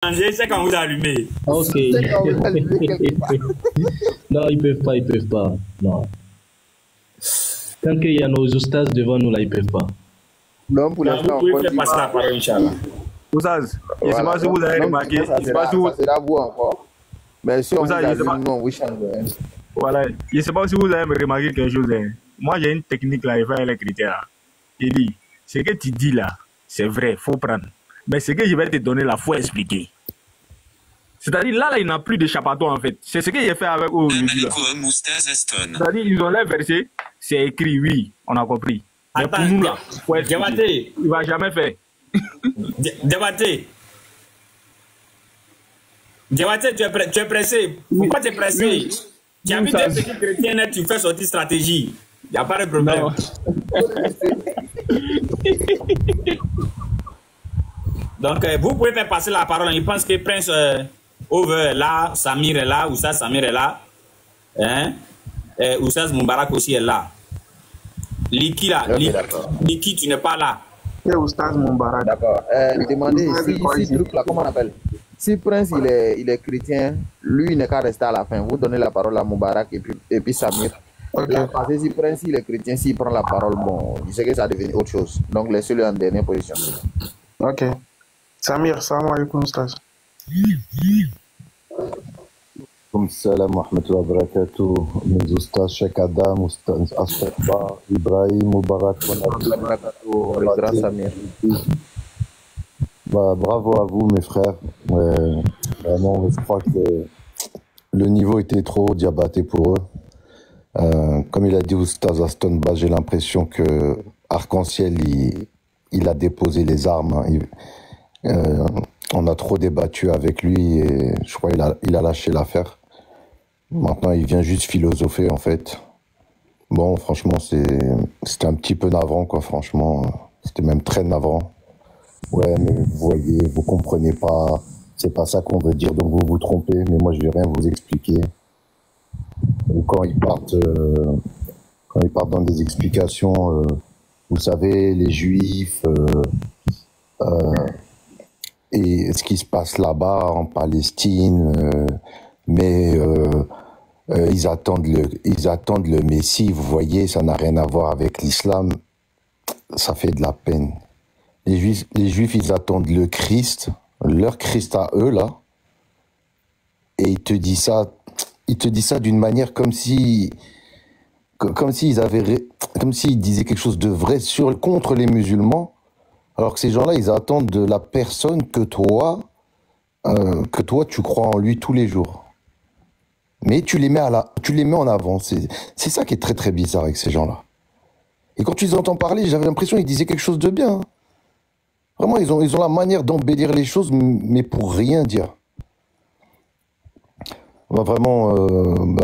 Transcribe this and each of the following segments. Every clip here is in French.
c'est quand vous allumez. Ok. Non, ils peuvent pas, ils peuvent pas. Non. Tant qu'il y a nos oustas devant nous, là, ils peuvent pas. Non, pour Vous l'instant, pouvez faire passer la parole, Inch'Allah. Oustaz, je ne sais pas si vous avez remarqué. Ça sera vous encore. Mais si on vous allume, non, oui, change. Voilà, je ne sais pas si vous avez remarqué quelque chose. Moi, j'ai une technique là, il fait les critères. Il dit, ce que tu dis là, c'est vrai, il faut prendre. Mais ce que je vais te donner là, il faut expliquer. C'est-à-dire, là, il n'y a plus d'échappatoire, en fait. C'est ce que j'ai fait avec eux. C'est-à-dire, ils ont les versets, c'est écrit, oui, on a compris. Mais pour nous, là, il faut expliquer. Il ne va jamais faire. Diabaté, tu es pressé. Pourquoi tu es pressé? Tu as vu des petits chrétiens, tu fais sortir stratégie. Il n'y a pas de problème. Donc, vous pouvez faire passer la parole. Je pense que Prince Over est là, Samir est là, Oussaz Samir est là. Hein? Oussaz Moubarak aussi est là. Liki là, Liki, tu n'es pas là. C'est Oustaz Moubarak. D'accord. Demandez si truc là, comment on appelle? Si Prince il est chrétien, lui il n'est qu'à rester à la fin. Vous donnez la parole à Moubarak et puis Samir. Okay. Là, parce que si Prince il est chrétien, s'il prend la parole, bon, je sais que ça devient autre chose. Donc laissez-le en dernière position. Ok. Samir, salam alaikum Oustaz. Salam wa rahmatullahi wa barakatuh. Mes Oustaz Cheikh Adam, Oustaz Astaghfar, Ibrahim, Moubarak, Samir. Bah, bravo à vous, mes frères. Vraiment, je crois que le niveau était trop diabaté pour eux. Comme il a dit Oustaz Aston Bas, j'ai l'impression que Arc-en-Ciel, il a déposé les armes. On a trop débattu avec lui et je crois qu'il a lâché l'affaire. Maintenant, il vient juste philosopher, en fait. Bon, franchement, c'était un petit peu navrant, quoi, franchement. C'était même très navrant. Ouais, mais vous voyez, vous comprenez pas, c'est pas ça qu'on veut dire, donc vous vous trompez, mais moi je vais rien vous expliquer. Ou quand ils partent dans des explications, vous savez, les Juifs, et ce qui se passe là-bas en Palestine, mais ils attendent le Messie, vous voyez, ça n'a rien à voir avec l'islam, ça fait de la peine. Les Juifs, ils attendent le Christ, leur Christ à eux, là, et ils te disent ça d'une manière comme s'ils disaient quelque chose de vrai contre les musulmans, alors que ces gens-là, ils attendent de la personne que toi, tu crois en lui tous les jours. Mais tu les mets en avant. C'est ça qui est très très bizarre avec ces gens-là. Et quand tu les entends parler, j'avais l'impression qu'ils disaient quelque chose de bien. Hein. Vraiment, ils ont la manière d'embellir les choses, mais pour rien dire. Bah, vraiment,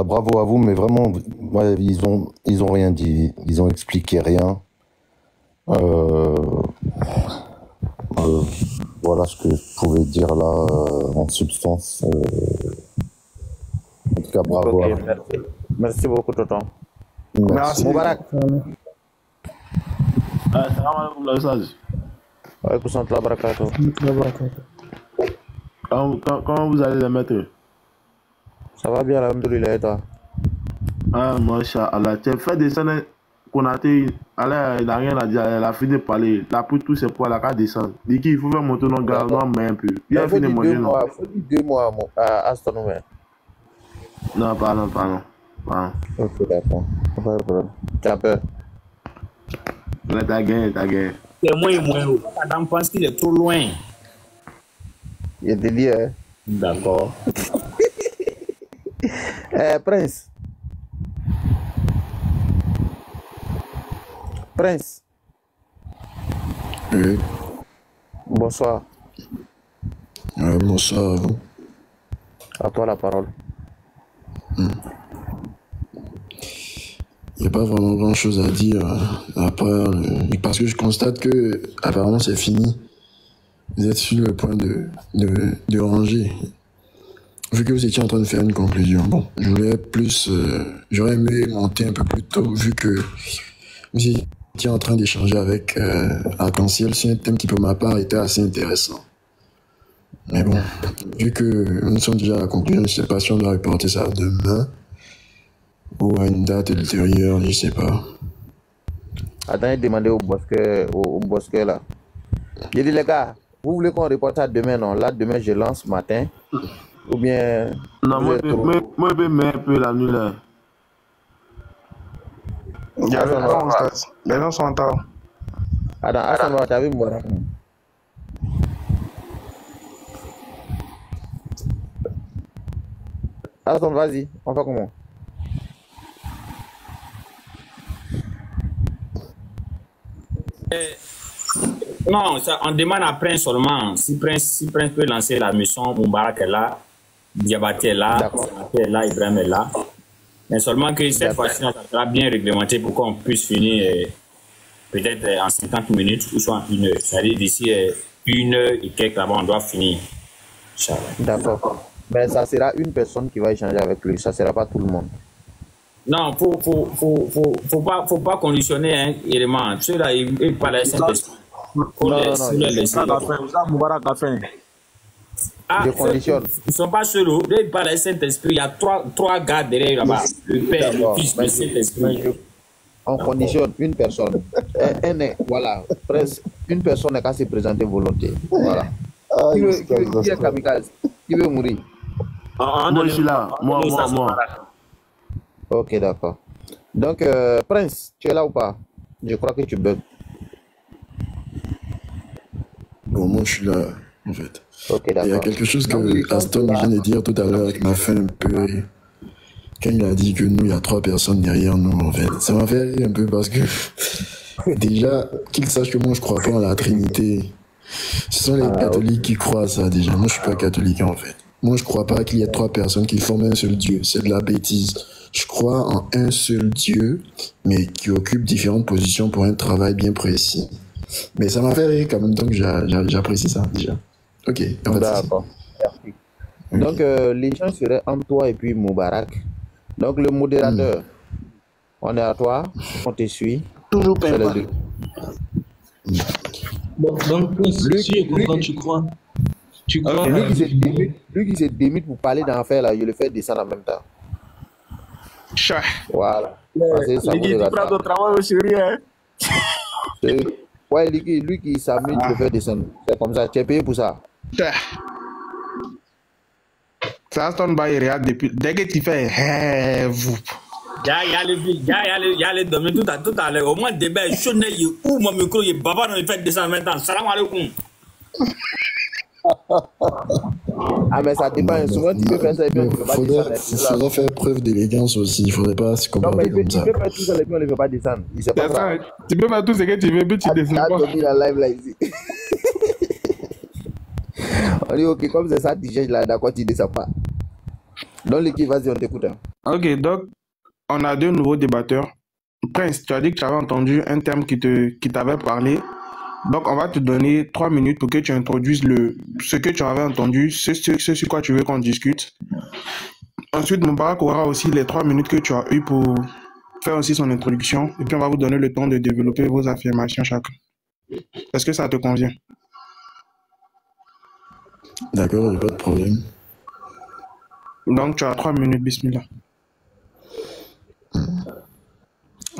bravo à vous, mais vraiment, ouais, ils ont rien dit. Ils ont expliqué rien. Voilà ce que je pouvais dire là, en substance. En tout cas, bravo à vous. Merci beaucoup, Tonton. Merci. Moubarak. Salam alaikum, comment vous allez les mettre? Ça va bien, alhamdoulilah, et toi? Ah, Masha'Allah. Tu as fait descendre Konaté, il n'a rien à dire, elle a fini de parler. La pour tous ces poids, la qu'à descendre. Dit qu'il faut faire monter nos gars, mais un peu. Il a fini de manger, non? Il faut dire 2 mois à Aston. Non, pardon. Ok, d'accord. Pas de problème. Tu as peur? Là, t'as gagné. C'est moins. Adam pense qu'il est trop loin. Il est délire, hein? D'accord. Prince. Oui. Bonsoir. Bonsoir à vous. À toi la parole. Il n'y a pas vraiment grand chose à dire à part, parce que je constate que apparemment c'est fini. Vous êtes sur le point de ranger. Vu que vous étiez en train de faire une conclusion, bon, j'aurais aimé monter un peu plus tôt, vu que vous étiez en train d'échanger avec Arc-en-Ciel sur un thème qui pour ma part était assez intéressant. Mais bon, vu que nous sommes déjà à la conclusion, je ne sais pas si on doit reporter ça demain ou à une date ultérieure, je ne sais pas. Attends, demandez au bosquet là. J'ai dit les gars, vous voulez qu'on reporte ça demain, non? Là, demain, je lance matin. Ou bien... Non, moi, je vais mettre un peu la nuit là. Il y a les gens sont en retard. Attends, t'as vu moi? Attends, vas-y, on fait comment? Non, ça, on demande à Prince seulement. Si Prince peut lancer la mission, Moubarak est là, Diabaté est là, Sénateur est là, Ibrahim est là. Mais seulement que cette fois-ci, ça sera bien réglementé pour qu'on puisse finir peut-être en 50 minutes ou soit en 1 heure. C'est-à-dire d'ici 1 heure et quelques là-bas, on doit finir. D'accord. Mais ça sera une personne qui va échanger avec lui, ça ne sera pas tout le monde. Non, faut pas conditionner un élément. Ceux-là, ils parlent de Saint-Esprit. Je conditionne. Ils ne sont pas seuls. Ils parlent de Saint-Esprit. Il y a trois gars derrière là-bas. Le Père, le Fils, le Saint-Esprit. On conditionne une personne. Voilà. Presque une personne n'est qu'à se présenter volontiers. Voilà. Qui est kamikaze? Qui veut mourir? Moi, je suis là. Moi. Ok, d'accord. Donc, Prince, tu es là ou pas? Je crois que tu bugs. Bon, moi, je suis là, en fait. Ok, d'accord. Il y a quelque chose que Aston vient de dire tout à l'heure qui m'a fait un peu rire. Quand il a dit que nous, il y a 3 personnes derrière nous, en fait. Ça m'a fait rire un peu parce que, déjà, qu'il sache que moi, je crois pas en la Trinité. Ce sont les catholiques qui croient à ça, déjà. Moi, je suis pas catholique, en fait. Moi, je crois pas qu'il y ait 3 personnes qui forment un seul Dieu. C'est de la bêtise. Je crois en un seul Dieu, mais qui occupe différentes positions pour un travail bien précis. Mais ça m'a fait rire quand même, donc j'apprécie ça, déjà. Ok. D'accord. Merci. Okay. Donc, l'échange serait entre toi et puis Moubarak. Donc, le modérateur, on est à toi, on te suit. Toujours pas. Bon, donc, quand tu crois. Lui qui se démute pour parler d'enfer, là, je le fais descendre en même temps. Chat. Voilà. Tu prends ton travail au sérieux, hein? Ouais, lui qui s'amuse, je le fais descendre. C'est comme ça, tu es payé pour ça. Ça, Aston Bay regarde depuis. Dès que tu fais, vous. Il y a les domaines tout à l'heure. Au moins, débat est chaud, où mon micro est baba, on fait descendre maintenant. Salam alaikum. Ah, mais ça dépend. Souvent, tu peux faire ça et puis tu peux pas descendre. Il faudrait faire preuve d'élégance aussi. Il faudrait pas se comporter comme ça. Tu peux faire tout ça et puis on ne veut pas descendre. Tu peux faire tout ce que tu veux, mais tu descends pas. La live là ici. On dit ok, comme c'est ça, tu cherches là, d'accord, tu descends pas. Donc l'équipe, vas-y, on t'écoute. Ok, donc on a 2 nouveaux débatteurs. Prince, tu as dit que tu avais entendu un terme qui t'avait parlé. Donc, on va te donner 3 minutes pour que tu introduises ce que tu avais entendu, ce sur quoi tu veux qu'on discute. Ensuite, Moubarak aura aussi les 3 minutes que tu as eues pour faire aussi son introduction. Et puis, on va vous donner le temps de développer vos affirmations chacun. Est-ce que ça te convient? D'accord, il n'y a pas de problème. Donc, tu as 3 minutes, bismillah.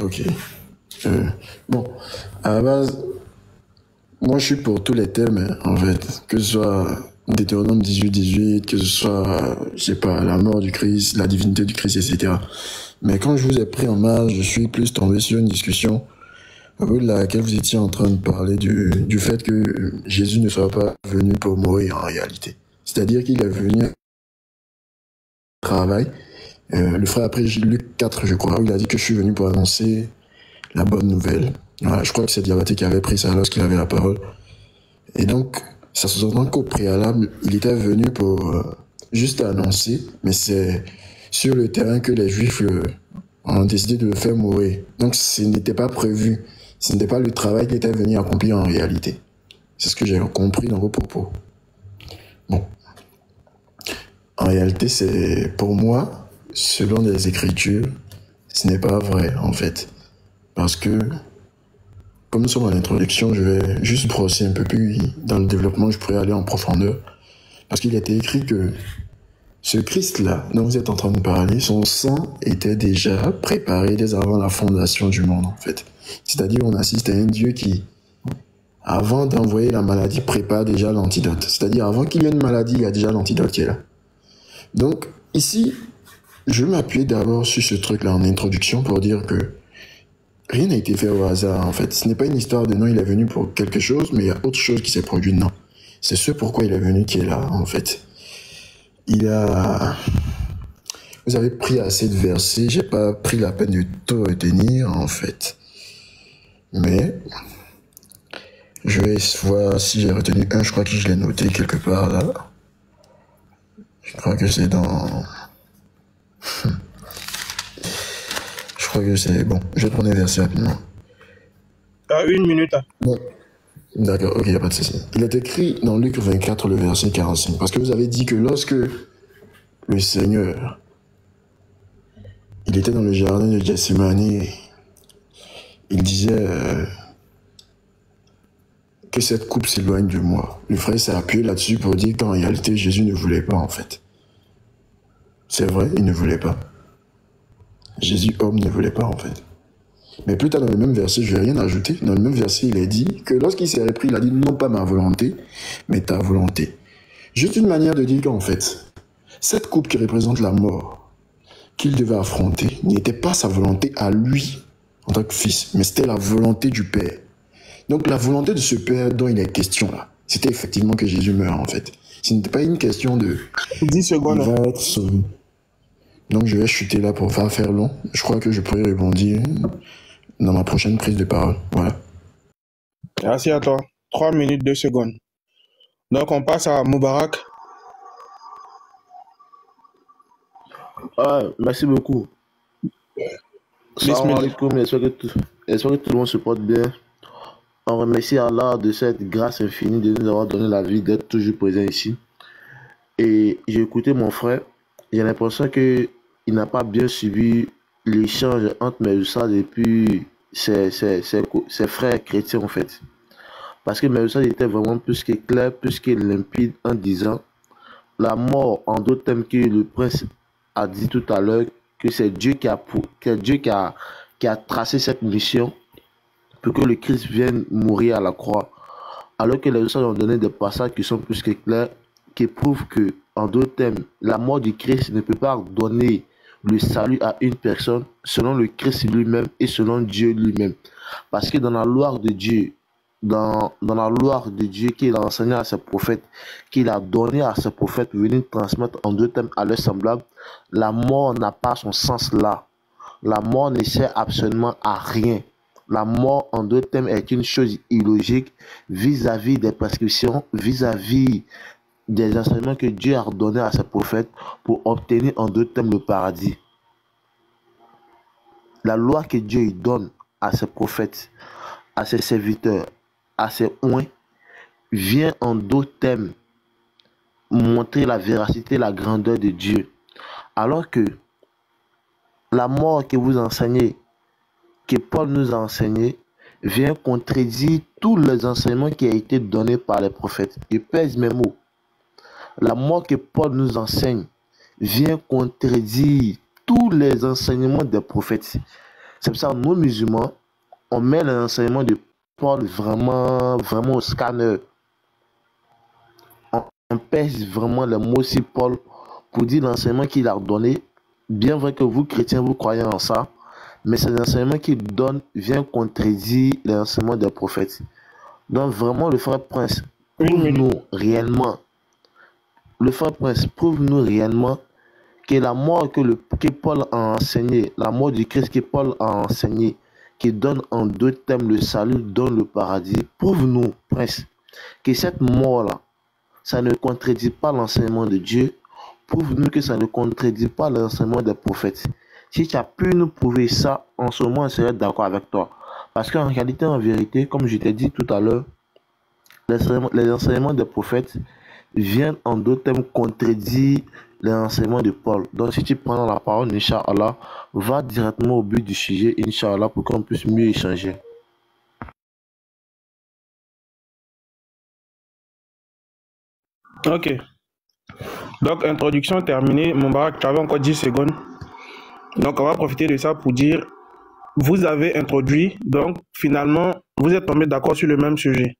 Ok. Bon, à la base, moi je suis pour tous les thèmes, en fait. Que ce soit Deutéronome 18, que ce soit, je sais pas, la mort du Christ, la divinité du Christ, etc. Mais quand je vous ai pris en marge, je suis plus tombé sur une discussion à propos de laquelle vous étiez en train de parler du fait que Jésus ne soit pas venu pour mourir en réalité. C'est-à-dire qu'il est venu travail. Le frère après Luc 4, je crois, où il a dit que je suis venu pour annoncer la bonne nouvelle. Voilà, je crois que c'est Diabaté qui avait pris ça lorsqu'il avait la parole. Et donc, ça se sent qu'au préalable, il était venu pour juste annoncer, mais c'est sur le terrain que les Juifs ont décidé de le faire mourir. Donc, ce n'était pas prévu. Ce n'était pas le travail qui était venu accomplir en réalité. C'est ce que j'ai compris dans vos propos. Bon. En réalité, c'est, pour moi, selon les Écritures, ce n'est pas vrai, en fait. Parce que, comme nous sommes en introduction, je vais juste brosser un peu plus dans le développement, je pourrais aller en profondeur. Parce qu'il était écrit que ce Christ-là dont vous êtes en train de parler, son sang était déjà préparé dès avant la fondation du monde, en fait. C'est-à-dire, on assiste à un Dieu qui, avant d'envoyer la maladie, prépare déjà l'antidote. C'est-à-dire, avant qu'il y ait une maladie, il y a déjà l'antidote qui est là. Donc, ici, je vais m'appuyer d'abord sur ce truc-là en introduction pour dire que rien n'a été fait au hasard, en fait. Ce n'est pas une histoire de non, il est venu pour quelque chose, mais il y a autre chose qui s'est produit. Non. C'est ce pourquoi il est venu qui est là, en fait. Vous avez pris assez de versets, j'ai pas pris la peine de tout retenir, en fait. Mais, je vais voir si j'ai retenu un, je crois que je l'ai noté quelque part, là. Je crois que c'est dans... Je crois que c'est... Bon, je vais prendre les versets rapidement. À 1 minute. Bon. D'accord, ok, il n'y a pas de souci. Il est écrit dans Luc 24, le verset 45. Parce que vous avez dit que lorsque le Seigneur, il était dans le jardin de Gethsémani, il disait que cette coupe s'éloigne de moi. Le frère s'est appuyé là-dessus pour dire qu'en réalité, Jésus ne voulait pas, en fait. C'est vrai, il ne voulait pas. Jésus, homme, ne voulait pas, en fait. Mais plus tard dans le même verset, je ne vais rien ajouter. Dans le même verset, il est dit que lorsqu'il s'est repris, il a dit non pas ma volonté, mais ta volonté. Juste une manière de dire qu'en fait, cette coupe qui représente la mort qu'il devait affronter n'était pas sa volonté à lui en tant que fils, mais c'était la volonté du Père. Donc la volonté de ce Père dont il est question là, c'était effectivement que Jésus meure en fait. Ce n'était pas une question de 10 secondes. il va être sauvé. Donc je vais chuter là pour pas faire long. Je crois que je pourrais rebondir dans ma prochaine prise de parole. Voilà. Merci à toi. 3 minutes, 2 secondes. Donc, on passe à Moubarak. Merci beaucoup. Salam alaikum, j'espère que tout le monde se porte bien. On remercie Allah de cette grâce infinie de nous avoir donné la vie, d'être toujours présent ici. Et j'ai écouté mon frère, j'ai l'impression qu'il n'a pas bien suivi l'échange entre Meoussad et puis ses frères chrétiens en fait. Parce que Meoussad était vraiment plus que clair, plus que limpide en disant la mort, en d'autres termes que le prince a dit tout à l'heure, que c'est Dieu qui a tracé cette mission pour que le Christ vienne mourir à la croix. Alors que les Meoussad ont donné des passages qui sont plus que clairs, qui prouvent que, en d'autres termes, la mort du Christ ne peut pas donner le salut à une personne selon le Christ lui-même et selon Dieu lui-même. Parce que dans la loi de Dieu, dans la loi de Dieu qu'il a enseigné à ses prophètes, qu'il a donné à ses prophètes pour venir transmettre en deux termes à leurs semblables, la mort n'a pas son sens là. La mort ne sert absolument à rien. La mort en deux termes est une chose illogique vis-à-vis des prescriptions, vis-à-vis des enseignements que Dieu a donnés à ses prophètes pour obtenir en deux termes le paradis. La loi que Dieu donne à ses prophètes, à ses serviteurs, à ses oints, vient en d'autres termes montrer la véracité, la grandeur de Dieu. Alors que la mort que vous enseignez, que Paul nous a enseigné, vient contredire tous les enseignements qui ont été donnés par les prophètes. Je pèse mes mots. La mort que Paul nous enseigne vient contredire tous les enseignements des prophètes. C'est pour ça que nous, musulmans, on met les enseignements de Paul vraiment au scanner. On pèse vraiment les mots sur Paul pour dire l'enseignement qu'il a donné. Bien vrai que vous, chrétiens, vous croyez en ça, mais ces enseignements qu'il donne viennent contredire les enseignements des prophètes. Donc vraiment, le frère Prince, prouve-nous réellement, que la mort que Paul a enseigné, la mort du Christ que Paul a enseigné, qui donne en deux termes le salut, donne le paradis. Prouve-nous, Prince, que cette mort-là, ça ne contredit pas l'enseignement de Dieu. Prouve-nous que ça ne contredit pas l'enseignement des prophètes. Si tu as pu nous prouver ça, en ce moment, on serait d'accord avec toi. Parce qu'en réalité, en vérité, comme je t'ai dit tout à l'heure, les enseignements des prophètes viennent en d'autres termes contredire les enseignements de Paul. Donc si tu prends la parole, Inch'Allah, va directement au but du sujet, Inch'Allah, pour qu'on puisse mieux échanger. Ok. Donc, introduction terminée. Moubarak, tu avais encore 10 secondes. Donc, on va profiter de ça pour dire, vous avez introduit, donc finalement, vous êtes tombés d'accord sur le même sujet.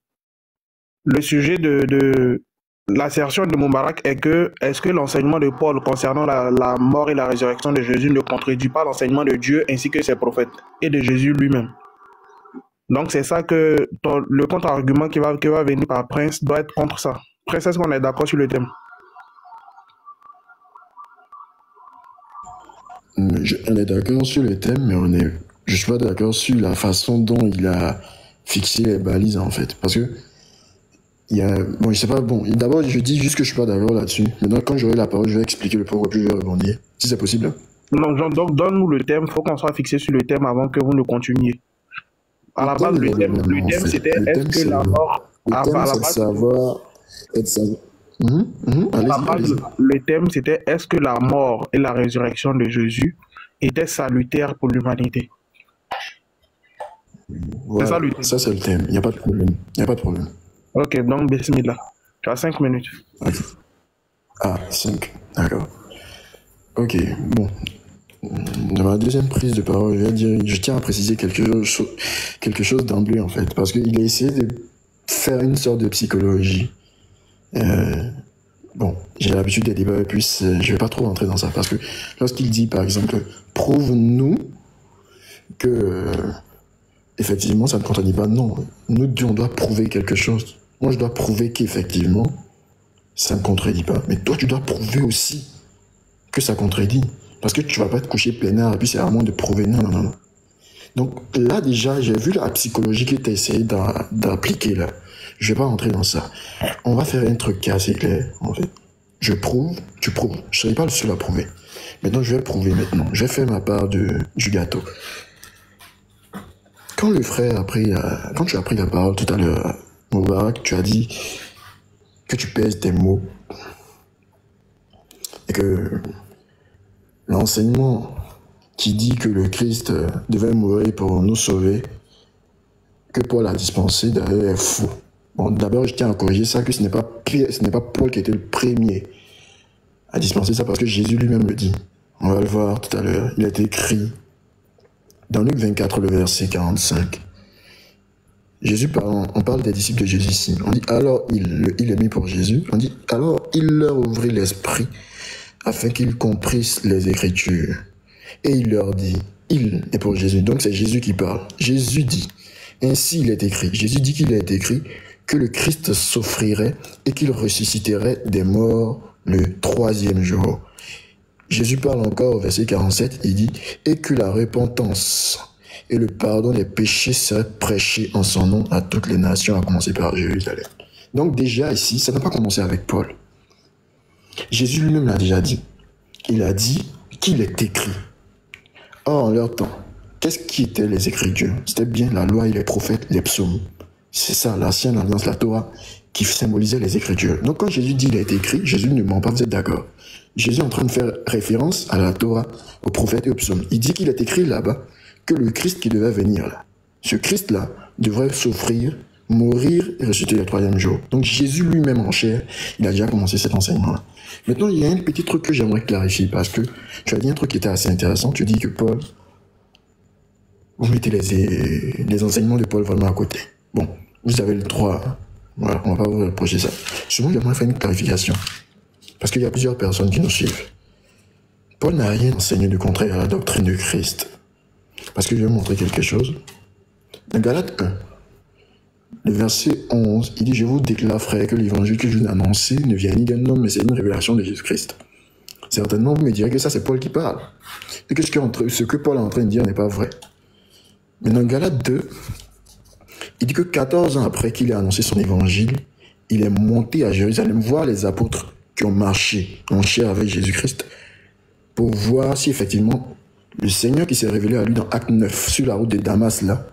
Le sujet de l'assertion de Moubarak est que, est-ce que l'enseignement de Paul concernant la mort et la résurrection de Jésus ne contredit pas l'enseignement de Dieu ainsi que ses prophètes et de Jésus lui-même? Donc, c'est ça que le contre-argument qui va venir par Prince doit être contre ça. Prince, est-ce qu'on est d'accord sur le thème? On est d'accord sur le thème, mais je suis pas d'accord sur la façon dont il a fixé les balises, en fait. Parce que, bon, je sais pas, bon, d'abord, je dis juste que je suis pas d'accord là-dessus. Maintenant, quand j'aurai la parole, je vais expliquer le pourquoi, puis je vais rebondir. Si c'est possible. Donc, donne-nous le thème. Il faut qu'on soit fixé sur le thème avant que vous ne continuiez. À la base, le thème c'était est-ce que la mort... Le thème, c'était est-ce que la mort et la résurrection de Jésus étaient salutaires pour l'humanité? Voilà, c'est ça le thème. Ça, c'est le thème. Il n'y a pas de problème. Il n'y a pas de problème. Ok, donc, bismillah. Tu as 5 minutes. Okay. Ah, 5. D'accord. Ok, bon. Dans ma deuxième prise de parole, je tiens à préciser quelque chose d'emblée, en fait. Parce qu'il a essayé de faire une sorte de psychologie. Bon, j'ai l'habitude des débats, et puis je vais pas trop rentrer dans ça, parce que lorsqu'il dit, par exemple, prouve-nous que, effectivement, ça ne contredit pas, non. Nous, on doit prouver quelque chose. Moi, je dois prouver qu'effectivement, ça ne contredit pas. Mais toi, tu dois prouver aussi que ça contredit. Parce que tu vas pas te coucher peinard, et puis c'est à moi de prouver, non, non, non. Donc là, déjà, j'ai vu la psychologie que tu as essayé d'appliquer, là. Je vais pas rentrer dans ça. On va faire un truc qui est assez clair, en fait. Je prouve, tu prouves. Je serai pas le seul à prouver. Maintenant, je vais prouver maintenant. Je vais faire ma part du gâteau. Quand le frère quand tu as pris la parole tout à l'heure, Moubarak, tu as dit que tu pèses tes mots. Et que l'enseignement qui dit que le Christ devait mourir pour nous sauver, que Paul a dispensé, d'ailleurs, est faux. Bon, d'abord, je tiens à corriger ça, que ce n'est pas Paul qui était le premier à dispenser ça, parce que Jésus lui-même le dit. On va le voir tout à l'heure. Il est écrit dans Luc 24, le verset 45. Jésus parle, on parle des disciples de Jésus ici. On dit, alors, il est mis pour Jésus. On dit, alors, il leur ouvrit l'esprit afin qu'ils comprissent les Écritures. Et il leur dit, il est pour Jésus. Donc, c'est Jésus qui parle. Jésus dit, ainsi il est écrit. Jésus dit qu'il est écrit que le Christ souffrirait et qu'il ressusciterait des morts le 3e jour. Jésus parle encore au verset 47, il dit « Et que la repentance et le pardon des péchés seraient prêchés en son nom à toutes les nations, à commencer par Jérusalem. » Donc déjà ici, ça n'a pas commencé avec Paul. Jésus lui-même l'a déjà dit. Il a dit qu'il est écrit. Or, en leur temps, qu'est-ce qui étaient les Écritures? C'était bien la loi et les prophètes, les psaumes. C'est ça, l'ancienne alliance, la Torah, qui symbolisait les Écritures. Donc quand Jésus dit qu'il a été écrit, Jésus ne ment pas, vous êtes d'accord? Jésus est en train de faire référence à la Torah, aux prophètes et aux psaumes. Il dit qu'il est écrit là-bas que le Christ qui devait venir là, ce Christ-là devrait souffrir, mourir et ressusciter le 3e jour. Donc Jésus lui-même en chair, il a déjà commencé cet enseignement-là. Maintenant, il y a un petit truc que j'aimerais clarifier, parce que tu as dit un truc qui était assez intéressant. Tu dis que Paul, vous mettez les enseignements de Paul vraiment à côté. Bon, vous avez le droit. Voilà, on va pas vous reprocher ça. Souvent, j'aimerais faire une clarification. Parce qu'il y a plusieurs personnes qui nous suivent. Paul n'a rien enseigné de contraire à la doctrine de Christ. Parce que je vais montrer quelque chose. Dans Galates 1, le verset 11, il dit « Je vous déclare, frère, que l'évangile que je vous ai annoncé ne vient ni d'un homme, mais c'est une révélation de Jésus-Christ. » Certainement, vous me direz que ça, c'est Paul qui parle. Et que ce que Paul est en train de dire n'est pas vrai. Mais dans Galates 2, il dit que 14 ans après qu'il ait annoncé son évangile, il est monté à Jérusalem voir les apôtres qui ont marché en chair avec Jésus-Christ pour voir si effectivement le Seigneur qui s'est révélé à lui dans Acte 9 sur la route de Damas là,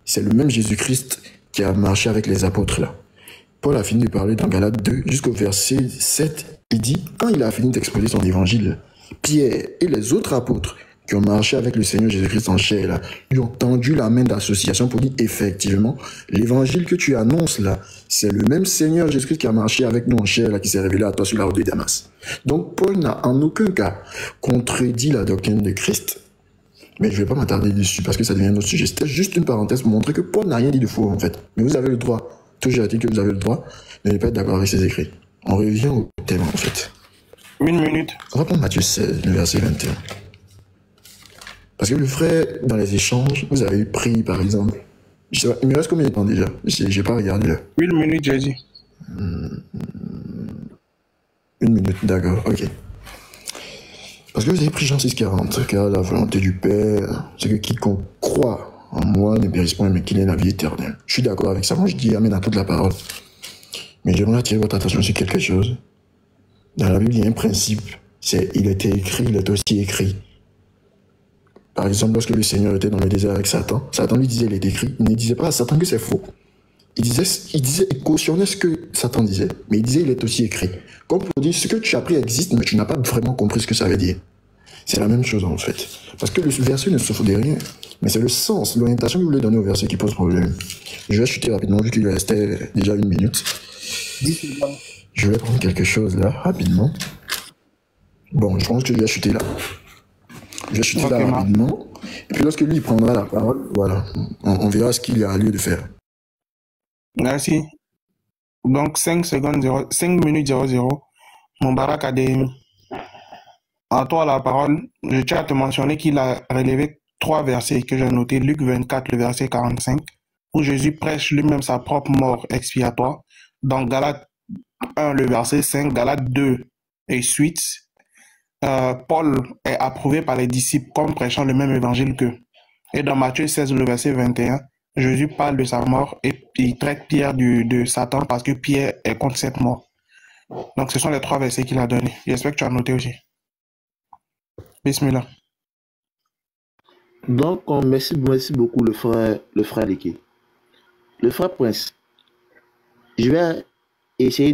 c'est le même Jésus-Christ qui a marché avec les apôtres là. Paul a fini de parler dans Galates 2 jusqu'au verset 7. Il dit, quand il a fini d'exposer son évangile, Pierre et les autres apôtres qui ont marché avec le Seigneur Jésus-Christ en chair, là, lui ont tendu la main d'association pour dire effectivement, l'évangile que tu annonces là, c'est le même Seigneur Jésus-Christ qui a marché avec nous en chair, là, qui s'est révélé à toi sur la route de Damas. Donc Paul n'a en aucun cas contredit la doctrine de Christ. Mais je ne vais pas m'attarder dessus parce que ça devient un autre sujet. C'était juste une parenthèse pour montrer que Paul n'a rien dit de faux en fait. Mais vous avez le droit, toujours dit que vous avez le droit de ne pas être d'accord avec ses écrits. On revient au thème en fait. 1 minute. Reprends Matthieu 16, le verset 21. Parce que le frère, dans les échanges, vous avez pris, par exemple, je sais pas, il me reste combien de temps déjà? J'ai pas regardé là. 1 minute, j'ai dit. 1 minute, d'accord, ok. Parce que vous avez pris Jean 6,40, car la volonté du Père, c'est que quiconque croit en moi ne périsse point, mais qu'il ait la vie éternelle. Je suis d'accord avec ça. Moi, je dis amen à toute la parole. Mais j'aimerais attirer votre attention sur quelque chose. Dans la Bible, il y a un principe. C'est il était écrit, il est aussi écrit. Par exemple, lorsque le Seigneur était dans le désert avec Satan, Satan lui disait il est écrit. Il ne disait pas à Satan que c'est faux. Il cautionnait ce que Satan disait, mais il disait il est aussi écrit. Comme pour dire ce que tu as appris existe, mais tu n'as pas vraiment compris ce que ça veut dire. C'est la même chose en fait. Parce que le verset ne souffre de rien, mais c'est le sens, l'orientation que vous voulez donner au verset qui pose problème. Je vais chuter rapidement vu qu'il lui restait déjà 1 minute. Je vais prendre quelque chose là, rapidement. Bon, je pense que je vais chuter là. Je vais chuter là rapidement. Et puis lorsque lui il prendra la parole, voilà, on verra ce qu'il y a lieu de faire. Merci. Donc 5 minutes 00. Moubarak Adéhimi. À toi la parole. Je tiens à te mentionner qu'il a relevé 3 versets que j'ai notés. Luc 24, le verset 45, où Jésus prêche lui-même sa propre mort expiatoire. Dans Galates 1, le verset 5, Galates 2 et suite, Paul est approuvé par les disciples comme prêchant le même évangile qu'eux. Et dans Matthieu 16, le verset 21, Jésus parle de sa mort et il traite Pierre de Satan parce que Pierre est contre cette mort. Donc ce sont les 3 versets qu'il a donnés. J'espère que tu as noté aussi. Bismillah. Donc, merci beaucoup le frère Leke. Le frère Prince, je vais essayer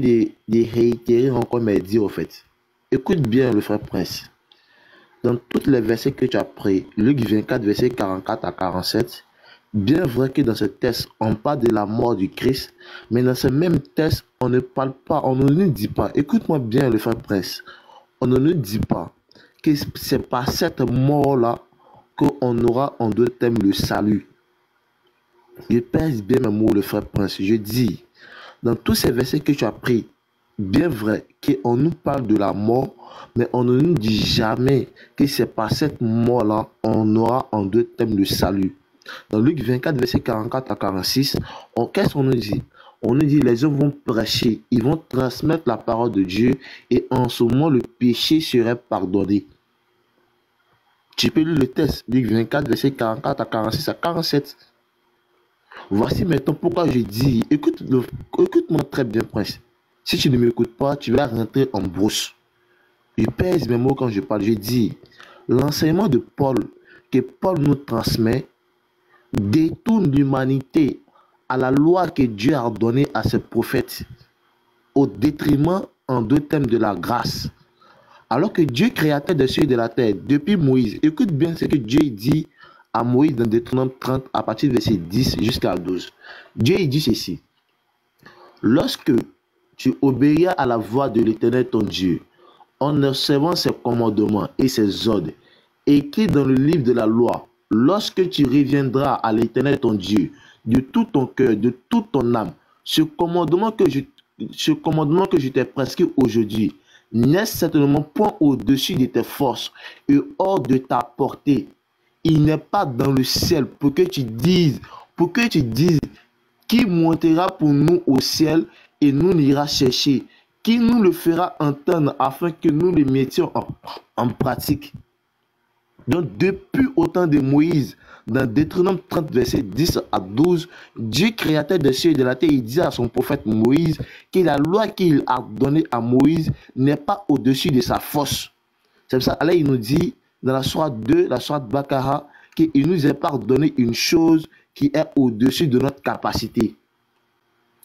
de réitérer encore mes dires au fait. Écoute bien le frère Prince. Dans tous les versets que tu as pris, Luc 24, verset 44 à 47, bien vrai que dans ce texte, on parle de la mort du Christ, mais dans ce même texte, on ne parle pas, on ne nous dit pas, écoute-moi bien le frère Prince, on ne nous dit pas que c'est par cette mort-là qu'on aura en 2 thèmes le salut. Je pèse bien mes mots le frère Prince, je dis, dans tous ces versets que tu as pris, bien vrai qu'on nous parle de la mort, mais on ne nous dit jamais que c'est par cette mort-là on aura en 2 thèmes le salut. Dans Luc 24, verset 44 à 46, qu'est-ce qu'on nous dit? On nous dit les hommes vont prêcher, ils vont transmettre la parole de Dieu et en ce moment le péché serait pardonné. Tu peux lire le texte, Luc 24, verset 44 à 46 à 47. Voici maintenant pourquoi je dis, écoute-moi très bien, Prince. Si tu ne m'écoutes pas, tu vas rentrer en brousse. Je pèse mes mots quand je parle. Je dis, l'enseignement de Paul, que Paul nous transmet, détourne l'humanité à la loi que Dieu a donnée à ses prophètes, au détriment en 2 thèmes de la grâce. Alors que Dieu créateur des cieux et de la terre, depuis Moïse, écoute bien ce que Dieu dit à Moïse dans Deutéronome 30 à partir du verset 10 jusqu'à 12. Dieu dit ceci. Lorsque tu obéiras à la voix de l'Éternel ton Dieu, en observant ses commandements et ses ordres, écrits dans le livre de la loi, lorsque tu reviendras à l'Éternel ton Dieu, de tout ton cœur, de toute ton âme, ce commandement que je t'ai prescrit aujourd'hui, n'est certainement point au-dessus de tes forces et hors de ta portée. Il n'est pas dans le ciel pour que tu dises, qui montera pour nous au ciel et nous l'ira chercher, qui nous le fera entendre afin que nous le mettions en pratique. Donc depuis au temps de Moïse, dans Deutéronome 30, verset 10 à 12, Dieu créateur des cieux et de la terre, il dit à son prophète Moïse que la loi qu'il a donnée à Moïse n'est pas au-dessus de sa force. C'est pour ça, là il nous dit, dans la sourate 2, la sourate Bakara, qu'il nous est pardonné une chose qui est au-dessus de notre capacité.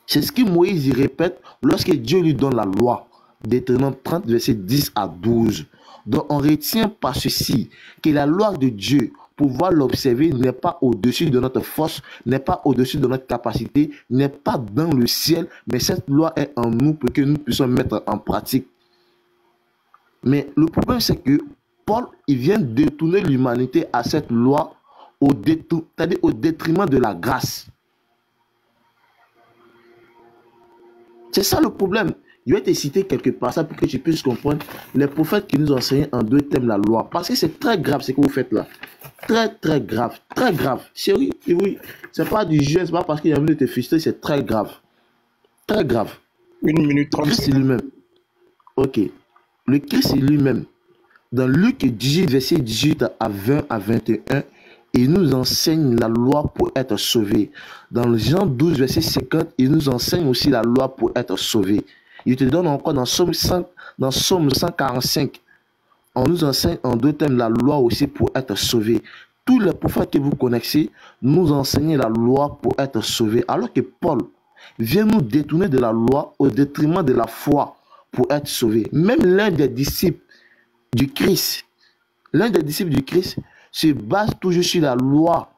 C'est ce que Moïse y répète lorsque Dieu lui donne la loi. Deutéronome 30, verset 10 à 12. Donc on retient par ceci que la loi de Dieu, pouvoir l'observer, n'est pas au-dessus de notre force, n'est pas au-dessus de notre capacité, n'est pas dans le ciel, mais cette loi est en nous pour que nous puissions mettre en pratique. Mais le problème, c'est que Paul, il vient détourner l'humanité à cette loi c'est-à-dire au détriment de la grâce. C'est ça le problème. Je vais te citer quelques passages pour que tu puisses comprendre les prophètes qui nous enseignent en 2 thèmes la loi. Parce que c'est très grave ce que vous faites là. Très, très grave. Très grave. Chérie, oui. C'est pas du jeu, c'est pas parce qu'il y a envie de te frustrer, c'est très grave. Très grave. 1 minute 30 Christ lui-même. Ok. Le Christ lui-même, dans Luc 18, verset 18 à 20 à 21, il nous enseigne la loi pour être sauvé. Dans Jean 12, verset 50, il nous enseigne aussi la loi pour être sauvé. Il te donne encore dans Somme 145, on nous enseigne en 2 thèmes la loi aussi pour être sauvé. Tous les prophètes que vous connaissez nous enseignent la loi pour être sauvé. Alors que Paul vient nous détourner de la loi au détriment de la foi pour être sauvé. Même l'un des disciples du Christ se base toujours sur la loi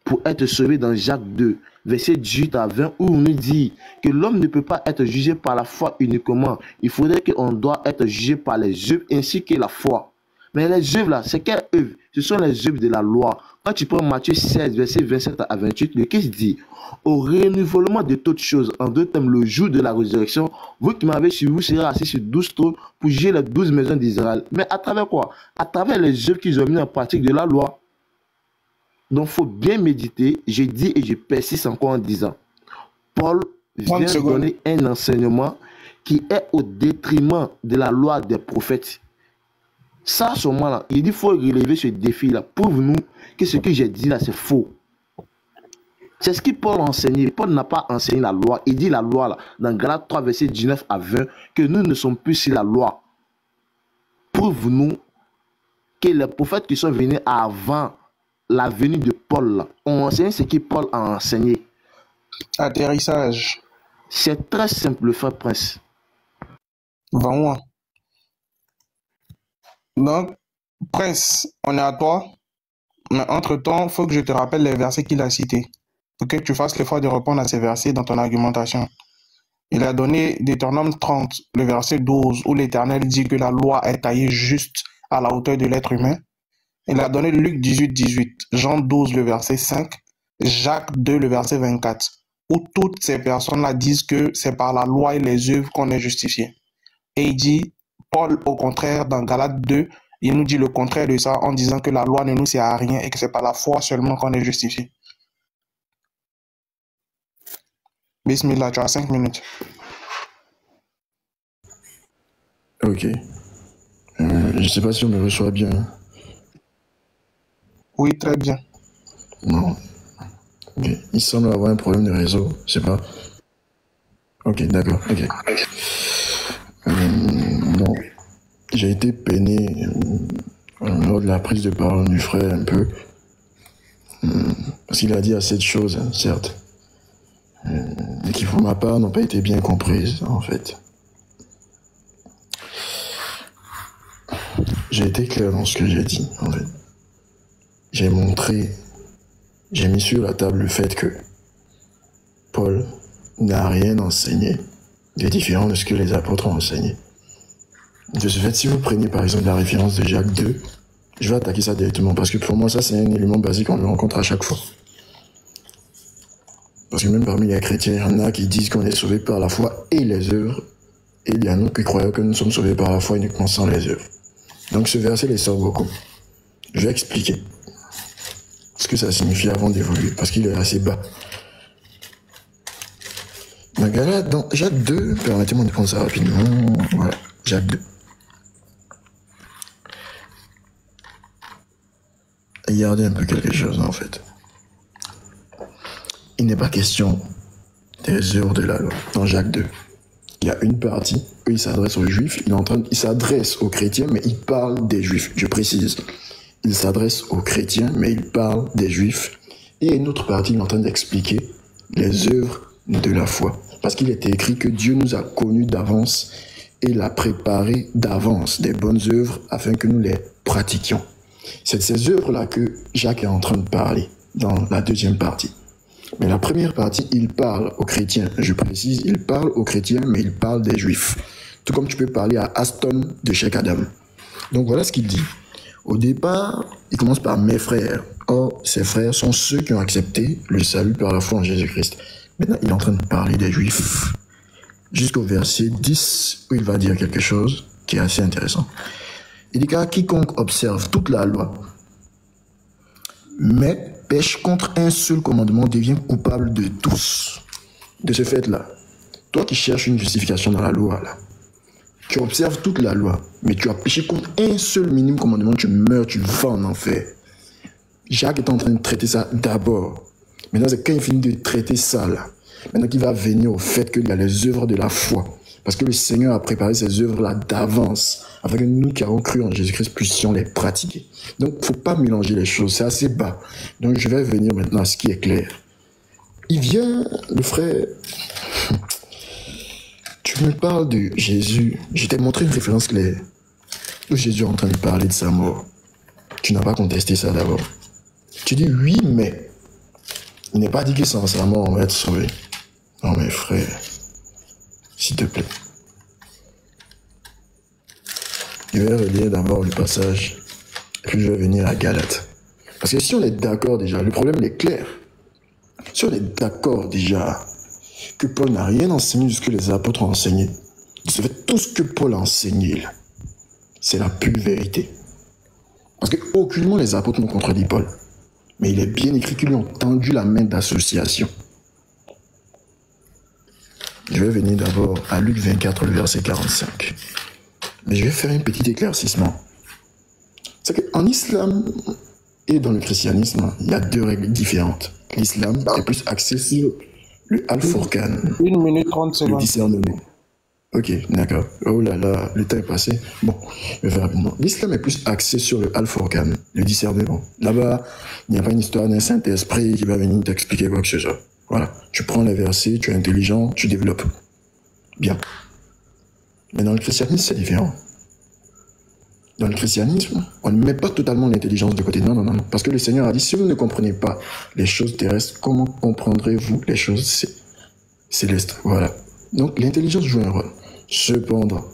pour être sauvé dans Jacques 2, verset 18 à 20, où on nous dit que l'homme ne peut pas être jugé par la foi uniquement. Il faudrait qu'on doit être jugé par les œuvres ainsi que la foi. Mais les œuvres là, c'est quelles œuvres? Ce sont les œuvres de la loi. Quand tu prends Matthieu 16, verset 27 à 28, le Christ dit: au renouvellement de toutes choses, en 2 thèmes, le jour de la résurrection, vous qui m'avez suivi, vous serez assis sur 12 trônes pour juger les 12 maisons d'Israël. Mais à travers quoi? À travers les œuvres qu'ils ont mis en pratique de la loi. Donc, il faut bien méditer. Je dis et je persiste encore en disant, Paul vient donner un enseignement qui est au détriment de la loi des prophètes. Ça, à ce moment-là, il dit qu'il faut relever ce défi-là. Prouve-nous que ce que j'ai dit là, c'est faux. C'est ce que Paul a enseigné. Paul n'a pas enseigné la loi. Il dit la loi là, dans Galates 3, verset 19 à 20, que nous ne sommes plus sur la loi. Prouve-nous que les prophètes qui sont venus avant la venue de Paul là, ont enseigné ce que Paul a enseigné. Atterrissage. C'est très simple, frère Prince. Vraiment. Donc, Prince, on est à toi. Mais entre-temps, il faut que je te rappelle les versets qu'il a cités, pour que tu fasses l'effort de répondre à ces versets dans ton argumentation. Il a donné Deutéronome 30, le verset 12, où l'Éternel dit que la loi est taillée juste à la hauteur de l'être humain. Il a donné Luc 18, 18, Jean 12, le verset 5, Jacques 2, le verset 24, où toutes ces personnes-là disent que c'est par la loi et les œuvres qu'on est justifié. Et il dit, Paul, au contraire, dans Galates 2, il nous dit le contraire de ça en disant que la loi ne nous sert à rien et que c'est par la foi seulement qu'on est justifié. Bismillah, tu as 5 minutes. Ok. Je ne sais pas si on me reçoit bien. Oui, très bien. Non. Okay. Il semble avoir un problème de réseau, je sais pas. Ok, d'accord. Ok. Bon. J'ai été peiné lors de la prise de parole du frère un peu. Parce qu'il a dit assez de choses, hein, certes. Mais qui pour ma part n'ont pas été bien comprises, en fait. J'ai été clair dans ce que j'ai dit, en fait. J'ai mis sur la table le fait que Paul n'a rien enseigné de différent de ce que les apôtres ont enseigné. De ce fait, si vous prenez par exemple la référence de Jacques 2, je vais attaquer ça directement parce que pour moi, ça c'est un élément basique qu'on le rencontre à chaque fois. Parce que même parmi les chrétiens, il y en a qui disent qu'on est sauvé par la foi et les œuvres, et il y en a qui croient que nous sommes sauvés par la foi uniquement sans les œuvres. Donc ce verset les sort beaucoup. Je vais expliquer ce que ça signifie avant d'évoluer, parce qu'il est assez bas. Dans Jacques 2, permettez-moi de prendre ça rapidement. Voilà, Jacques 2. Regardez un peu quelque chose en fait. Il n'est pas question des œuvres de la loi dans Jacques 2. Il y a une partie où il s'adresse aux juifs, il s'adresse aux chrétiens, mais il parle des juifs, je précise. Il s'adresse aux chrétiens, mais il parle des juifs. Et il y a une autre partie, il est en train d'expliquer les œuvres de la foi. Parce qu'il était écrit que Dieu nous a connus d'avance et il a préparé d'avance des bonnes œuvres afin que nous les pratiquions. C'est de ces œuvres-là que Jacques est en train de parler dans la deuxième partie. Mais la première partie, il parle aux chrétiens. Je précise, il parle aux chrétiens, mais il parle des juifs. Tout comme tu peux parler à Aston de Cheikh Adam. Donc voilà ce qu'il dit. Au départ, il commence par mes frères. Or, ces frères sont ceux qui ont accepté le salut par la foi en Jésus-Christ. Maintenant, il est en train de parler des juifs. Jusqu'au verset 10, où il va dire quelque chose qui est assez intéressant. Il dit car quiconque observe toute la loi, mais pêche contre un seul commandement, devient coupable de tous. De ce fait-là, toi qui cherches une justification dans la loi, là, tu observes toute la loi, mais tu as péché contre un seul minime commandement, tu meurs, tu vas en enfer. Jacques est en train de traiter ça d'abord. Maintenant, c'est quand il finit de traiter ça, là, maintenant qu'il va venir au fait qu'il y a les œuvres de la foi. Parce que le Seigneur a préparé ces œuvres-là d'avance, afin que nous qui avons cru en Jésus-Christ puissions les pratiquer. Donc, il ne faut pas mélanger les choses, c'est assez bas. Donc, je vais venir maintenant à ce qui est clair. Il vient, le frère, tu me parles de Jésus, je t'ai montré une référence claire, où Jésus est en train de parler de sa mort. Tu n'as pas contesté ça d'abord. Tu dis oui, mais il n'est pas dit que sans sa mort, on va être sauvé. Non, mais frère, s'il te plaît. Je vais relire d'abord le passage, puis je vais venir à Galate. Parce que si on est d'accord déjà, le problème est clair. Si on est d'accord déjà que Paul n'a rien enseigné de ce que les apôtres ont enseigné, de ce fait, tout ce que Paul a enseigné, là, c'est la pure vérité. Parce qu'aucunement les apôtres n'ont contredit Paul. Mais il est bien écrit qu'ils lui ont tendu la main d'association. Je vais venir d'abord à Luc 24, le verset 45. Mais je vais faire un petit éclaircissement. C'est qu'en islam et dans le christianisme, il y a deux règles différentes. L'islam est plus axé sur le Al-Furqan. 1 minute 30 secondes. Le discernement. Ok, d'accord. Oh là là, le temps est passé. Bon, je vais faire rapidement. L'islam est plus axé sur le Al-Furqan, le discernement. Là-bas, il n'y a pas une histoire d'un Saint-Esprit qui va venir t'expliquer quoi que ce soit. Voilà. Tu prends les versets, tu es intelligent, tu développes. Bien. Mais dans le christianisme, c'est différent. Dans le christianisme, on ne met pas totalement l'intelligence de côté. Non, non, non. Parce que le Seigneur a dit, si vous ne comprenez pas les choses terrestres, comment comprendrez-vous les choses célestes? Voilà. Donc, l'intelligence joue un rôle. Cependant,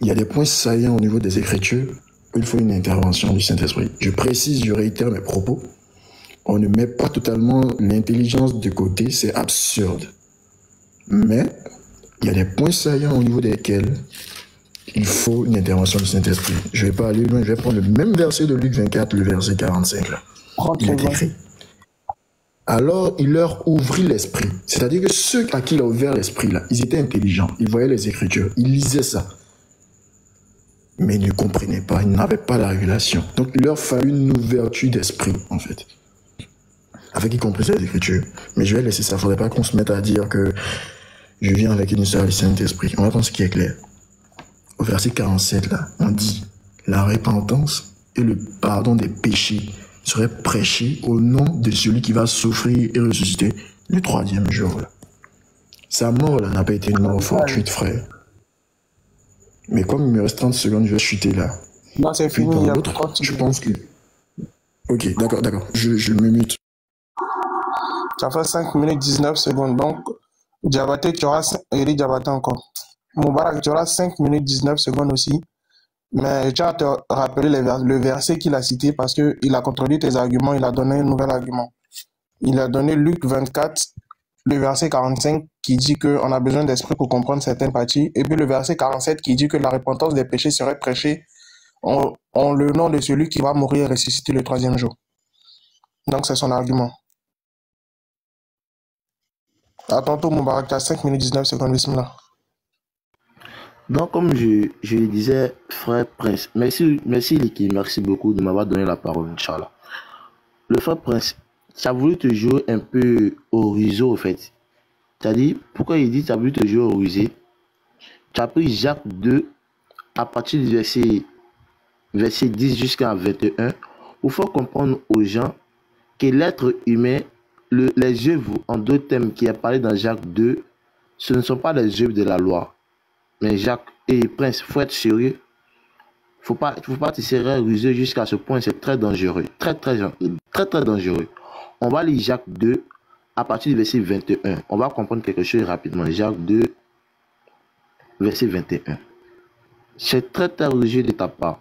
il y a des points saillants au niveau des Écritures où il faut une intervention du Saint-Esprit. Je précise, je réitère mes propos. On ne met pas totalement l'intelligence de côté, c'est absurde. Mais, il y a des points saillants au niveau desquels il faut une intervention du Saint-Esprit. Je ne vais pas aller loin, je vais prendre le même verset de Luc 24, le verset 45 là. Il est écrit. Alors, il leur ouvrit l'esprit. C'est-à-dire que ceux à qui il a ouvert l'esprit là, ils étaient intelligents, ils voyaient les Écritures, ils lisaient ça. Mais ils ne comprenaient pas, ils n'avaient pas la révélation. Donc, il leur fallut une ouverture d'esprit, en fait. Afin qu'ils comprennent les Écritures. Mais je vais laisser ça, il ne faudrait pas qu'on se mette à dire que je viens avec une histoire du Saint-Esprit. On va prendre ce qui est clair. Au verset 47, là, on dit la repentance et le pardon des péchés seraient prêchés au nom de celui qui va souffrir et ressusciter le troisième jour. Là. Sa mort là n'a pas été une mort fortuite, frère. Mais comme il me reste 30 secondes, je vais chuter là. Non, c'est fini. Dans l'autre, je pense que... Ok, d'accord. Je me mute. Ça fait 5 minutes 19 secondes. Donc, Diabaté, tu auras... Eric Diabaté encore. Moubarak, tu auras 5 minutes 19 secondes aussi. Mais je tiens à te rappeler le verset qu'il a cité parce qu'il a contredit tes arguments, il a donné un nouvel argument. Il a donné Luc 24, le verset 45 qui dit qu'on a besoin d'esprit pour comprendre certaines parties. Et puis le verset 47 qui dit que la repentance des péchés serait prêchée en le nom de celui qui va mourir et ressusciter le troisième jour. Donc c'est son argument. À tantôt Moubarak, tu as 5 minutes 19 secondes, bismillah. Donc, comme je le disais, frère Prince, merci Liki, merci beaucoup de m'avoir donné la parole, Inch'Allah. Le frère Prince, tu as voulu te jouer un peu au ruseau, en fait. Tu as dit, pourquoi il dit tu as voulu te jouer au rusé? Tu as pris Jacques 2, à partir du verset 10 jusqu'à 21, où il faut comprendre aux gens que l'être humain, les œuvres en deux thèmes qui est parlé dans Jacques 2, ce ne sont pas les œuvres de la loi. Mais Jacques et Prince, faut être sérieux. Faut pas te serrer rusé jusqu'à ce point, c'est très dangereux. Très dangereux. On va lire Jacques 2 à partir du verset 21. On va comprendre quelque chose rapidement. Jacques 2, verset 21. C'est très rusé de ta part.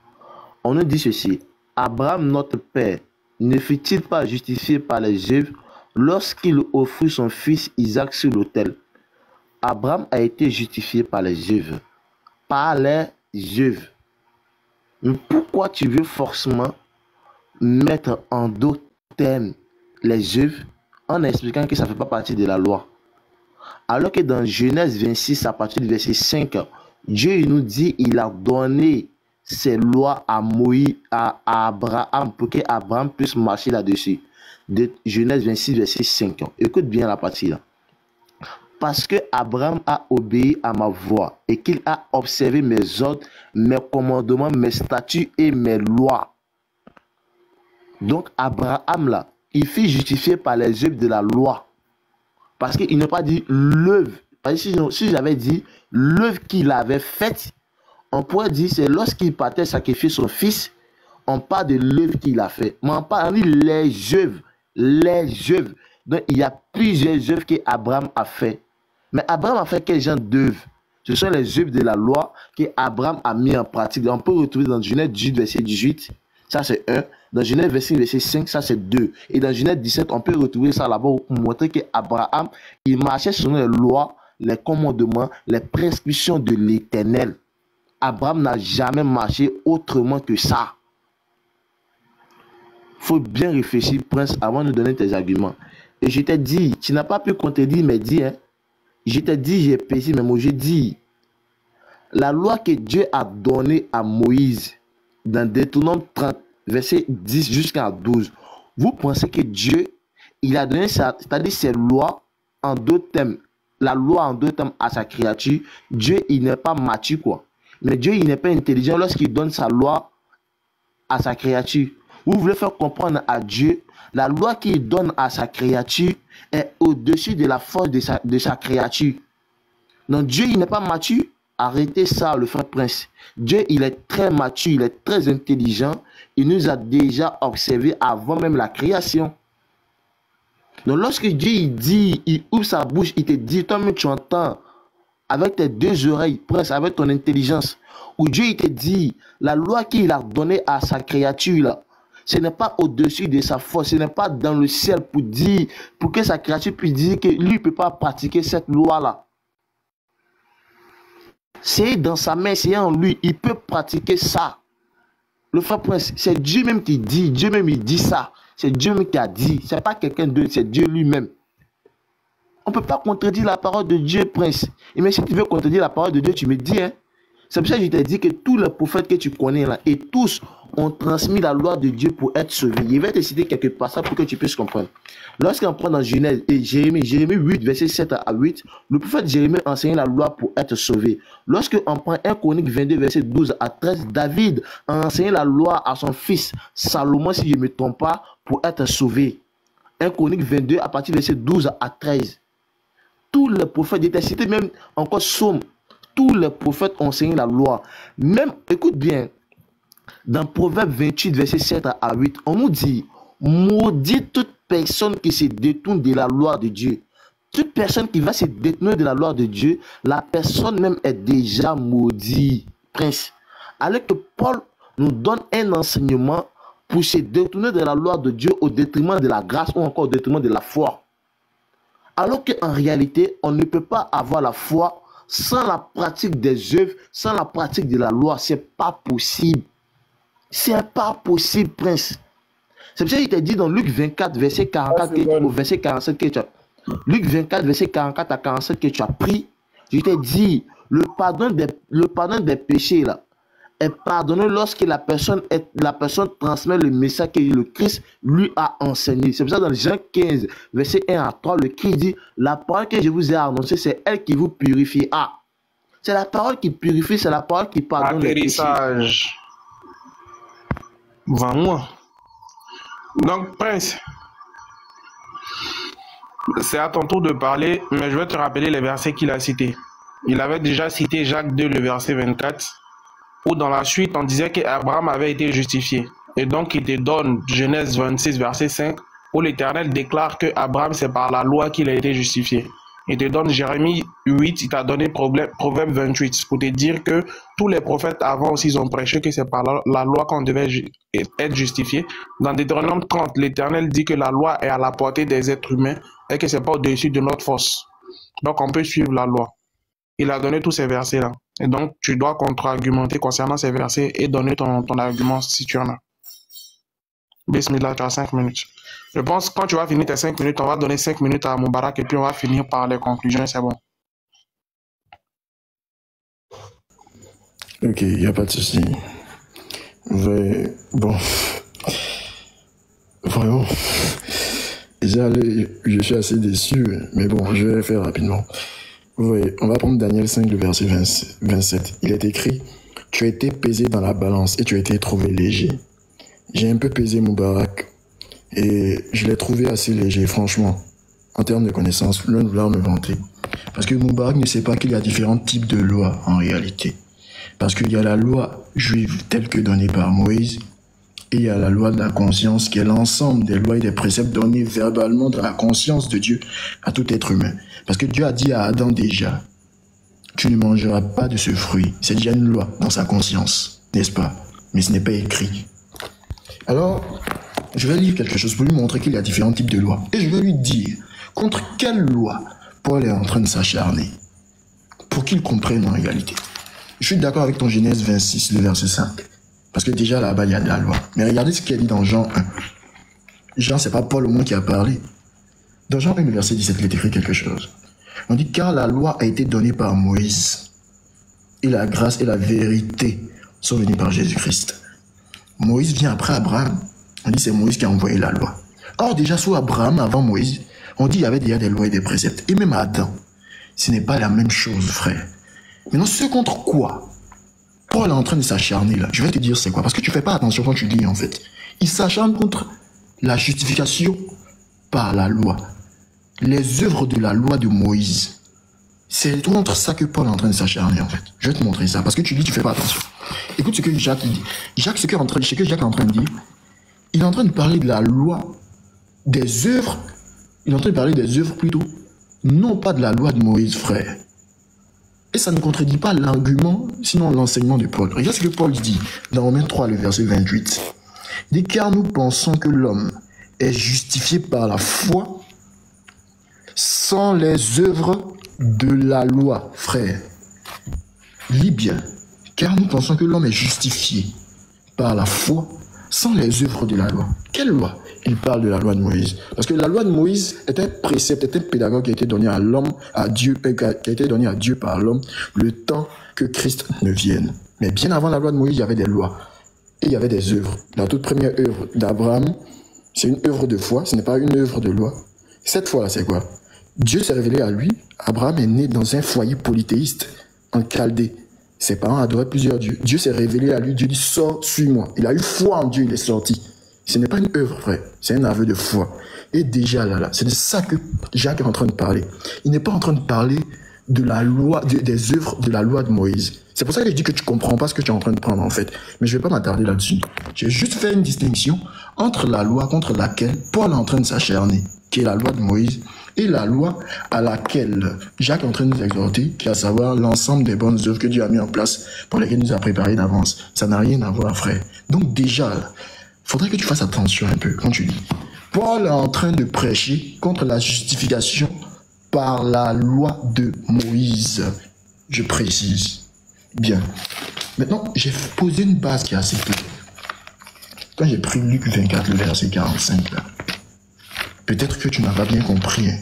On nous dit ceci. Abraham, notre père, ne fut-il pas justifié par les œuvres lorsqu'il offrit son fils Isaac sur l'autel? Abraham a été justifié par les œuvres. Par les œuvres. Mais pourquoi tu veux forcément mettre en d'autres termes les œuvres en expliquant que ça ne fait pas partie de la loi? Alors que dans Genèse 26, à partir du verset 5, Dieu nous dit qu'il a donné ces lois à Moïse, à Abraham, pour qu'Abraham puisse marcher là-dessus. De Genèse 26, verset 5. Écoute bien la partie là. Parce que Abraham a obéi à ma voix et qu'il a observé mes ordres, mes commandements, mes statuts et mes lois. Donc Abraham là, il fut justifié par les œuvres de la loi. Parce qu'il n'a pas dit l'œuvre. Si j'avais dit l'œuvre qu'il avait faite, on pourrait dire c'est lorsqu'il partait sacrifier son fils, on parle de l'œuvre qu'il a fait. Mais on parle de les œuvres. Les œuvres. Donc il y a plusieurs œuvres qu'Abraham a fait. Mais Abraham a fait quel genre d'œuvres? Ce sont les œuvres de la loi qu'Abraham a mis en pratique. On peut retrouver dans Genèse 18, verset 18. Ça c'est 1. Dans Genèse verset 5, ça c'est 2. Et dans Genèse 17, on peut retrouver ça là-bas pour montrer qu'Abraham, il marchait selon les lois, les commandements, les prescriptions de l'Éternel. Abraham n'a jamais marché autrement que ça. Il faut bien réfléchir, Prince, avant de donner tes arguments. Et je t'ai dit, tu n'as pas pu contredire mes dits. Hein? Je t'ai dit, j'ai pesé mes mots. J'ai dit, la loi que Dieu a donnée à Moïse, dans Deutéronome 30, verset 10 jusqu'à 12, vous pensez que Dieu, il a donné ça, c'est-à-dire ces lois en deux thèmes. La loi en deux thèmes à sa créature. Dieu, il n'est pas mature, quoi. Mais Dieu, il n'est pas intelligent lorsqu'il donne sa loi à sa créature. Vous voulez faire comprendre à Dieu, la loi qu'il donne à sa créature est au-dessus de la force de sa créature. Donc Dieu, il n'est pas mature. Arrêtez ça, le frère Prince. Dieu, il est très mature, il est très intelligent. Il nous a déjà observé avant même la création. Donc lorsque Dieu, il dit, il ouvre sa bouche, il te dit, toi-même tu entends avec tes deux oreilles, Prince, avec ton intelligence, où Dieu, il te dit, la loi qu'il a donnée à sa créature, là, ce n'est pas au-dessus de sa force, ce n'est pas dans le ciel pour dire, pour que sa créature puisse dire que lui ne peut pas pratiquer cette loi-là. C'est dans sa main, c'est en lui, il peut pratiquer ça. Le frère Prince, c'est Dieu même qui dit, Dieu même il dit ça. C'est Dieu même qui a dit, ce n'est pas quelqu'un d'autre, c'est Dieu lui-même. On ne peut pas contredire la parole de Dieu, Prince. Et mais si tu veux contredire la parole de Dieu, tu me dis, hein. C'est pour ça que je t'ai dit que tous les prophètes que tu connais là, et tous ont transmis la loi de Dieu pour être sauvés. Je vais te citer quelques passages pour que tu puisses comprendre. Lorsqu'on prend dans Genèse et Jérémie 8, verset 7 à 8, le prophète Jérémie enseignait la loi pour être sauvé. Lorsqu'on prend 1 Chronique 22, verset 12 à 13, David a enseigné la loi à son fils Salomon, si je ne me trompe pas, pour être sauvé. 1 Chronique 22, à partir du verset 12 à 13. Tous les prophètes, étaient cités même encore Somme. Tous les prophètes ont enseigné la loi. Même, écoute bien, dans Proverbe 28, verset 7 à 8, on nous dit, maudit toute personne qui se détourne de la loi de Dieu. Toute personne qui va se détourner de la loi de Dieu, la personne même est déjà maudite, Prince. Alors que Paul nous donne un enseignement pour se détourner de la loi de Dieu au détriment de la grâce ou encore au détriment de la foi. Alors qu'en réalité, on ne peut pas avoir la foi sans la pratique des œuvres, sans la pratique de la loi. C'est pas possible. C'est pas possible, Prince. C'est pour ça qu'il t'a dit dans Luc 24, verset 44 au verset 47 que tu as. Luc 24, verset 44 à 47 que tu as pris. Je t'ai dit, le pardon des péchés là est pardonné lorsque la personne transmet le message que le Christ lui a enseigné. C'est pour ça dans Jean 15, verset 1 à 3, le Christ dit, la parole que je vous ai annoncée, c'est elle qui vous purifie. Ah, c'est la parole qui purifie, c'est la parole qui pardonne les péchés. Atterrissage. Vraiment. Donc, Prince, c'est à ton tour de parler, mais je vais te rappeler les versets qu'il a cités. il avait déjà cité Jacques 2, le verset 24, où dans la suite, on disait qu'Abraham avait été justifié. Et donc, il te donne Genèse 26, verset 5, où l'Éternel déclare que Abraham, c'est par la loi qu'il a été justifié. Il te donne Jérémie 8, il t'a donné Proverbe 28, pour te dire que tous les prophètes avant aussi, ils ont prêché que c'est par la loi qu'on devait être justifié. Dans Deutéronome 30, l'Éternel dit que la loi est à la portée des êtres humains et que c'est pas au-dessus de notre force. Donc, on peut suivre la loi. Il a donné tous ces versets-là. Et donc, tu dois contre-argumenter concernant ces versets et donner ton argument si tu en as. Bismillah, tu as 5 minutes. Je pense que quand tu vas finir tes 5 minutes, on va donner 5 minutes à Moubarak et puis on va finir par les conclusions, c'est bon. Ok, il n'y a pas de souci. Bon. Vraiment. Déjà, je suis assez déçu, mais bon, je vais faire rapidement. Oui, on va prendre Daniel 5, le verset 27. Il est écrit, « Tu as été pesé dans la balance et tu as été trouvé léger. » J'ai un peu pesé Moubarak et je l'ai trouvé assez léger, franchement. En termes de connaissances, loin de vouloir me vanter. Parce que Moubarak ne sait pas qu'il y a différents types de lois en réalité. Parce qu'il y a la loi juive telle que donnée par Moïse et il y a la loi de la conscience qui est l'ensemble des lois et des préceptes donnés verbalement dans la conscience de Dieu à tout être humain. Parce que Dieu a dit à Adam déjà, tu ne mangeras pas de ce fruit. C'est déjà une loi dans sa conscience, n'est-ce pas? Mais ce n'est pas écrit. Alors, je vais lire quelque chose pour lui montrer qu'il y a différents types de lois. Et je vais lui dire, contre quelle loi Paul est en train de s'acharner pour qu'il comprenne en réalité. Je suis d'accord avec ton Genèse 26, le verset 5. Parce que déjà là-bas, il y a de la loi. Mais regardez ce qu'il a dit dans Jean 1. Jean, c'est pas Paul au moins qui a parlé. Dans Jean 1, le verset 17, il est écrit quelque chose. On dit, car la loi a été donnée par Moïse. Et la grâce et la vérité sont venues par Jésus-Christ. Moïse vient après Abraham. On dit, c'est Moïse qui a envoyé la loi. Or, déjà sous Abraham, avant Moïse, on dit, il y avait déjà des lois et des préceptes. Et même à Adam. Ce n'est pas la même chose, frère. Maintenant, ce contre quoi Paul est en train de s'acharner là. Je vais te dire c'est quoi. Parce que tu fais pas attention quand tu lis en fait. Il s'acharne contre la justification par la loi. Les œuvres de la loi de Moïse. C'est contre ça que Paul est en train de s'acharner en fait. Je vais te montrer ça. Parce que tu lis, tu fais pas attention. Écoute ce que Jacques dit. Jacques, ce que Jacques est en train de dire, il est en train de parler de la loi, des œuvres. Il est en train de parler des œuvres plutôt. Non pas de la loi de Moïse, frère. Et ça ne contredit pas l'argument, sinon l'enseignement de Paul. Regarde ce que Paul dit dans Romains 3, le verset 28. Il dit, car nous pensons que l'homme est justifié par la foi sans les œuvres de la loi, frère. Lis bien. Car nous pensons que l'homme est justifié par la foi sans les œuvres de la loi. Quelle loi? Il parle de la loi de Moïse. Parce que la loi de Moïse est un précepte, est un pédagogue qui a été donné à l'homme, à Dieu, qui a été donné à Dieu par l'homme, le temps que Christ ne vienne. Mais bien avant la loi de Moïse, il y avait des lois. Et il y avait des œuvres. La toute première œuvre d'Abraham, c'est une œuvre de foi, ce n'est pas une œuvre de loi. Cette foi-là, c'est quoi? Dieu s'est révélé à lui. Abraham est né dans un foyer polythéiste, en Chaldée. Ses parents adoraient plusieurs dieux. Dieu s'est révélé à lui. Dieu dit, sors, suis-moi. Il a eu foi en Dieu, il est sorti. Ce n'est pas une œuvre, frère. C'est un aveu de foi. Et déjà, là, c'est de ça que Jacques est en train de parler. Il n'est pas en train de parler de la loi, des œuvres de la loi de Moïse. C'est pour ça que je dis que tu comprends pas ce que tu es en train de prendre, en fait. Mais je vais pas m'attarder là-dessus. J'ai juste fait une distinction entre la loi contre laquelle Paul est en train de s'acharner, qui est la loi de Moïse, et la loi à laquelle Jacques est en train de nous exhorter, qui est à savoir l'ensemble des bonnes œuvres que Dieu a mis en place, pour lesquelles il nous a préparé d'avance. Ça n'a rien à voir, frère. Donc déjà, il faudrait que tu fasses attention un peu quand tu lis. Paul est en train de prêcher contre la justification par la loi de Moïse. Je précise. Bien. Maintenant, j'ai posé une base qui est assez claire. Quand j'ai pris Luc 24, le verset 45, là, peut-être que tu n'as pas bien compris, hein,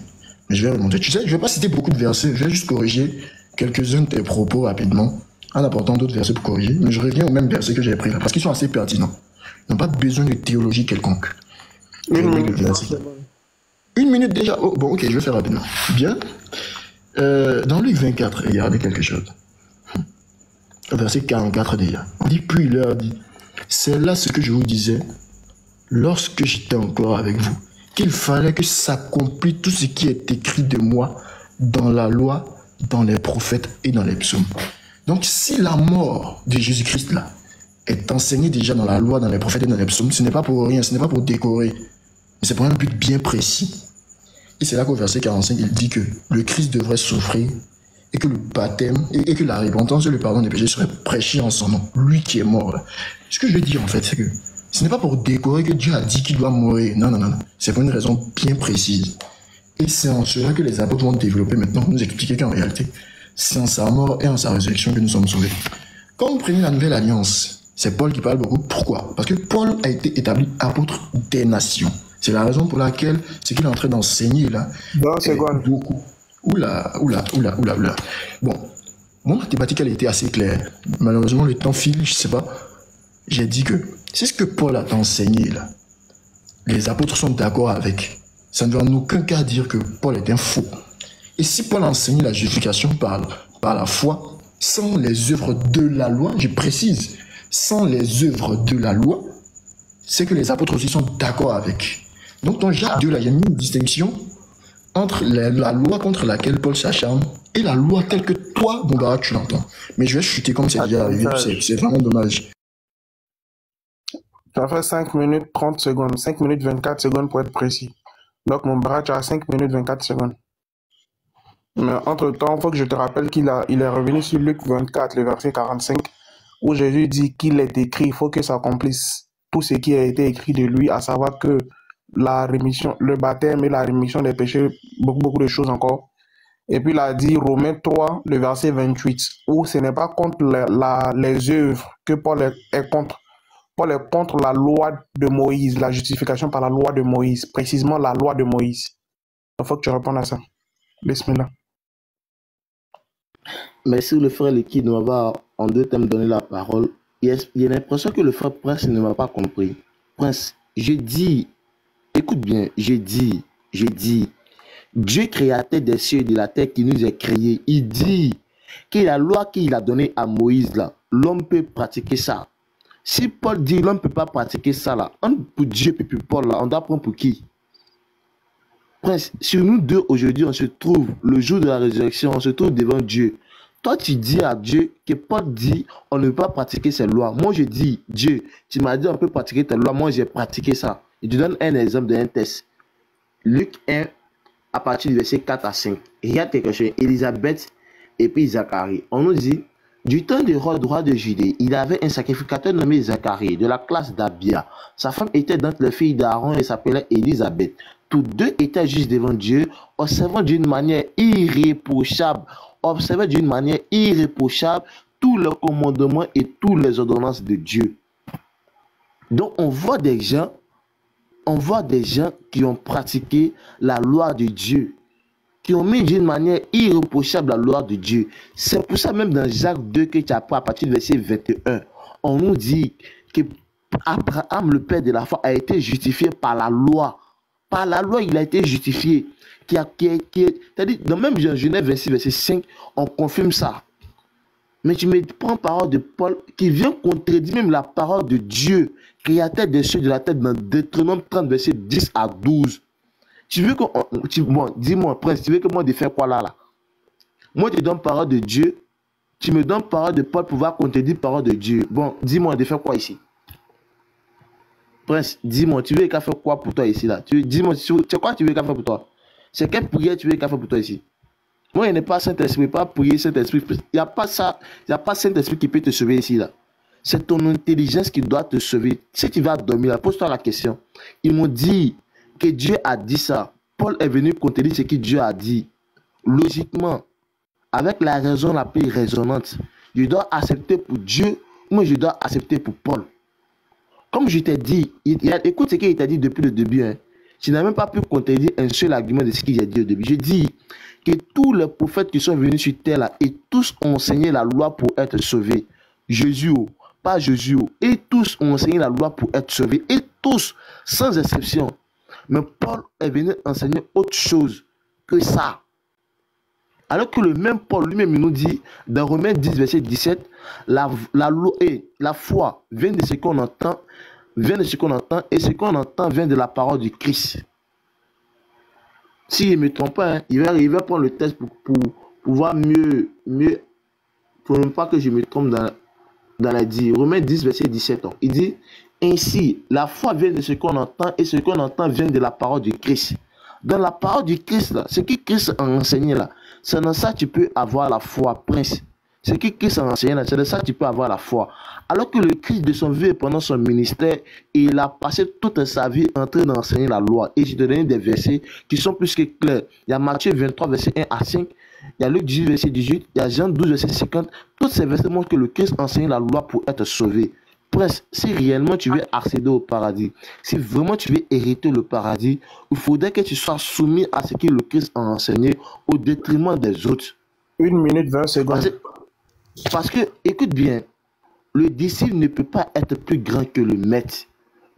mais je vais remonter. Tu sais, je ne vais pas citer beaucoup de versets, je vais juste corriger quelques-uns de tes propos rapidement, en apportant d'autres versets pour corriger, mais je reviens au même verset que j'ai pris là, parce qu'ils sont assez pertinents. Ils n'ont pas besoin de théologie quelconque. Une minute déjà. Oh, bon, ok, je vais faire rapidement. Bien. Dans Luc 24, regardez quelque chose. Verset 44 déjà. On dit, puis il leur dit, c'est là ce que je vous disais, lorsque j'étais encore avec vous, qu'il fallait que s'accomplisse tout ce qui est écrit de moi dans la loi, dans les prophètes et dans les psaumes. Donc, si la mort de Jésus-Christ là est enseignée déjà dans la loi, dans les prophètes et dans les psaumes, ce n'est pas pour rien, ce n'est pas pour décorer, mais c'est pour un but bien précis. Et c'est là qu'au verset 45, il dit que le Christ devrait souffrir et que le baptême et que la repentance et le pardon des péchés seraient prêchés en son nom. Lui qui est mort là. Ce que je veux dire en fait, c'est que ce n'est pas pour décorer que Dieu a dit qu'il doit mourir. Non, non, non, non. C'est pour une raison bien précise. Et c'est en cela que les apôtres vont développer maintenant, nous expliquer qu'en réalité, c'est en sa mort et en sa résurrection que nous sommes sauvés. Quand vous prenez la nouvelle alliance, c'est Paul qui parle beaucoup. Pourquoi? Parce que Paul a été établi apôtre des nations. C'est la raison pour laquelle ce qu'il est en train d'enseigner là est beaucoup. Oula. Bon, mon mathématique elle était assez claire. Malheureusement le temps file, je sais pas. J'ai dit que c'est ce que Paul a enseigné là. Les apôtres sont d'accord avec. Ça ne veut en aucun cas dire que Paul est un faux. Et si Paul enseigne la justification par la foi, sans les œuvres de la loi, je précise, sans les œuvres de la loi, c'est que les apôtres aussi sont d'accord avec. Donc dans Jacques 2, là, il y a une distinction entre la loi contre laquelle Paul s'acharne et la loi telle que toi, Mubarak, tu l'entends. Mais je vais chuter comme c'est déjà arrivé, c'est vraiment dommage. Ça fait 5 minutes 30 secondes, 5 minutes 24 secondes pour être précis. Donc Mubarak, tu as 5 minutes 24 secondes. Mais entre-temps, il faut que je te rappelle qu'il est revenu sur Luc 24, le verset 45, où Jésus dit qu'il est écrit, il faut que ça accomplisse tout ce qui a été écrit de lui, à savoir que la rémission, le baptême et la rémission des péchés, beaucoup de choses encore. Et puis il a dit Romains 3, le verset 28, où ce n'est pas contre les œuvres que Paul est contre. Paul est contre la loi de Moïse, la justification par la loi de Moïse, précisément la loi de Moïse. Il faut que tu répondes à ça. Bismillah. Merci le frère Liquide ne m'a pas en deux thèmes donné la parole. Il y a l'impression que le frère Prince ne m'a pas compris. Prince, je dis, écoute bien, je dis, Dieu créateur des cieux et de la terre qui nous a créés, il dit que la loi qu'il a donnée à Moïse là, l'homme peut pratiquer ça. Si Paul dit l'homme ne peut pas pratiquer ça là, pour Dieu et pour Paul là, on doit prendre pour qui? Prince, sur nous deux aujourd'hui, on se trouve le jour de la résurrection, on se trouve devant Dieu. Toi, tu dis à Dieu que Paul dit on ne peut pas pratiquer ces lois. Moi, je dis, Dieu, tu m'as dit on peut pratiquer tes lois. Moi, j'ai pratiqué ça. Et tu donnes un exemple d'un test. Luc 1, à partir du verset 4 à 5. Il y a quelque chose, Élisabeth et puis Zacharie. On nous dit, du temps de Hérode, roi de Judée, il avait un sacrificateur nommé Zacharie, de la classe d'Abia. Sa femme était d'entre les filles d'Aaron et s'appelait Élisabeth. Tous deux étaient justes devant Dieu, observant d'une manière irréprochable tous les commandements et toutes les ordonnances de Dieu. Donc on voit des gens qui ont pratiqué la loi de Dieu, qui ont mis d'une manière irréprochable la loi de Dieu. C'est pour ça même dans Jacques 2 que tu apprends à partir du verset 21, on nous dit que Abraham, le père de la foi, a été justifié par la loi. Par la loi, il a été justifié. C'est-à-dire, dans même Genèse 26, verset 5, on confirme ça. Mais tu me prends parole de Paul qui vient contredire même la parole de Dieu, créateur des cieux et de la terre, dans Deutéronome 30, verset 10 à 12. Tu veux que... Bon, dis-moi, Prince, tu veux que moi de faire quoi là? Moi, je te donne parole de Dieu. Tu me donnes parole de Paul pour pouvoir contredire parole de Dieu. Bon, dis-moi de faire quoi ici? Prince, dis-moi, tu veux qu'à faire quoi pour toi ici là? Dis-moi, c'est quoi tu veux qu'à faire pour toi? C'est quelle prière tu veux qu'à faire pour toi ici? Moi, il n'y a pas Saint-Esprit, pas prier Saint-Esprit. Il n'y a pas ça, il n'y a pas Saint-Esprit qui peut te sauver ici là. C'est ton intelligence qui doit te sauver. Si tu vas dormir là, pose-toi la question. Ils m'ont dit que Dieu a dit ça. Paul est venu contredire ce que Dieu a dit. Logiquement, avec la raison la plus raisonnante, je dois accepter pour Dieu, moi je dois accepter pour Paul. Comme je t'ai dit, écoute ce qu'il t'a dit depuis le début. Hein. Tu n'as même pas pu contredire un seul argument de ce qu'il a dit au début. Je dis que tous les prophètes qui sont venus sur terre là, et tous ont enseigné la loi pour être sauvés. Jésus, pas Jésus, et tous ont enseigné la loi pour être sauvés. Et tous, sans exception. Mais Paul est venu enseigner autre chose que ça. Alors que le même Paul lui-même nous dit, dans Romains 10, verset 17, la foi vient de ce qu'on entend, et ce qu'on entend vient de la parole du Christ. Si je ne me trompe pas, hein, il va prendre le texte pouvoir mieux, pour ne pas que je me trompe dans la dit, Romains 10, verset 17. Il dit, ainsi, la foi vient de ce qu'on entend et ce qu'on entend vient de la parole du Christ. Dans la parole du Christ, là, ce que Christ a enseigné là, c'est dans ça que tu peux avoir la foi, prince. Ce que Christ a enseigné là, c'est dans ça que tu peux avoir la foi. Alors que le Christ de son vie pendant son ministère, il a passé toute sa vie en train d'enseigner la loi. Et je te donne des versets qui sont plus que clairs. Il y a Matthieu 23, verset 1 à 5. Il y a Luc 18, verset 18. Il y a Jean 12, verset 50. Tous ces versets montrent que le Christ enseigne la loi pour être sauvé. Prince, si réellement tu veux accéder au paradis, si vraiment tu veux hériter le paradis, il faudrait que tu sois soumis à ce que le Christ a enseigné au détriment des autres. 1 minute 20 secondes. Parce que, écoute bien, le disciple ne peut pas être plus grand que le maître.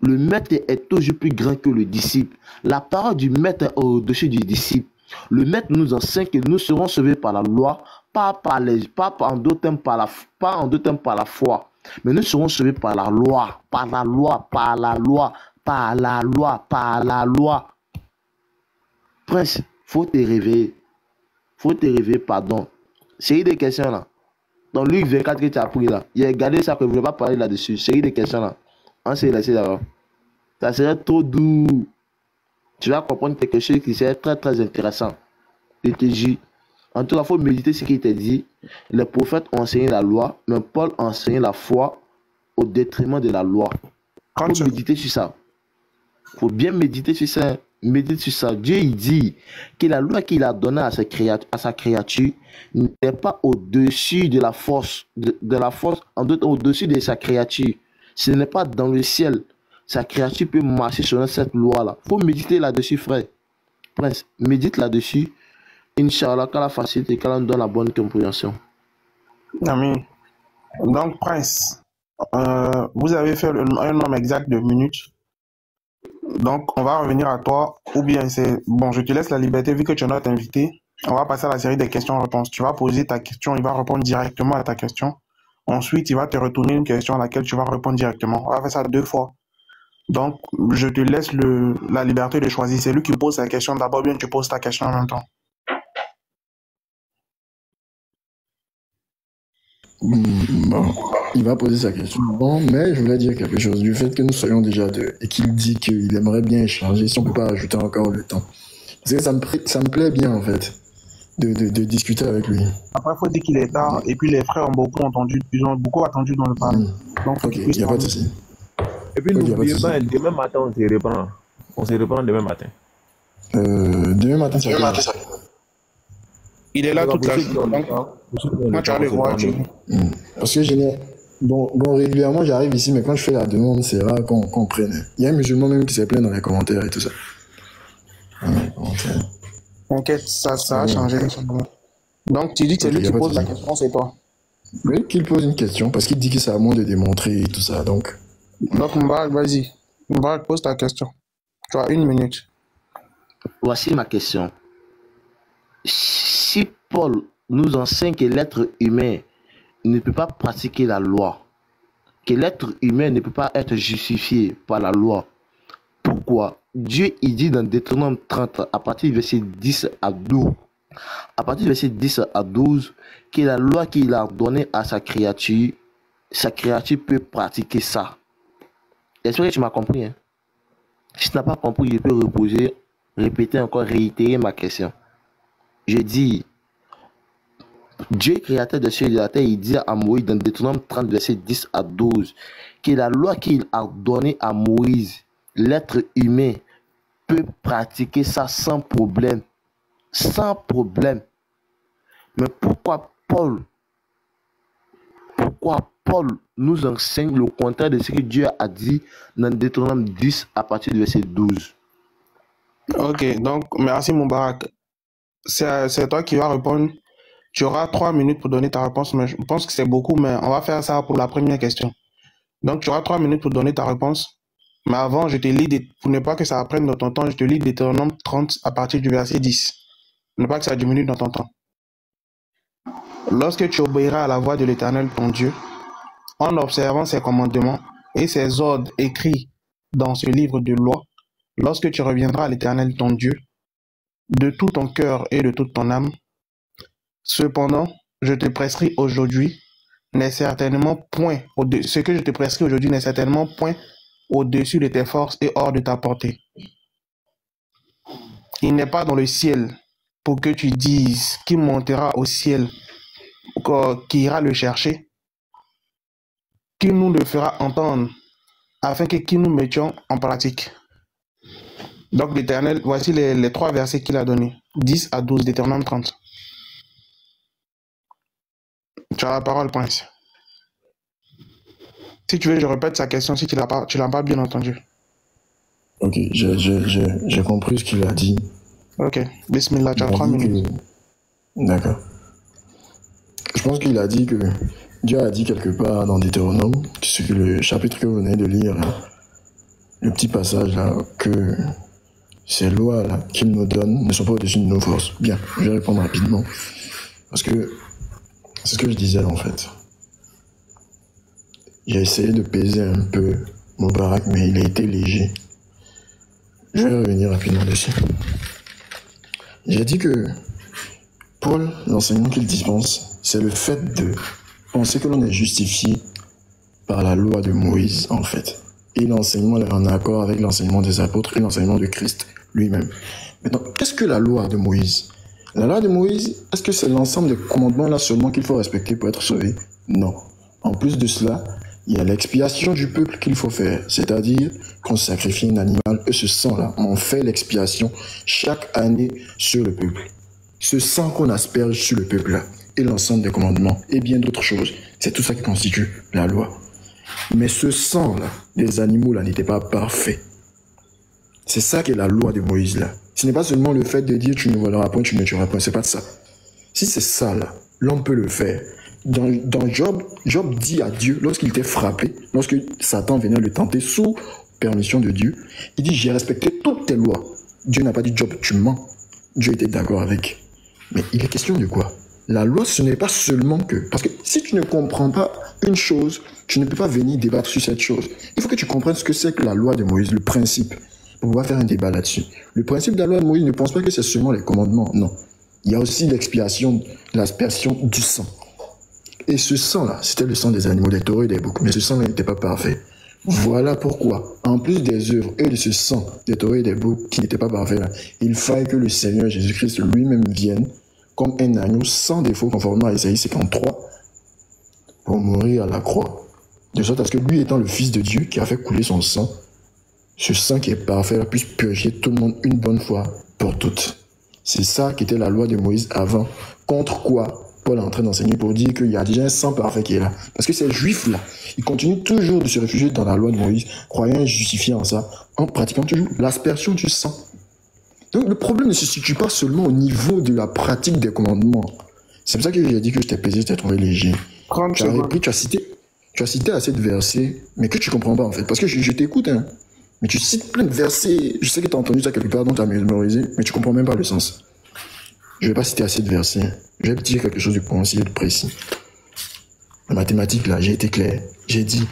Le maître est toujours plus grand que le disciple. La parole du maître est au-dessus du disciple. Le maître nous enseigne que nous serons sauvés par la loi, pas en d'autres termes par la foi. Mais nous serons sauvés par la loi, par la loi, par la loi, par la loi, par la loi. Prince, faut te réveiller. Faut te réveiller, pardon. Série des questions là. Dans Luc 24 que tu as pris là. Il a gardé ça que je ne voulais pas parler là-dessus. Série des questions là. On s'est laissé d'abord. Ça serait trop doux. Tu vas comprendre quelque chose qui serait très très intéressant. Je te dis. En tout cas, il faut méditer ce qu'il t'a dit. Les prophètes ont enseigné la loi, mais Paul a enseigné la foi au détriment de la loi. Il faut méditer sur ça. Il faut bien méditer sur ça. Médite sur ça. Dieu il dit que la loi qu'il a donnée à sa créature n'est pas au-dessus de la force, au-dessus de sa créature. Ce n'est pas dans le ciel. Sa créature peut marcher selon cette loi-là. Il faut méditer là-dessus, frère. Prince, médite là-dessus. Inch'Allah, qu'Allah facilite et qu'Allah nous donne la bonne compréhension. Amen. Donc, Prince, vous avez fait un nombre exact de minutes. Donc, on va revenir à toi. Ou bien c'est... Bon, je te laisse la liberté vu que tu es notre invité. On va passer à la série des questions-réponses. Tu vas poser ta question, il va répondre directement à ta question. Ensuite, il va te retourner une question à laquelle tu vas répondre directement. On va faire ça 2 fois. Donc, je te laisse la liberté de choisir. C'est lui qui pose sa question d'abord, bien tu poses ta question en même temps. Bon, il va poser sa question. Bon, mais je voulais dire quelque chose. Du fait que nous soyons déjà 2 et qu'il dit qu'il aimerait bien échanger, si on ne peut pas ajouter encore le temps. Parce que ça me plaît bien, en fait, de discuter avec lui. Après, il faut dire qu'il est tard et puis les frères ont beaucoup attendu dans le parc. Donc, ok, il n'y a pas de souci. Et puis, n'oubliez pas, demain matin, on se reprend. On se reprend demain matin. Demain matin, ça va. Il est là toute la journée. Moi, tu vas le voir. Parce que bon, régulièrement, j'arrive ici, mais quand je fais la demande, c'est rare qu'on prenne. Il y a un musulman même qui s'est plaint dans les commentaires et tout ça. T'inquiète, ça a changé. Donc, tu dis que c'est lui qui pose la question, c'est toi. Oui, qu'il pose une question, parce qu'il dit que c'est à moi de démontrer et tout ça, donc... Donc, Mbarak, vas-y. Mbarak, pose ta question. Tu as 1 minute. Voici ma question. Si Paul nous enseigne que l'être humain ne peut pas pratiquer la loi, que l'être humain ne peut pas être justifié par la loi, pourquoi Dieu il dit dans Deutéronome 30 à partir du verset 10 à 12, que la loi qu'il a donnée à sa créature peut pratiquer ça. Est-ce que tu m'as compris, hein? Si tu n'as pas compris, je peux répéter encore, réitérer ma question. Je dis, Dieu créateur de cieux et de la terre, il dit à Moïse dans Deutéronome 30, verset 10 à 12, que la loi qu'il a donnée à Moïse, l'être humain peut pratiquer ça sans problème. Sans problème. Mais pourquoi Paul nous enseigne le contraire de ce que Dieu a dit dans Deutéronome 10 à partir du verset 12? Ok, donc merci Moubarak. C'est toi qui vas répondre. Tu auras 3 minutes pour donner ta réponse, mais je pense que c'est beaucoup, mais on va faire ça pour la première question. Donc tu auras 3 minutes pour donner ta réponse. Mais avant, je te lis, pour ne pas que ça prenne dans ton temps, je te lis Deutéronome 30 à partir du verset 10. Pour ne pas que ça diminue dans ton temps. Lorsque tu obéiras à la voix de l'Éternel ton Dieu, en observant ses commandements et ses ordres écrits dans ce livre de loi, lorsque tu reviendras à l'Éternel ton Dieu, de tout ton cœur et de toute ton âme, Cependant, je te prescris aujourd'hui n'est certainement point au-dessus. Ce que je te prescris aujourd'hui n'est certainement point au-dessus de tes forces et hors de ta portée. Il n'est pas dans le ciel pour que tu dises qui montera au ciel, qui ira le chercher, qui nous le fera entendre, afin que qui nous mettions en pratique. Donc l'Éternel, voici les 3 versets qu'il a donnés, 10 à 12 d'Éternel 30. Tu as la parole, Prince. Si tu veux, je répète sa question si tu l'as pas bien entendu. Ok, j'ai compris ce qu'il a dit. Ok, Bismillah, tu as 3 minutes. D'accord. Je pense qu'il a dit que Dieu a dit quelque part dans Deutéronome, le chapitre que vous venez de lire, là, le petit passage là, que ces lois là qu'il nous donne ne sont pas au-dessus de nos forces. Bien, je vais répondre rapidement. Parce que c'est ce que je disais en fait. J'ai essayé de peser un peu Moubarak, mais il a été léger. Je vais revenir rapidement dessus. J'ai dit que Paul, l'enseignement qu'il dispense, c'est le fait de penser que l'on est justifié par la loi de Moïse, en fait. Et l'enseignement est en accord avec l'enseignement des apôtres et l'enseignement de Christ lui-même. Maintenant, qu'est-ce que la loi de Moïse? La loi de Moïse, est-ce que c'est l'ensemble des commandements là seulement qu'il faut respecter pour être sauvé? Non. En plus de cela, il y a l'expiation du peuple qu'il faut faire. C'est-à-dire qu'on sacrifie un animal et ce sang-là, on fait l'expiation chaque année sur le peuple. Ce sang qu'on asperge sur le peuple-là et l'ensemble des commandements et bien d'autres choses, c'est tout ça qui constitue la loi. Mais ce sang-là, des animaux-là, n'était pas parfait. C'est ça qui est la loi de Moïse là. Ce n'est pas seulement le fait de dire tu ne voleras point, tu ne tueras point, c'est pas de ça. Si c'est ça là, l'homme peut le faire. Dans Job, Job dit à Dieu, lorsqu'il était frappé, lorsque Satan venait le tenter sous permission de Dieu, il dit j'ai respecté toutes tes lois. Dieu n'a pas dit Job, tu mens. Dieu était d'accord avec. Mais il est question de quoi? La loi, ce n'est pas seulement que... Parce que si tu ne comprends pas une chose, tu ne peux pas venir débattre sur cette chose. Il faut que tu comprennes ce que c'est que la loi de Moïse, le principe. On va faire un débat là-dessus. Le principe de la loi de Moïse ne pense pas que c'est seulement les commandements, non. Il y a aussi l'expiation, l'aspersion du sang. Et ce sang-là, c'était le sang des animaux, des taureaux et des boucs. Mais ce sang n'était pas parfait. Voilà pourquoi, en plus des œuvres et de ce sang des taureaux et des boucs qui n'étaient pas parfaits, là, il fallait que le Seigneur Jésus-Christ lui-même vienne comme un agneau sans défaut, conformément à Isaïe 53, pour mourir à la croix. De sorte à ce que lui étant le Fils de Dieu qui a fait couler son sang, ce sang qui est parfait puisse purger tout le monde une bonne fois pour toutes. C'est ça qui était la loi de Moïse avant. Contre quoi Paul est en train d'enseigner pour dire qu'il y a déjà un sang parfait qui est là. Parce que ces juifs-là, ils continuent toujours de se réfugier dans la loi de Moïse, croyant justifier en ça, en pratiquant toujours l'aspersion du sang. Donc le problème ne se situe pas seulement au niveau de la pratique des commandements. C'est pour ça que j'ai dit que je t'ai pesé, je t'ai trouvé léger. Tu as repris, tu as cité assez de versets, mais que tu comprends pas en fait. Parce que je t'écoute, hein. Mais tu cites plein de versets. Je sais que tu as entendu ça quelque part, donc tu as mémorisé, mais tu comprends même pas le sens. Je vais pas citer assez de versets. Je vais te dire quelque chose de concis et de précis. En mathématiques, là, j'ai été clair. J'ai dit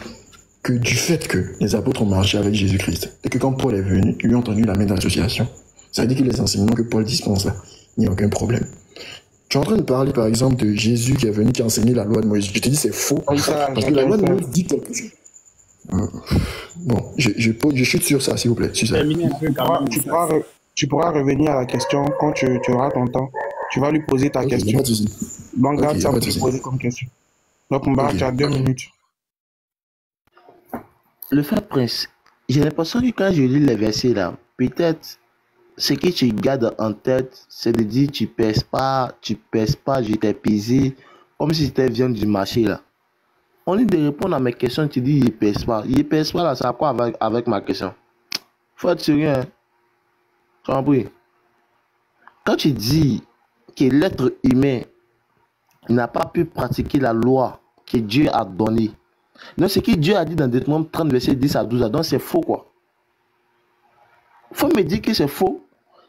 que du fait que les apôtres ont marché avec Jésus-Christ, et que quand Paul est venu, ils lui ont entendu la main d'association, ça veut dire que les enseignements que Paul dispense là, il n'y a aucun problème. Tu es en train de parler, par exemple, de Jésus qui est venu, qui a enseigné la loi de Moïse. Je te dis c'est faux. Parce que la loi de Moïse dit quelque chose. Bon, je chute sur ça, s'il vous plaît. Sur ça. Tu pourras revenir à la question quand tu auras ton temps. Tu vas lui poser ta question. Donc, garde ça pour te poser comme question. Donc, Mbarak, tu as 2 minutes. Le frère Prince, j'ai l'impression que quand je lis les versets là, peut-être ce que tu gardes en tête, c'est de dire tu pèses pas, je t'ai pesé, comme si c'était viande du marché là. On dit de répondre à mes questions, tu dis il pèse pas. Il pèse pas là, ça a quoi avec ma question? Faut être sérieux, hein. Tu as compris? Quand tu dis que l'être humain n'a pas pu pratiquer la loi que Dieu a donnée, donc ce que Dieu a dit dans Deutéronome 30, verset 10 à 12, donc c'est faux quoi. Faut me dire que c'est faux.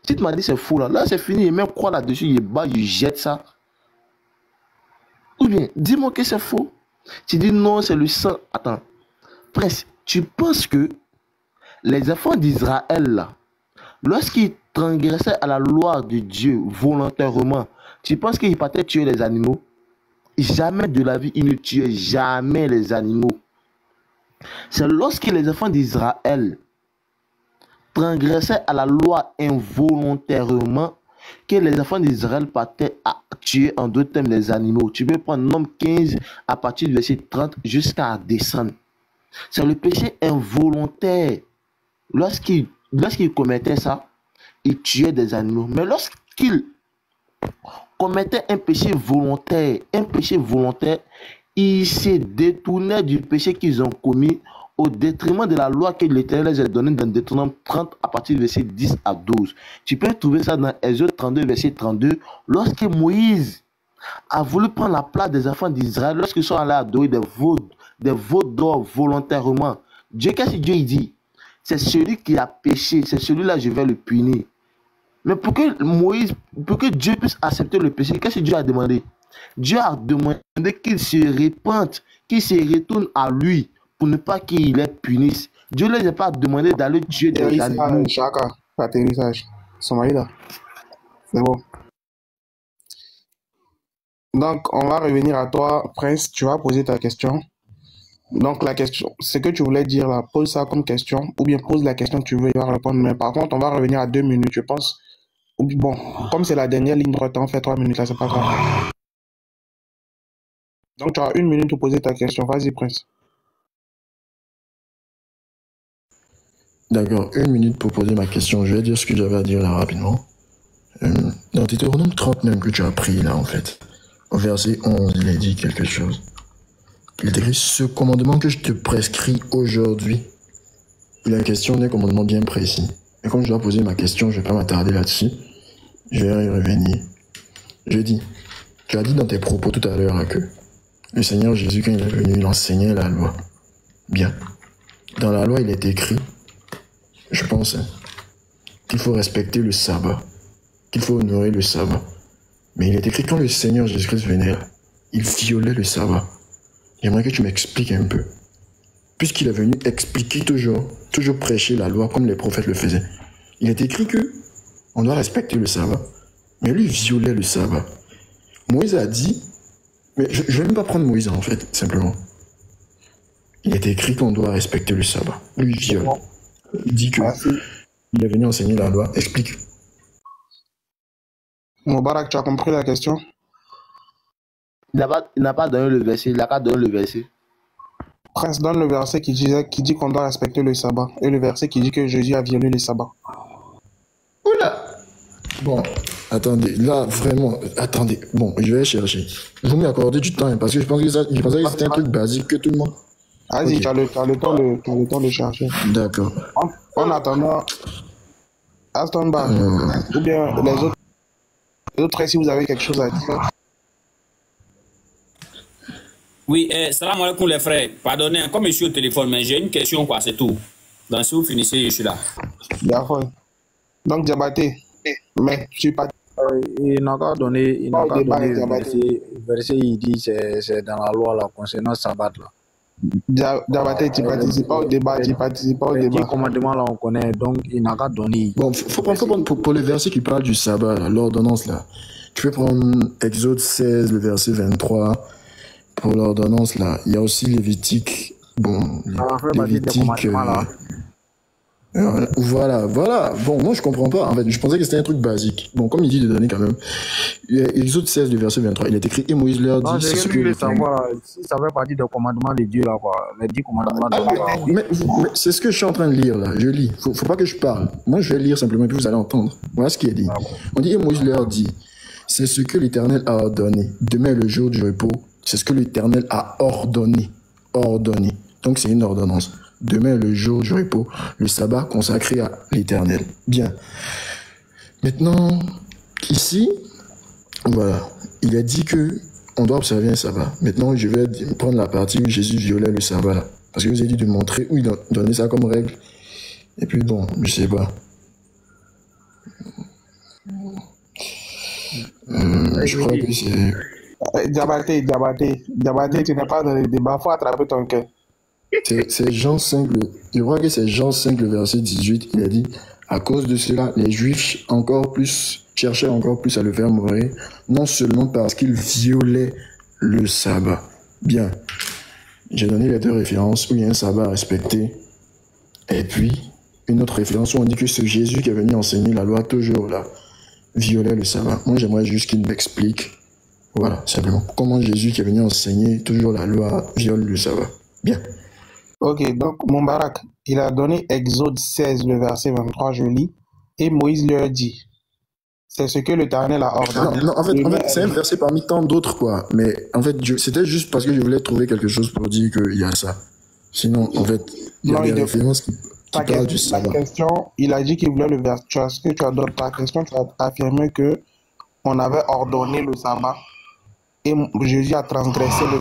Si tu m'as dit c'est faux là c'est fini, il même croit là-dessus, il bat, il jette ça. Ou bien, dis-moi que c'est faux. Tu dis non, c'est le sang. Attends. Prince, tu penses que les enfants d'Israël là, lorsqu'ils transgressaient à la loi de Dieu volontairement, Tu penses qu'il partait tuer les animaux? Jamais de la vie, il ne tuait jamais les animaux. C'est lorsque les enfants d'Israël transgressaient à la loi involontairement que les enfants d'Israël partaient à tuer en d'autres termes les animaux. Tu peux prendre Nombre 15 à partir du verset 30 jusqu'à descendre. C'est le péché involontaire. Lorsqu'il commettait ça, il tuait des animaux. Mais lorsqu'il commettait un péché volontaire, ils se détournaient du péché qu'ils ont commis au détriment de la loi que l'Éternel les a donnée dans Deutéronome 30 à partir du verset 10 à 12. Tu peux trouver ça dans Exode 32, verset 32. Lorsque Moïse a voulu prendre la place des enfants d'Israël, lorsqu'ils sont allés adorer des veaux d'or volontairement, qu'est-ce que Dieu dit? C'est celui qui a péché, c'est celui-là je vais le punir. Mais pour que Dieu puisse accepter le péché, qu'est-ce que Dieu a demandé? Dieu a demandé qu'il se repente, qu'il se retourne à lui pour ne pas qu'il les punisse. Dieu ne les a pas demandé d'aller tuer des animaux. Chaka, atterrissage. Somaïda. C'est bon. Donc, on va revenir à toi, Prince. Tu vas poser ta question. Donc, la question, ce que tu voulais dire là, pose ça comme question, ou bien pose la question que tu veux, il va répondre. Mais par contre, on va revenir à 2 minutes, je pense. Bon, comme c'est la dernière ligne droite, on fait 3 minutes là, c'est pas grave. Donc, tu as 1 minute pour poser ta question. Vas-y, Prince. D'accord, 1 minute pour poser ma question. Je vais dire ce que j'avais à dire là rapidement. Dans Deutéronome 30 même que tu as pris là en fait, au verset 11, il est dit quelque chose. Il est écrit: ce commandement que je te prescris aujourd'hui. Il est question d'un commandement bien précis. Et comme je dois poser ma question, je ne vais pas m'attarder là-dessus. Je vais y revenir. Je dis, tu as dit dans tes propos tout à l'heure que le Seigneur Jésus, quand il est venu, il enseignait la loi. Bien. Dans la loi, il est écrit, je pense, qu'il faut respecter le sabbat, qu'il faut honorer le sabbat. Mais il est écrit, quand le Seigneur Jésus-Christ venait, il violait le sabbat. J'aimerais que tu m'expliques un peu. Puisqu'il est venu expliquer toujours prêcher la loi comme les prophètes le faisaient. Il est écrit que on doit respecter le sabbat. Mais lui violait le sabbat. Moïse a dit, mais je ne vais même pas prendre Moïse en fait, simplement. Il est écrit qu'on doit respecter le sabbat. Lui viole. Il dit que il est venu enseigner la loi. Explique. Moubarak, tu as compris la question? Il n'a pas donné le verset, il n'a pas donné le verset. Prince donne le verset qui dit qu'on doit respecter le sabbat. Et le verset qui dit que Jésus a violé le sabbat. Oula! Bon, attendez, là, vraiment, attendez. Bon, je vais chercher. Vous m'accordez du temps, hein, parce que je pensais que c'était un truc basique que tout le monde... Vas-y, Okay. tu as le temps de chercher. D'accord. En attendant, Aston Bar, ou bien les autres, si vous avez quelque chose à dire. Oui, salam alaikum les frères. Pardonnez, comme je suis au téléphone, mais j'ai une question, quoi, c'est tout. Donc, si vous finissez, je suis là. D'accord. Donc, Diabaté, mais tu pas. Il n'a qu'à donner, le verset, il dit c'est dans la loi là, concernant Sabbat là. Diabaté, tu participes pas au débat, Les commandements là, on connaît, donc il n'a qu'à donner. Bon, faut prendre pour les versets qui parlent du sabbat, l'ordonnance là. Tu peux prendre Exode 16, le verset 23. Pour l'ordonnance là, il y a aussi Lévitique. Bon, Lévitique. Voilà. Bon, moi je comprends pas. En fait, je pensais que c'était un truc basique. Bon, comme il dit de donner quand même. Exode 16, le verset 23, il est écrit et Moïse leur dit. C'est ce que je savoir. Si ça fait partie des commandements de Dieu là, quoi. Les 10 commandements de Dieu. Mais c'est ce que je suis en train de lire là. Je lis. Faut pas que je parle. Moi je vais lire simplement et puis vous allez entendre. Voilà ce qui est dit. On dit et Moïse leur dit. C'est ce que l'Éternel a ordonné. Demain est le jour du repos. C'est ce que l'Éternel a ordonné. Ordonné. Donc c'est une ordonnance. Demain est le jour du repos, le sabbat consacré à l'Éternel. Bien. Maintenant, ici, voilà, il a dit que on doit observer un sabbat. Maintenant, je vais prendre la partie où Jésus violait le sabbat là. Parce que je vous ai dit de montrer où il donnait ça comme règle. Et puis bon, je sais pas. Je crois que c'est... Diabaté, tu n'es pas dans le débat, faut attraper ton cœur. C'est Jean 5, je crois que c'est Jean 5, le verset 18, il a dit, à cause de cela, les Juifs encore plus cherchait encore plus à le faire mourir, non seulement parce qu'il violait le sabbat. Bien, j'ai donné les deux références où il y a un sabbat à respecter, et puis une autre référence où on dit que ce Jésus qui est venu enseigner la loi toujours là, violait le sabbat. Moi, j'aimerais juste qu'il m'explique, voilà, simplement, comment Jésus qui est venu enseigner toujours la loi viole le sabbat. Bien. Ok, donc Moubarak, il a donné Exode 16, le verset 23, je lis, et Moïse leur dit, c'est ce que l'Éternel a ordonné. Non, en fait c'est un verset parmi tant d'autres, quoi. Mais en fait, c'était juste parce que je voulais trouver quelque chose pour dire qu'il y a ça. Sinon, en fait, il y a des références qui parlent du sabbat. Ta question, il a dit qu'il voulait le verset. Ce que tu as donné ta question, tu as affirmé que on avait ordonné le sabbat et Jésus a transgressé le.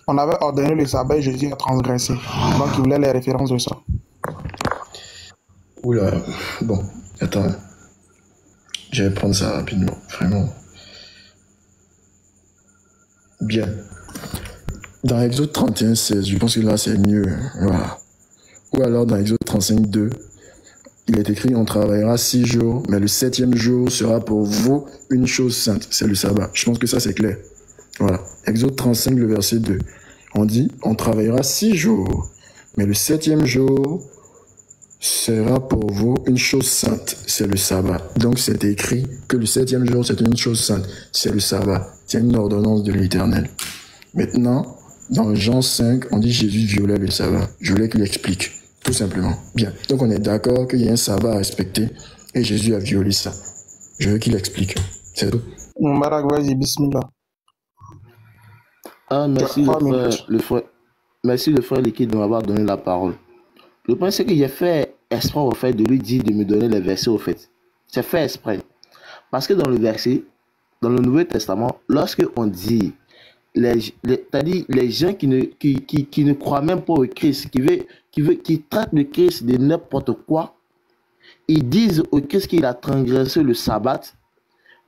On avait ordonné le sabbat et Jésus a transgressé. Donc, il voulait les références de ça. Oula, bon, attends. Je vais prendre ça rapidement, vraiment. Bien. Dans Exode 31, 16, je pense que là c'est mieux. Voilà. Ou alors dans Exode 35, 2, il est écrit, on travaillera 6 jours, mais le 7e jour sera pour vous une chose sainte, c'est le sabbat. Je pense que ça c'est clair. Voilà. Exode 35, le verset 2. On dit, on travaillera 6 jours, mais le 7e jour sera pour vous une chose sainte, c'est le sabbat. Donc c'est écrit que le 7e jour c'est une chose sainte, c'est le sabbat. C'est une ordonnance de l'Éternel. Maintenant, dans Jean 5, on dit Jésus violait le sabbat. Je voulais qu'il explique, tout simplement. Bien. Donc on est d'accord qu'il y a un sabbat à respecter et Jésus a violé ça. Je veux qu'il explique. C'est tout. Moubarak, vas-y, bismillah. Ah, merci le frère Liquide de m'avoir donné la parole. Le point, c'est que j'ai fait exprès au fait de lui dire de me donner les versets au fait. C'est fait exprès. Parce que dans le verset, dans le Nouveau Testament, lorsque on dit, c'est-à-dire les gens qui ne croient même pas au Christ, qui traitent le Christ de n'importe quoi, ils disent au Christ qu'il a transgressé le sabbat.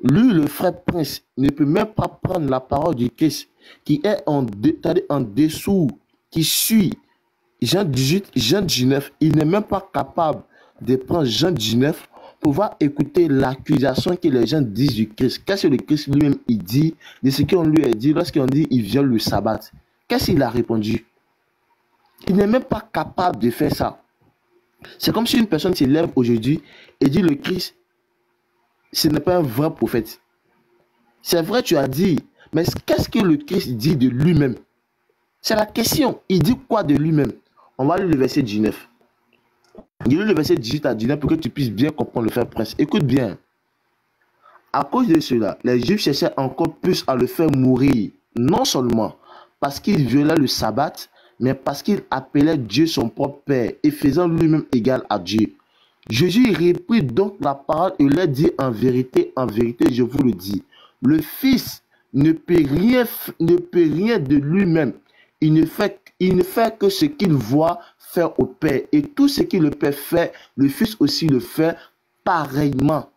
Lui, le frère Prince, ne peut même pas prendre la parole du Christ, qui est en dessous, qui suit Jean 18, Jean 19, il n'est même pas capable de prendre Jean 19 pour pouvoir écouter l'accusation que les gens disent du Christ. Qu'est-ce que le Christ lui-même il dit de ce qu'on lui a dit lorsqu'on dit il viole le sabbat? Qu'est-ce qu'il a répondu? Il n'est même pas capable de faire ça. C'est comme si une personne s'élève aujourd'hui et dit le Christ, ce n'est pas un vrai prophète. C'est vrai, tu as dit, mais qu'est-ce que le Christ dit de lui-même? C'est la question. Il dit quoi de lui-même? On va lire le verset 19. Il lit le verset 18 à 19 pour que tu puisses bien comprendre le frère Prince. Écoute bien. À cause de cela, les Juifs cherchaient encore plus à le faire mourir. Non seulement parce qu'il violait le sabbat, mais parce qu'il appelait Dieu son propre Père et faisant lui-même égal à Dieu. Jésus reprit donc la parole et leur dit en vérité, je vous le dis, le Fils ne peut rien de lui-même. Il ne fait que ce qu'il voit faire au Père. Et tout ce que le Père fait, le Fils aussi le fait pareillement.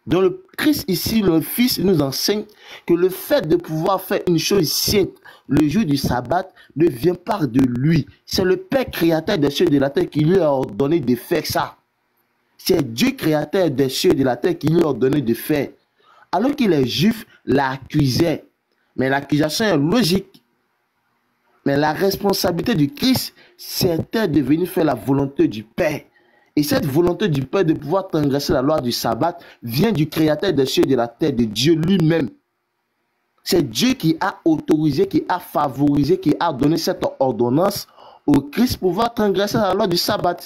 Dans le Christ ici, le Fils nous enseigne que le fait de pouvoir faire une chose sainte le jour du sabbat ne vient pas de lui. C'est le Père créateur des cieux et de la terre qui lui a ordonné de faire ça. C'est Dieu créateur des cieux et de la terre qui lui a ordonné de faire. Alors que les Juifs l'accusaient. Mais l'accusation est logique. Mais la responsabilité du Christ, c'était de venir faire la volonté du Père. Et cette volonté du Père de pouvoir transgresser la loi du sabbat vient du Créateur des cieux et de la terre, de Dieu lui-même. C'est Dieu qui a autorisé, qui a favorisé, qui a donné cette ordonnance au Christ pour pouvoir transgresser la loi du sabbat.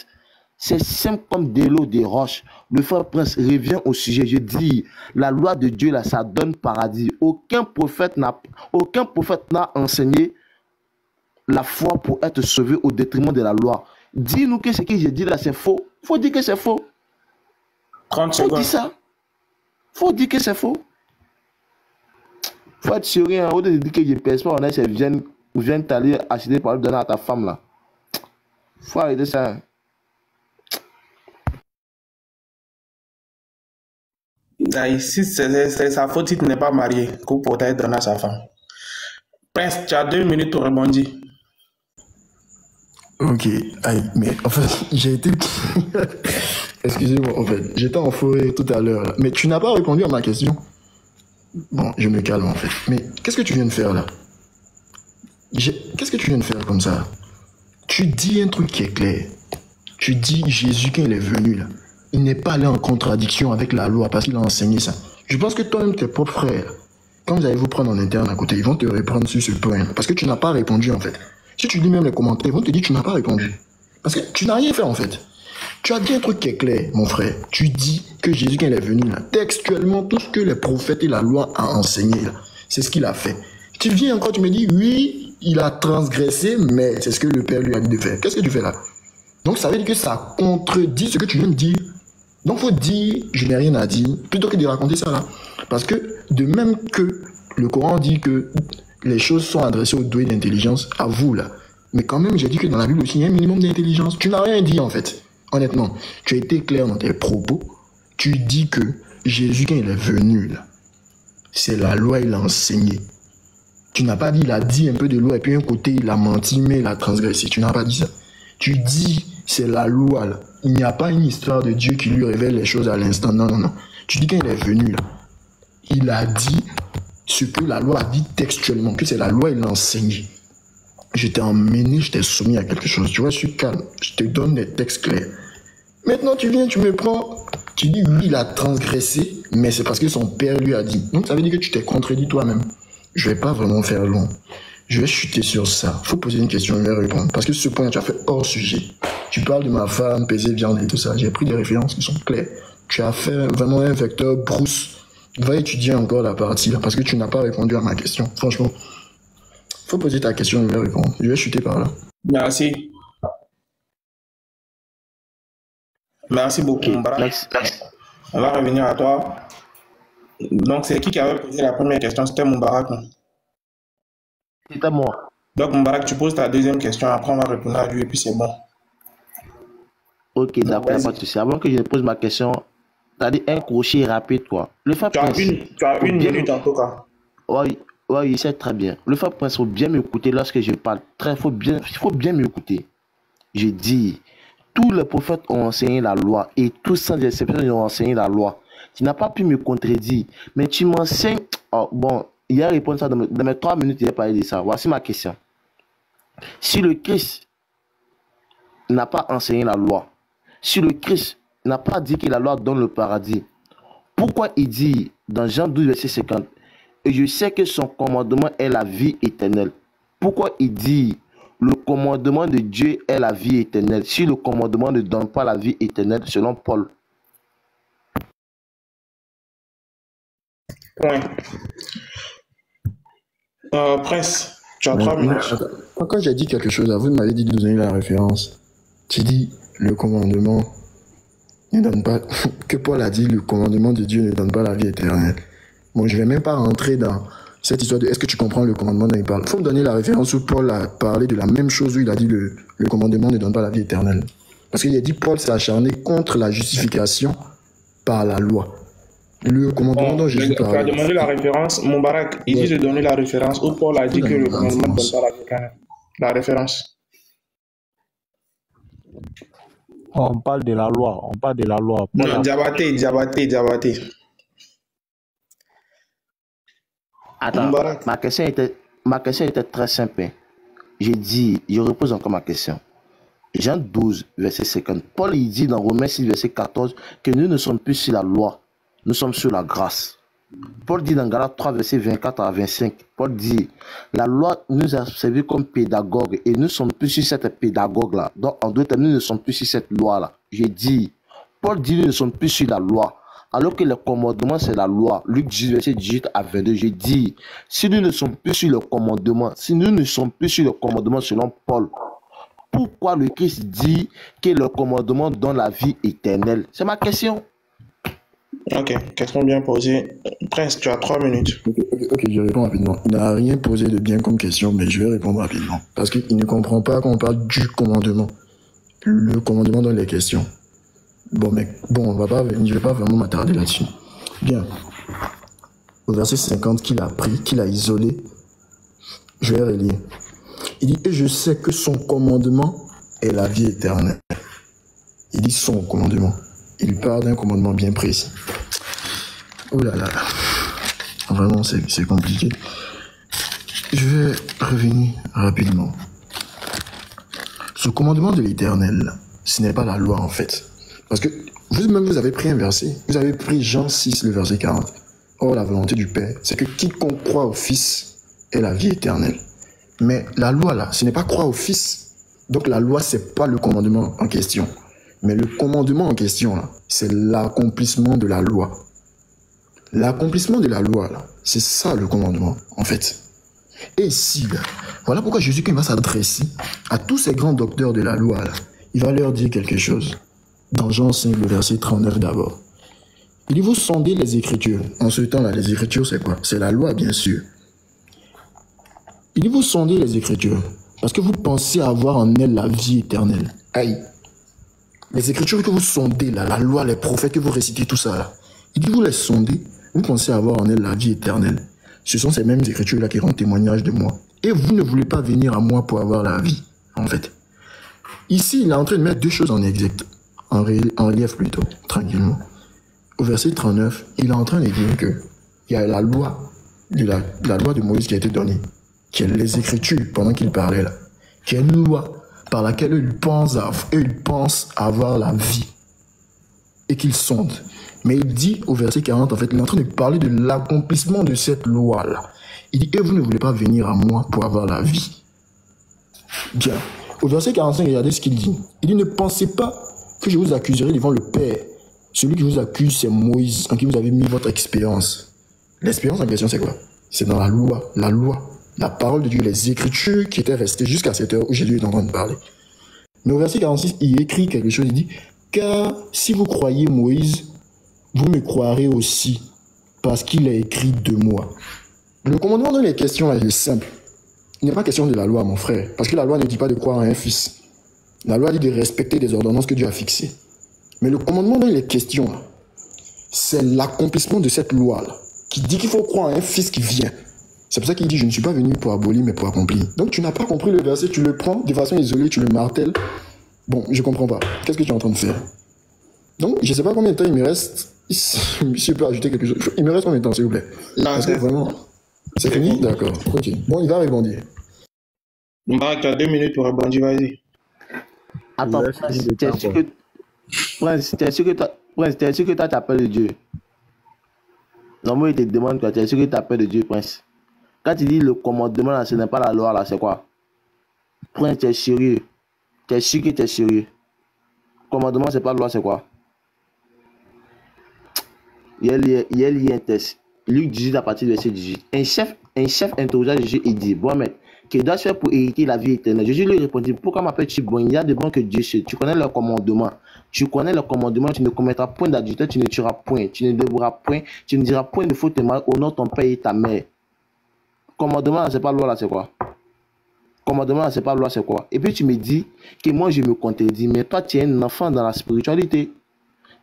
C'est simple comme de l'eau des roches. Le frère Prince revient au sujet. Je dis, la loi de Dieu, là, ça donne paradis. Aucun prophète n'a enseigné la foi pour être sauvé au détriment de la loi. Dis-nous que ce que j'ai dit là, c'est faux. Il faut dire que c'est faux. 30 secondes. Faut dire ça. Faut dire que c'est faux. Faut être sérieux. Au lieu de dire que je ne pèse pas, on a ces viennent t'aller acheter pour donner à ta femme là. Faut arrêter ça. Si c'est sa faute, il n'est pas marié, qu'on pourrait donner à sa femme. Prince, tu as 2 minutes pour rebondir. Ok, aïe, mais en fait, j'ai été... Excusez-moi, en fait, j'étais en forêt tout à l'heure, là. Mais tu n'as pas répondu à ma question. Bon, je me calme, en fait. Mais qu'est-ce que tu viens de faire, là? Qu'est-ce que tu viens de faire comme ça? Tu dis un truc qui est clair. Tu dis Jésus, quand il est venu, là, il n'est pas allé en contradiction avec la loi parce qu'il a enseigné ça. Je pense que toi-même, tes propres frères, quand vous allez vous prendre en interne à côté, ils vont te reprendre sur ce point. Parce que tu n'as pas répondu, en fait. Si tu lis même les commentaires, ils vont te dire que tu n'as pas répondu. Parce que tu n'as rien fait, en fait. Tu as dit un truc qui est clair, mon frère. Tu dis que Jésus, quand il est venu, là, textuellement, tout ce que les prophètes et la loi ont enseigné, là, c'est ce qu'il a fait. Tu viens encore, tu me dis, oui, il a transgressé, mais c'est ce que le Père lui a dit de faire. Qu'est-ce que tu fais là? Donc, ça veut dire que ça contredit ce que tu viens de dire. Donc, il faut dire, je n'ai rien à dire, plutôt que de raconter ça là. Parce que, de même que le Coran dit que les choses sont adressées aux doués d'intelligence, à vous là. Mais quand même, j'ai dit que dans la Bible aussi, il y a un minimum d'intelligence. Tu n'as rien dit en fait. Honnêtement, tu as été clair dans tes propos. Tu dis que Jésus, quand il est venu là, c'est la loi, il a enseigné. Tu n'as pas dit, il a dit un peu de loi, et puis un côté, il a menti, mais il a transgressé. Tu n'as pas dit ça. Tu dis, c'est la loi là. Il n'y a pas une histoire de Dieu qui lui révèle les choses à l'instant. Non, non, non. Tu dis quand il est venu là, il a dit ce que la loi a dit textuellement, que c'est la loi, il l'a enseigné. Je t'ai emmené, je t'ai soumis à quelque chose. Tu vois, je suis calme. Je te donne des textes clairs. Maintenant, tu viens, tu me prends, tu dis, oui, il a transgressé, mais c'est parce que son père lui a dit. Donc, ça veut dire que tu t'es contredit toi-même. Je vais pas vraiment faire long. Je vais chuter sur ça. Faut poser une question, je vais répondre. Parce que ce point, tu as fait hors sujet. Tu parles de ma femme, pesée, viande et tout ça. J'ai pris des références qui sont claires. Tu as fait vraiment un vecteur brousse. Va étudier encore la partie là, parce que tu n'as pas répondu à ma question. Franchement, faut poser ta question, je vais répondre. Je vais chuter par là. Merci. Merci beaucoup, Mbarak. On va revenir à toi. Donc, c'est qui avait posé la première question? C'était Mbarak. C'était moi. Donc, Mbarak, tu poses ta deuxième question. Après, on va répondre à lui et puis c'est bon. Ok, d'accord, pas de souci. Avant que je ne pose ma question, tu as dit un crochet rapide, quoi. Le Fab Prince. Tu as une minute en tout cas. Oui, oui, il sait très bien. Le Fab Prince, il faut bien m'écouter lorsque je parle. Il faut bien m'écouter. Je dis, tous les prophètes ont enseigné la loi et tous sans exception, ils ont enseigné la loi. Tu n'as pas pu me contredire, mais tu m'enseignes. Oh, bon, il a répondu ça dans mes 3 minutes, il a parlé de ça. Voici ma question. Si le Christ n'a pas enseigné la loi, si le Christ n'a pas dit que la loi donne le paradis, pourquoi il dit dans Jean 12, verset 50, et je sais que son commandement est la vie éternelle? Pourquoi il dit le commandement de Dieu est la vie éternelle, si le commandement ne donne pas la vie éternelle selon Paul? Point. Prince, tu as 3 minutes. Quand j'ai dit quelque chose, vous m'avez dit de donner la référence. Tu dis le commandement ne donne pas, que Paul a dit, le commandement de Dieu ne donne pas la vie éternelle. Bon, je ne vais même pas rentrer dans cette histoire de est-ce que tu comprends le commandement dont il parle. Il faut me donner la référence où Paul a parlé de la même chose, où il a dit le commandement ne donne pas la vie éternelle. Parce qu'il a dit Paul s'est acharné contre la justification par la loi. Le commandement dont Jésus parle. Tu as demandé la référence, Moubarak, il dit de donner la référence où Paul a dit que le commandement ne donne pas la vie éternelle. La référence. On parle de la loi, on parle de la loi. Non, Diabaté. Attends, ma question était très simple. J'ai dit, je repose encore ma question. Jean 12, verset 50. Paul il dit dans Romains 6, verset 14 que nous ne sommes plus sur la loi, nous sommes sur la grâce. Paul dit dans Galates 3, verset 24 à 25, Paul dit, la loi nous a servi comme pédagogue et nous ne sommes plus sur cette pédagogue-là. Donc, en d'autres termes, nous ne sommes plus sur cette loi-là. J'ai dit, Paul dit, nous ne sommes plus sur la loi, alors que le commandement, c'est la loi. Luc 10, verset 18 à 22, j'ai dit, si nous ne sommes plus sur le commandement, selon Paul, pourquoi le Christ dit que le commandement donne la vie éternelle? C'est ma question. Ok, question bien posée. Prince, tu as 3 minutes. Ok, je réponds rapidement. Il n'a rien posé de bien comme question, mais je vais répondre rapidement. Parce qu'il ne comprend pas quand on parle du commandement. Le commandement dans les questions. Bon, je vais pas vraiment m'attarder là-dessus. Bien. Au verset 50 qu'il a pris, qu'il a isolé, je vais relire. Il dit, et je sais que son commandement est la vie éternelle. Il dit son commandement. il part d'un commandement bien précis. Oh là là. Vraiment, c'est compliqué. Je vais revenir rapidement. Ce commandement de l'Éternel, ce n'est pas la loi en fait. Parce que vous-même, vous avez pris un verset. Vous avez pris Jean 6, le verset 40. Or, la volonté du Père, c'est que quiconque croit au Fils ait la vie éternelle. Mais la loi, là, ce n'est pas croire au Fils. Donc, la loi, c'est pas le commandement en question. Mais le commandement en question, là, c'est l'accomplissement de la loi. L'accomplissement de la loi, là, c'est ça le commandement, en fait. Et ici, là, voilà pourquoi Jésus, quand il va s'adresser à tous ces grands docteurs de la loi, là, il va leur dire quelque chose. Dans Jean 5, le verset 39 d'abord. Il dit, vous sondez les Écritures. En ce temps-là, les Écritures, c'est quoi? C'est la loi, bien sûr. Il dit, vous sondez les Écritures, parce que vous pensez avoir en elles la vie éternelle. Aïe. Les Écritures que vous sondez, là, la loi, les prophètes, que vous récitez, tout ça, là. Il dit, vous les sondez, vous pensez avoir en elles la vie éternelle. Ce sont ces mêmes Écritures-là qui rendent témoignage de moi. Et vous ne voulez pas venir à moi pour avoir la vie, en fait. Ici, il est en train de mettre deux choses en exact, en relief plutôt, tranquillement. Au verset 39, il est en train de dire que il y a la loi de Moïse qui a été donnée, qui est les Écritures, pendant qu'il parlait là, qui est une loi par laquelle ils pensent avoir la vie et qu'ils sondent. Mais il dit au verset 40, en fait, il est en train de parler de l'accomplissement de cette loi-là. Il dit, et vous ne voulez pas venir à moi pour avoir la vie. Bien. Au verset 45, regardez ce qu'il dit. Il dit, ne pensez pas que je vous accuserai devant le Père. Celui qui vous accuse, c'est Moïse, en qui vous avez mis votre expérience. L'expérience en question, c'est quoi? C'est dans la loi, la parole de Dieu, les Écritures qui étaient restées jusqu'à cette heure où Jésus est en train de parler. Mais au verset 46, il écrit quelque chose, il dit, car si vous croyez Moïse, vous me croirez aussi, parce qu'il a écrit de moi. Le commandement dont il est question là, il est simple. Il n'est pas question de la loi, mon frère, parce que la loi ne dit pas de croire en un fils. La loi dit de respecter des ordonnances que Dieu a fixées. Mais le commandement dont il est question, c'est l'accomplissement de cette loi-là, qui dit qu'il faut croire en un fils qui vient. C'est pour ça qu'il dit, je ne suis pas venu pour abolir, mais pour accomplir. Donc tu n'as pas compris le verset, tu le prends de façon isolée, tu le martèles. Bon, je ne comprends pas. Qu'est-ce que tu es en train de faire? Donc, je ne sais pas combien de temps il me reste. Si je peux ajouter quelque chose. Il me reste combien de temps, s'il vous plaît? Parce que vraiment... C'est fini? D'accord. Ok. Bon, il va répondre. Bah, tu as 2 minutes pour répondre, vas-y. Attends, Prince, t'es sûr que toi, tu as peur de Dieu? Non, moi, il te demande quoi? Tu es sûr que tu as peur de Dieu, Prince? Quand tu dis le commandement, là, ce n'est pas la loi, là, c'est quoi? Prince, tu es sérieux? Tu es sûr que tu es sérieux? Commandement, c'est pas la loi, c'est quoi? Il y a lié un test. Luc 18 à partir du verset 18. Un chef interrogea Jésus et dit, bon maître, que dois-je faire pour hériter la vie éternelle? Jésus lui répondit, pourquoi m'appelles-tu bon? Il y a de bon que Dieu seul. Tu connais le commandement. Tu connais le commandement, tu ne commettras point d'adultère, tu ne tueras point, tu ne dévoreras point, tu ne diras point de faute mal au nom de ton père et ta mère. Commandement, là, c'est pas loi, là, c'est quoi? Commandement, là, c'est pas loi, c'est quoi? Et puis tu me dis que moi, je me contredis, mais toi, tu es un enfant dans la spiritualité.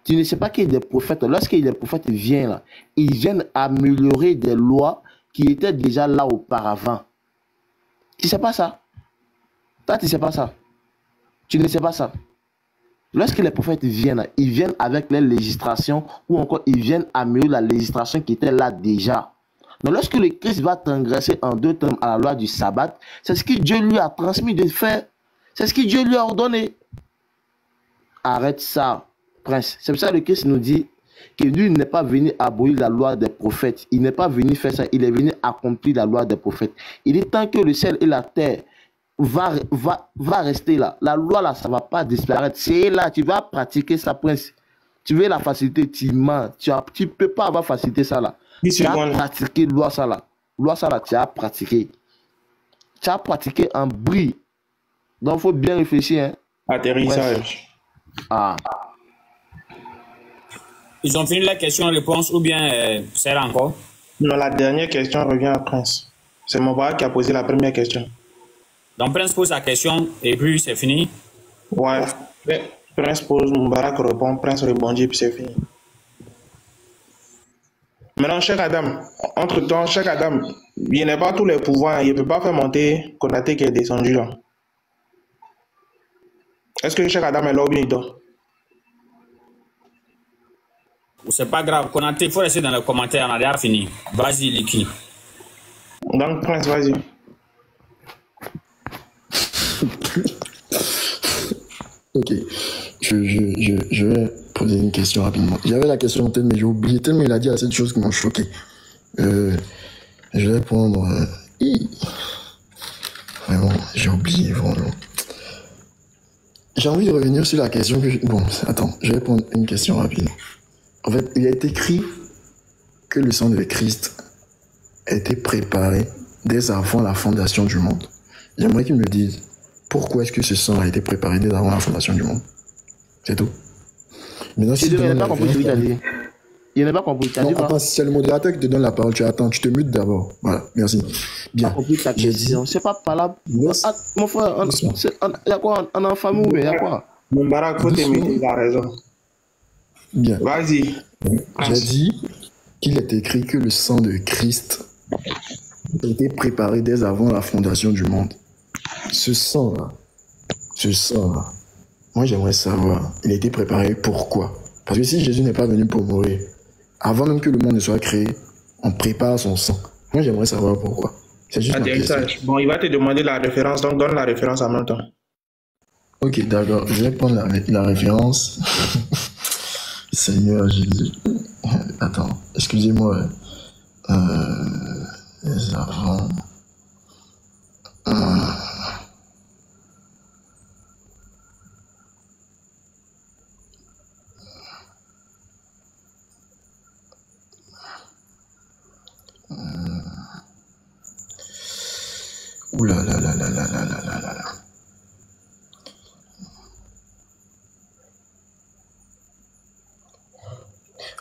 Tu ne sais pas qu'il y a des prophètes. Lorsque les prophètes viennent là, ils viennent améliorer des lois qui étaient déjà là auparavant. Tu ne sais pas ça? Toi, tu ne sais pas ça? Tu ne sais pas ça? Lorsque les prophètes viennent là, ils viennent avec les législations ou encore ils viennent améliorer la législation qui était là déjà. Donc lorsque le Christ va transgresser en 2 termes à la loi du sabbat, c'est ce que Dieu lui a transmis de faire. C'est ce que Dieu lui a ordonné. Arrête ça. Prince, c'est pour ça que le Christ nous dit que lui n'est pas venu abolir la loi des prophètes. Il n'est pas venu faire ça. Il est venu accomplir la loi des prophètes. Il dit tant que le ciel et la terre va rester là. La loi là, ça ne va pas disparaître. C'est là, tu vas pratiquer ça, Prince. Tu veux la facilité, tu mens. Tu ne peux pas avoir facilité ça là. Tu as pratiqué loi ça là. Loi ça là, tu as pratiqué. Tu as pratiqué en bruit. Donc il faut bien réfléchir. Hein. Atterrissage. Ah. Ils ont fini la question-réponse ou bien c'est là encore? Non, la dernière question revient à Prince. C'est mon père qui a posé la première question. Donc Prince pose sa question et puis c'est fini? Ouais. Prince pose, Moubarak répond, Prince répondit et puis c'est fini. Maintenant, Cheikh Adam, entre-temps, Cheikh Adam, il n'a pas tous les pouvoirs, il ne peut pas faire monter Konaté qui est descendu là. Est-ce que Cheikh Adam est là ou bien il dort? C'est pas grave. Konaté, il faut rester dans les commentaires. On a déjà fini. Vas-y, Liki. Donc, Prince, vas-y. Ok, je vais poser une question rapidement. J'avais la question en tête, mais j'ai oublié tellement il a dit assez de choses qui m'ont choqué. Je vais prendre... Vraiment, j'ai oublié, vraiment. J'ai envie de revenir sur la question que... Bon, attends, je vais prendre une question rapide. En fait, il a été écrit que le sang de Christ a été préparé dès avant la fondation du monde. J'aimerais qu'il me dise pourquoi est-ce que ce sang a été préparé dès avant la fondation du monde. C'est tout. Maintenant, si il n'a pas compris ce qu'il a dit. Il n'a pas compris. Non, attends, si c'est le modérateur qui te donne la parole, tu attends, tu te mutes d'abord. Voilà, merci. Bien. J'ai dit. C'est pas parlable. Ah, mon frère, il y a quoi? On est en famille ou il y a quoi? Moubarak, faut te muter, il a raison. Bien. Vas-y. J'ai dit qu'il est écrit que le sang de Christ a été préparé dès avant la fondation du monde. Ce sang-là, moi j'aimerais savoir, il a été préparé pourquoi? Parce que si Jésus n'est pas venu pour mourir, avant même que le monde ne soit créé, on prépare son sang. Moi j'aimerais savoir pourquoi. C'est juste ma question. Bon, il va te demander la référence, donc donne la référence en même temps. Ok, d'accord, je vais prendre la référence. Seigneur Jésus. Attends, excusez-moi. Les avant. Ouh là là là là là là là là là.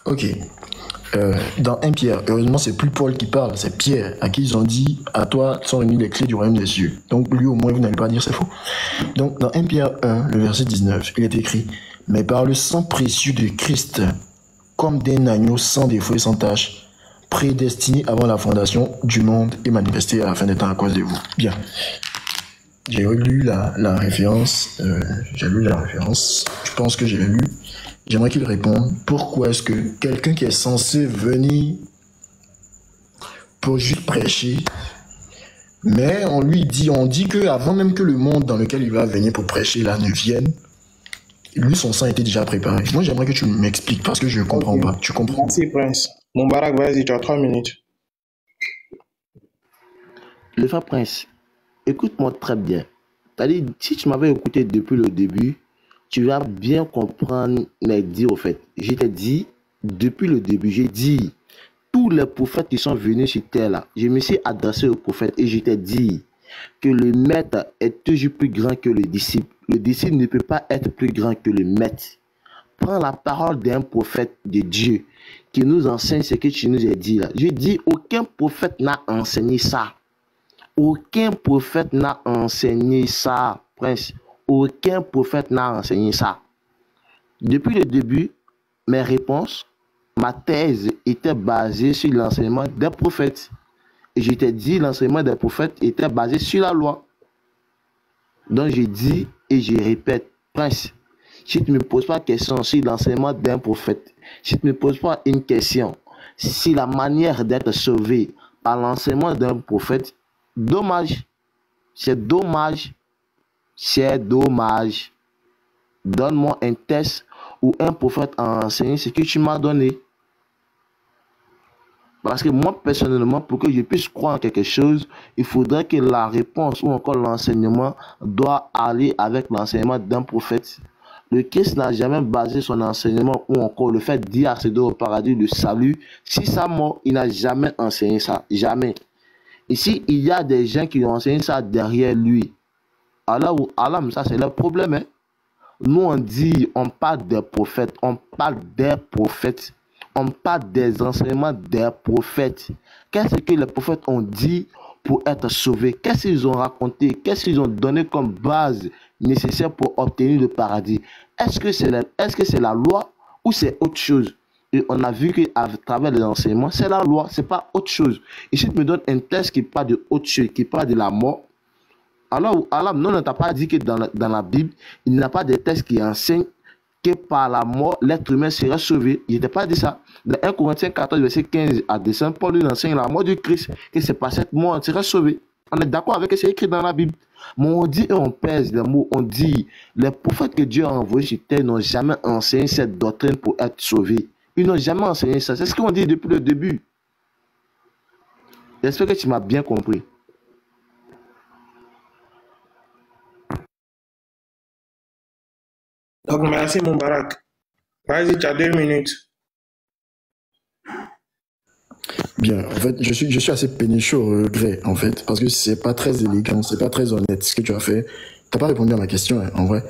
Ok. Dans 1 Pierre, heureusement c'est plus Paul qui parle, c'est Pierre à qui ils ont dit à toi sont remis les clés du royaume des cieux. Donc lui au moins vous n'allez pas dire c'est faux. Donc dans 1 Pierre 1, le verset 19, il est écrit: mais par le sang précieux de Christ, comme d'un agneau sans défaut et sans tache, prédestiné avant la fondation du monde et manifesté à la fin des temps à cause de vous. Bien. J'ai lu la référence. Je pense que j'ai lu. J'aimerais qu'il réponde pourquoi est-ce que quelqu'un qui est censé venir pour juste prêcher, mais on dit que avant même que le monde dans lequel il va venir pour prêcher là ne vienne, lui son sang était déjà préparé. Moi j'aimerais que tu m'expliques parce que je ne comprends pas. Tu comprends? Merci Prince. Moubarak, vas-y, tu as 3 minutes. Le frère Prince, écoute-moi très bien. C'est-à-dire, si tu m'avais écouté depuis le début, tu vas bien comprendre les dires au fait. Je t'ai dit, depuis le début, j'ai dit, tous les prophètes qui sont venus sur terre là, je me suis adressé aux prophètes et je t'ai dit que le maître est toujours plus grand que le disciple. Le disciple ne peut pas être plus grand que le maître. Prends la parole d'un prophète de Dieu qui nous enseigne ce que tu nous as dit là. Je dis, aucun prophète n'a enseigné ça. Aucun prophète n'a enseigné ça, Prince. Aucun prophète n'a enseigné ça. Depuis le début, mes réponses, ma thèse était basée sur l'enseignement des prophètes. Et je t'ai dit, l'enseignement des prophètes était basé sur la loi. Donc je dis et je répète, Prince, si tu ne me poses pas de question sur l'enseignement d'un prophète, si tu ne me poses pas une question sur la manière d'être sauvé par l'enseignement d'un prophète, dommage. C'est dommage. C'est dommage. Donne-moi un test où un prophète a enseigné ce que tu m'as donné. Parce que moi, personnellement, pour que je puisse croire en quelque chose, il faudrait que la réponse ou encore l'enseignement doit aller avec l'enseignement d'un prophète. Le Christ n'a jamais basé son enseignement ou encore le fait dire accéder au paradis, le salut. Si sa mort, il n'a jamais enseigné ça. Jamais. Ici, il y a des gens qui ont enseigné ça derrière lui. Alors, ça c'est le problème. Hein? Nous, on dit, on parle des prophètes, on parle des prophètes, on parle des enseignements des prophètes. Qu'est-ce que les prophètes ont dit pour être sauvés? Qu'est-ce qu'ils ont raconté? Qu'est-ce qu'ils ont donné comme base nécessaire pour obtenir le paradis? Est-ce que c'est la loi ou c'est autre chose? Et on a vu qu'à travers les enseignements, c'est la loi, c'est pas autre chose. Et si tu me donnes un texte qui parle de autre chose, qui parle de la mort, alors, non, on ne t'a pas dit que dans la Bible, il n'y a pas de texte qui enseigne que par la mort, l'être humain sera sauvé. Il n'était pas dit ça. Dans 1 Corinthiens 14, verset 15 à 17, Paul nous enseigne la mort du Christ, que c'est par cette mort on sera sauvé. On est d'accord avec ce qui est écrit dans la Bible. Mais on dit et on pèse les mots, on dit, les prophètes que Dieu a envoyés sur terre n'ont jamais enseigné cette doctrine pour être sauvés. Ils n'ont jamais enseigné ça. C'est ce qu'on dit depuis le début. J'espère que tu m'as bien compris. Donc, merci, Moubarak. Vas-y, tu as 2 minutes. Bien, en fait, je suis assez péniché au regret, en fait, parce que c'est pas très élégant, c'est pas très honnête ce que tu as fait. T'as pas répondu à ma question, hein, en vrai.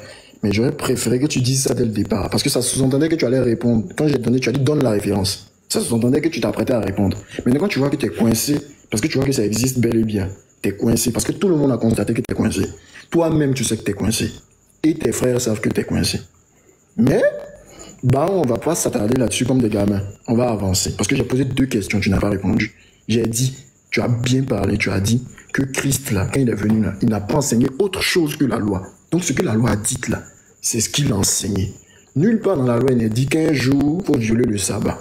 Mais j'aurais préféré que tu dises ça dès le départ, parce que ça sous-entendait que tu allais répondre. Quand j'ai donné, tu as dit donne la référence. Ça sous-entendait que tu t'apprêtais à répondre. Mais quand tu vois que tu es coincé, parce que tu vois que ça existe bel et bien, tu es coincé, parce que tout le monde a constaté que tu es coincé. Toi-même, tu sais que tu es coincé. Et tes frères savent que tu es coincé. Mais, on va pas s'attarder là-dessus comme des gamins. On va avancer. Parce que j'ai posé 2 questions, tu n'as pas répondu. J'ai dit, tu as bien parlé, tu as dit que Christ, là, quand il est venu, là, il n'a pas enseigné autre chose que la loi. Donc, ce que la loi a dit, là, c'est ce qu'il a enseigné. Nulle part dans la loi, il n'est dit qu'un jour, il faut violer le sabbat.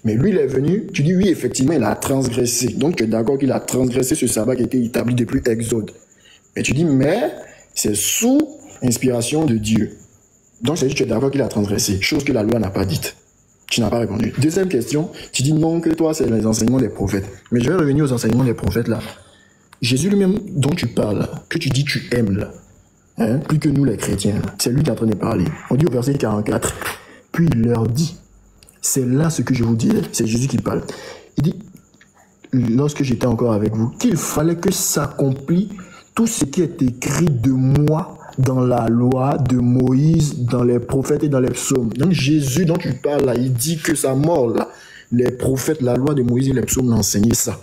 Mais lui, il est venu, tu dis, oui, effectivement, il a transgressé. Donc, tu es d'accord qu'il a transgressé ce sabbat qui a été établi depuis Exode. Mais tu dis, mais c'est sous inspiration de Dieu. Donc, c'est-à-dire que tu es d'accord qu'il a transgressé, chose que la loi n'a pas dite. Tu n'as pas répondu. Deuxième question, tu dis non, que toi, c'est les enseignements des prophètes. Mais je vais revenir aux enseignements des prophètes, là. Jésus lui-même, dont tu parles, que tu dis tu aimes, là, hein, plus que nous, les chrétiens, c'est lui qui est en train de parler. On dit au verset 44, puis il leur dit, c'est là ce que je vous disais, c'est Jésus qui parle. Il dit, lorsque j'étais encore avec vous, qu'il fallait que s'accomplisse tout ce qui est écrit de moi dans la loi de Moïse, dans les prophètes et dans les psaumes. Donc Jésus dont tu parles là, il dit que sa mort là, les prophètes, la loi de Moïse et les psaumes l'ont enseigné ça.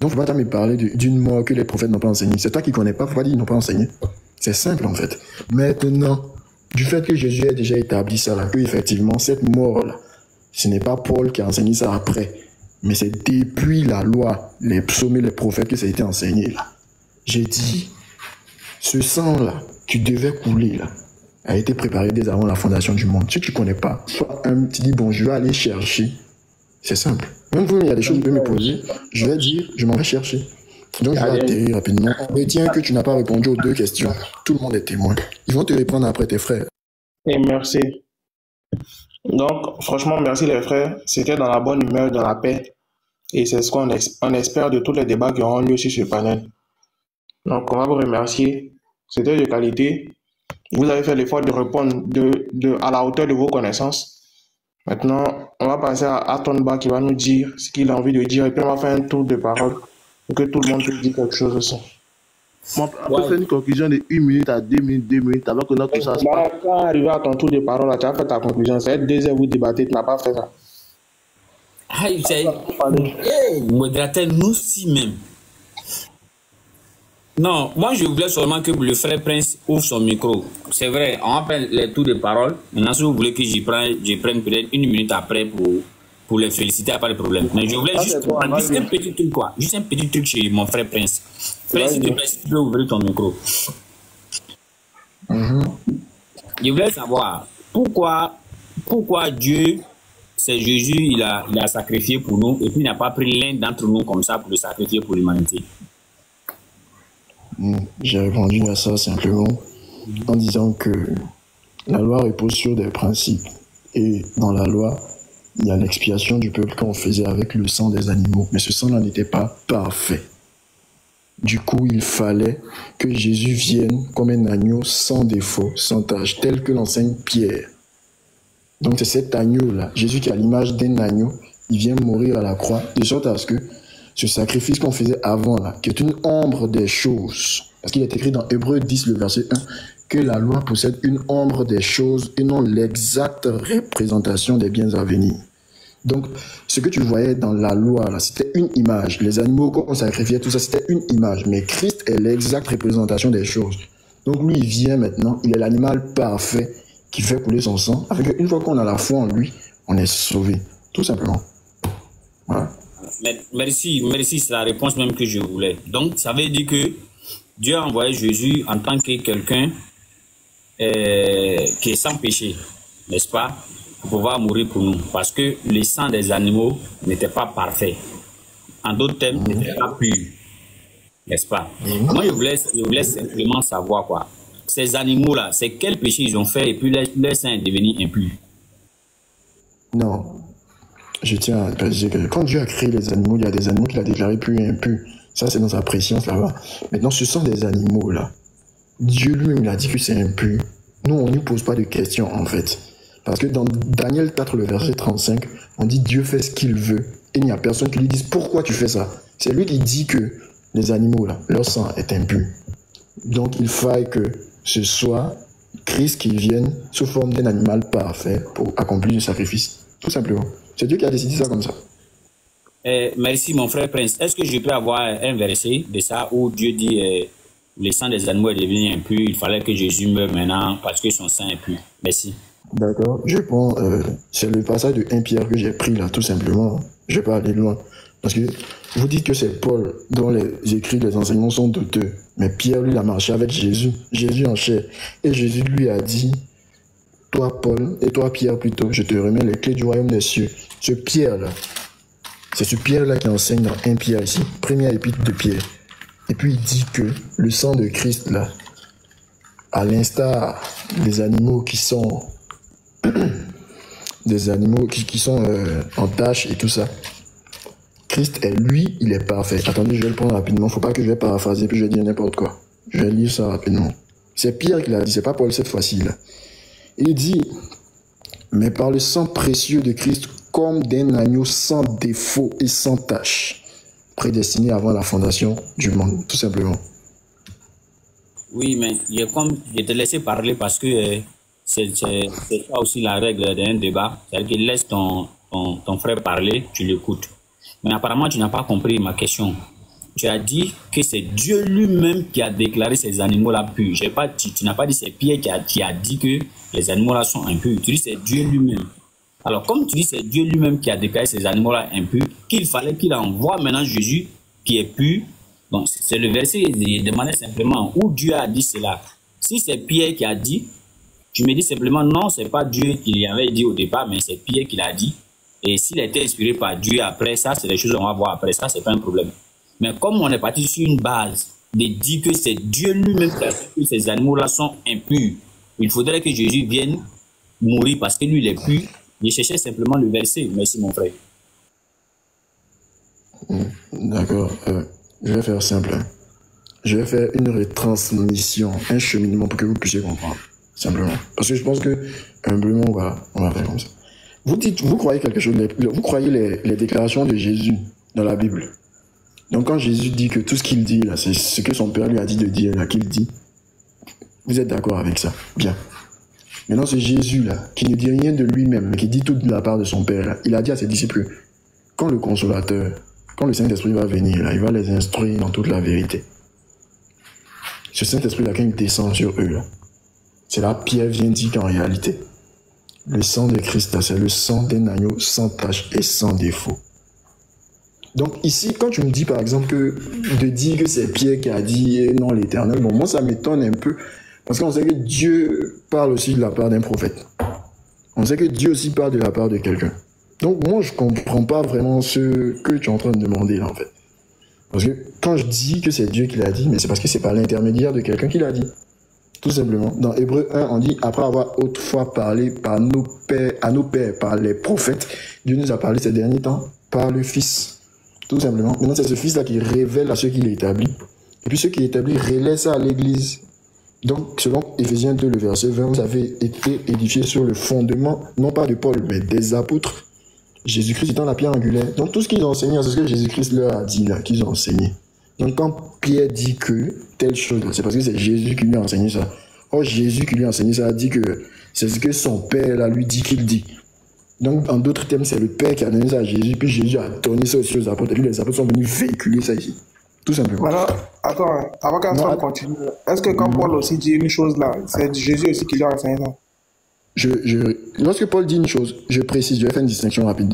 Donc faut pas me parler d'une mort que les prophètes n'ont pas enseignée. C'est toi qui connais pas, faut pas dire qu'ils n'ont pas enseigné. C'est simple en fait. Maintenant, du fait que Jésus ait déjà établi ça là, que effectivement cette mort là, ce n'est pas Paul qui a enseigné ça après, mais c'est depuis la loi, les psaumes et les prophètes que ça a été enseigné là. J'ai dit, ce sang là, qui devait couler là, a été préparé dès avant la fondation du monde. Si tu ne connais pas, soit tu dis bon, je vais aller chercher. C'est simple. Même vous, il y a des choses que vous pouvez me poser. Je vais dire, je m'en vais chercher. Donc je vais atterrir rapidement. On retient que tu n'as pas répondu aux 2 questions. Tout le monde est témoin. Ils vont te répondre après tes frères. Et merci. Donc, franchement, merci les frères. C'était dans la bonne humeur, dans la paix. Et c'est ce qu'on espère de tous les débats qui auront lieu sur ce panel. Donc, on va vous remercier. C'était de qualité. Vous avez fait l'effort de répondre à la hauteur de vos connaissances. Maintenant, on va passer à Tonba qui va nous dire ce qu'il a envie de dire. Et puis, on va faire un tour de parole pour que tout le monde puisse dire quelque chose aussi. On peut faire une conclusion de 1 minute à 2 minutes, 2 minutes, alors que notre tout ça se passe. Quand arrivé à ton tour de parole, tu as fait ta conclusion. Ça va être 2 heures, vous débattez, tu n'as pas fait ça. Modérateur, nous si même. Non, moi je voulais seulement que le frère Prince ouvre son micro. C'est vrai, on appelle les tours de parole. Maintenant, si vous voulez que je prenne peut-être 1 minute après pour les féliciter, il n'y a pas de problème. Mais je voulais juste un petit truc, quoi. Juste un petit truc chez mon frère Prince. Prince, s'il te plaît, si tu peux ouvrir ton micro. Je voulais savoir pourquoi Dieu, c'est Jésus, il a sacrifié pour nous et puis il n'a pas pris l'un d'entre nous comme ça pour le sacrifier pour l'humanité. J'ai répondu à ça simplement en disant que la loi repose sur des principes et dans la loi, il y a l'expiation du peuple qu'on faisait avec le sang des animaux, mais ce sang-là n'était pas parfait. Du coup, il fallait que Jésus vienne comme un agneau sans défaut, sans tache, tel que l'enseigne Pierre. Donc c'est cet agneau-là, Jésus qui a l'image d'un agneau, il vient mourir à la croix, de sorte à ce que ce sacrifice qu'on faisait avant, là, qui est une ombre des choses, parce qu'il est écrit dans Hébreux 10, le verset 1, que la loi possède une ombre des choses et non l'exacte représentation des biens à venir. Donc, ce que tu voyais dans la loi, là, c'était une image. Les animaux qu'on sacrifiait, tout ça, c'était une image. Mais Christ est l'exacte représentation des choses. Donc, lui, il vient maintenant, il est l'animal parfait qui fait couler son sang. Avec une fois qu'on a la foi en lui, on est sauvé. Tout simplement. Voilà. Merci, c'est la réponse même que je voulais. Donc, ça veut dire que Dieu a envoyé Jésus en tant que quelqu'un qui est sans péché. n'est-ce pas, pour pouvoir mourir pour nous. Parce que le sang des animaux n'était pas parfait. En d'autres termes, n'était pas pur. N'est-ce pas? Moi, je voulais simplement savoir quoi. Ces animaux-là, c'est quel péché ils ont fait et puis leur sang est devenu impur. Non. Je tiens à préciser que quand Dieu a créé les animaux, il y a des animaux qu'il a déclarés purs et impurs. Ça, c'est dans sa préscience là-bas. Maintenant, ce sont des animaux là. Dieu lui-même, il a dit que c'est impur. Nous, on ne lui pose pas de questions en fait. Parce que dans Daniel 4, le verset 35, on dit Dieu fait ce qu'il veut. Et il n'y a personne qui lui dise pourquoi tu fais ça. C'est lui qui dit que les animaux là, leur sang est impur. Donc il faille que ce soit Christ qui vienne sous forme d'un animal parfait pour accomplir le sacrifice. Tout simplement. C'est Dieu qui a décidé ça comme ça. Merci mon frère Prince. Est-ce que je peux avoir un verset de ça où Dieu dit le sang des animaux est devenu impur, il fallait que Jésus meure maintenant parce que son sang est pur. Merci. D'accord. Je prends, c'est le passage de 1 Pierre que j'ai pris là, tout simplement. Je ne vais pas aller loin. Parce que vous dites que c'est Paul dont les écrits, les enseignements sont douteux. Mais Pierre, lui, il a marché avec Jésus. Jésus en chair. Et Jésus lui a dit, toi Paul, et toi Pierre plutôt, je te remets les clés du royaume des cieux. Ce Pierre-là, c'est ce Pierre-là qui enseigne dans 1 Pierre ici, première épître de Pierre. Et puis il dit que le sang de Christ, là, à l'instar des animaux qui sont des animaux qui sont en tâche et tout ça, Christ est lui, il est parfait. Attendez, je vais le prendre rapidement. Faut pas que je vais paraphraser puis je vais dire n'importe quoi. Je vais lire ça rapidement. C'est Pierre qui l'a dit, c'est pas Paul cette fois-ci là. Il dit, mais par le sang précieux de Christ, comme d'un agneau sans défaut et sans tache, prédestiné avant la fondation du monde, tout simplement. Oui, mais je te laissé parler parce que c'est ça aussi la règle d'un débat. C'est-à-dire que laisse ton frère parler, tu l'écoutes. Mais apparemment, tu n'as pas compris ma question. Tu as dit que c'est Dieu lui-même qui a déclaré ces animaux-là purs. Tu n'as pas dit c'est Pierre qui a dit que les animaux-là sont impurs. Tu dis c'est Dieu lui-même. Alors, comme tu dis c'est Dieu lui-même qui a déclaré ces animaux-là impurs, qu'il fallait qu'il envoie maintenant Jésus qui est pur. Donc, c'est le verset qui demandait simplement où Dieu a dit cela. Si c'est Pierre qui a dit, tu me dis simplement non, c'est pas Dieu qui l'avait dit au départ, mais c'est Pierre qui l'a dit. Et s'il a été inspiré par Dieu après ça, c'est des choses qu'on va voir après ça, c'est pas un problème. Mais comme on est parti sur une base de dire que c'est Dieu lui-même qui a dit que ces animaux-là sont impurs, il faudrait que Jésus vienne mourir parce que lui, il est pur. Je cherchais simplement le verset. Merci, mon frère. D'accord. Je vais faire simple. Je vais faire une retransmission, un cheminement pour que vous puissiez comprendre. Simplement. Parce que je pense que, humblement, voilà, on va faire comme ça. Vous croyez quelque chose, vous croyez les déclarations de Jésus dans la Bible. Donc quand Jésus dit que tout ce qu'il dit là, c'est ce que son Père lui a dit de dire là, qu'il dit. Vous êtes d'accord avec ça? Bien. Maintenant, c'est Jésus là, qui ne dit rien de lui-même, mais qui dit tout de la part de son Père là. Il a dit à ses disciples, quand le Consolateur, quand le Saint-Esprit va venir là, il va les instruire dans toute la vérité. Ce Saint-Esprit là, quand il descend sur eux là, c'est là Pierre vient dire qu'en réalité, le sang de Christ là, c'est le sang d'un agneau sans tache et sans défaut. Donc ici, quand tu me dis par exemple de dire que c'est Pierre qui a dit non l'Éternel, bon, moi ça m'étonne un peu, parce qu'on sait que Dieu parle aussi de la part d'un prophète. On sait que Dieu aussi parle de la part de quelqu'un. Donc moi je comprends pas vraiment ce que tu es en train de demander là en fait. Parce que quand je dis que c'est Dieu qui l'a dit, mais c'est parce que c'est par l'intermédiaire de quelqu'un qui l'a dit. Tout simplement. Dans Hébreux 1, on dit, après avoir autrefois parlé à nos pères, par les prophètes, Dieu nous a parlé ces derniers temps par le Fils. Tout simplement. Maintenant, c'est ce Fils-là qui révèle à ceux qui l'établit. Et puis ceux qui l'établissent relaient ça à l'Église. Donc, selon Éphésiens 2, le verset 20, vous avez été édifiés sur le fondement, non pas de Paul, mais des apôtres. Jésus-Christ étant la pierre angulaire. Donc, tout ce qu'ils ont enseigné, c'est ce que Jésus-Christ leur a dit là, qu'ils ont enseigné. Donc, quand Pierre dit que telle chose, c'est parce que c'est Jésus qui lui a enseigné ça. Or, Jésus qui lui a enseigné ça a dit que c'est ce que son Père là, lui dit qu'il dit. Donc, en d'autres termes, c'est le Père qui a donné ça à Jésus, puis Jésus a donné ça aussi aux apôtres, et puis les apôtres sont venus véhiculer ça ici. Tout simplement. Voilà, attends, avant qu'on continue, est-ce que quand Paul aussi dit une chose là, c'est Jésus aussi qui lui a enseigné ça? Lorsque Paul dit une chose, je précise, je vais faire une distinction rapide.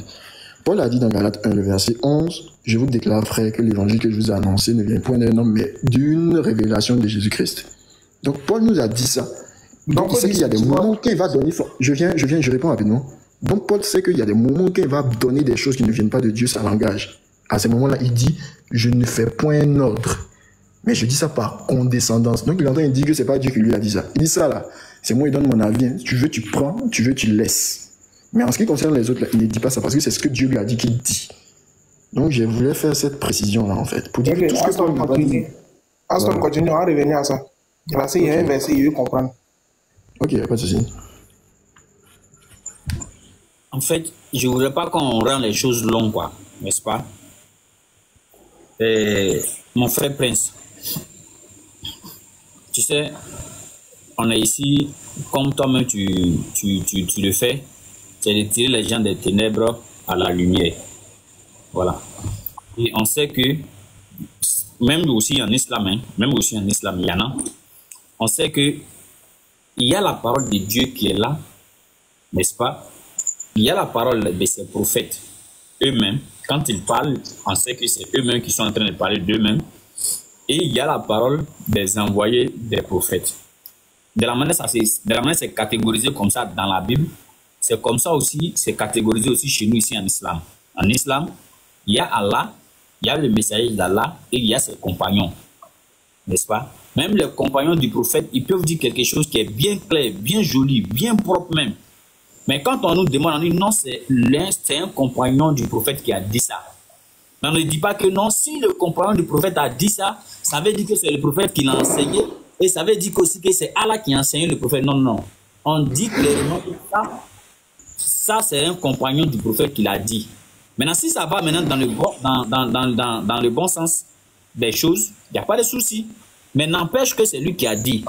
Paul a dit dans Galates 1, le verset 11, « Je vous déclare, frère, que l'évangile que je vous ai annoncé ne vient point d'un homme, mais d'une révélation de Jésus-Christ. » Donc Paul nous a dit ça. Donc, il sait qu'il y a des moments qu'il va donner... Je réponds rapidement. Donc, Paul sait qu'il y a des moments qu'il va donner des choses qui ne viennent pas de Dieu, ça l'engage. À ce moment-là, il dit, je ne fais point un ordre. Mais je dis ça par condescendance. Donc, il est en train de dire que c'est pas Dieu qui lui a dit ça. Il dit ça, là. C'est moi, il donne mon avis. Hein. Tu veux, tu prends. Tu veux, tu laisses. Mais en ce qui concerne les autres, là, il ne dit pas ça parce que c'est ce que Dieu lui a dit qu'il dit. Donc, je voulais faire cette précision-là, en fait. Pour dire que tout ce que Paul n'a pas dit... Aston, continue, on va revenir à ça. Parce qu'il y a un verset, il veut comprendre. Ok, pas de souci. En fait, je ne voudrais pas qu'on rende les choses longues, quoi, n'est-ce pas? Mon frère Prince, tu sais, on est ici, comme toi-même tu le fais, c'est de tirer les gens des ténèbres à la lumière. Voilà. Et on sait que, même aussi en islam, il y en a, on sait que il y a la parole de Dieu qui est là, n'est-ce pas? Il y a la parole de ces prophètes eux-mêmes. Quand ils parlent, on sait que c'est eux-mêmes qui sont en train de parler d'eux-mêmes. Et il y a la parole des envoyés des prophètes. De la manière c'est catégorisé comme ça dans la Bible, c'est comme ça aussi, c'est catégorisé aussi chez nous ici en islam. En islam, il y a Allah, il y a le messager d'Allah et il y a ses compagnons. N'est-ce pas? Même les compagnons du prophète, ils peuvent dire quelque chose qui est bien clair, bien joli, bien propre même. Mais quand on nous demande, on dit non, c'est un compagnon du prophète qui a dit ça. Mais on ne dit pas que non, si le compagnon du prophète a dit ça, ça veut dire que c'est le prophète qui l'a enseigné. Et ça veut dire aussi que c'est Allah qui a enseigné le prophète. Non, non. On dit clairement que ça c'est un compagnon du prophète qui l'a dit. Maintenant, si ça va maintenant dans le bon sens des choses, il n'y a pas de souci. Mais n'empêche que c'est lui qui a dit.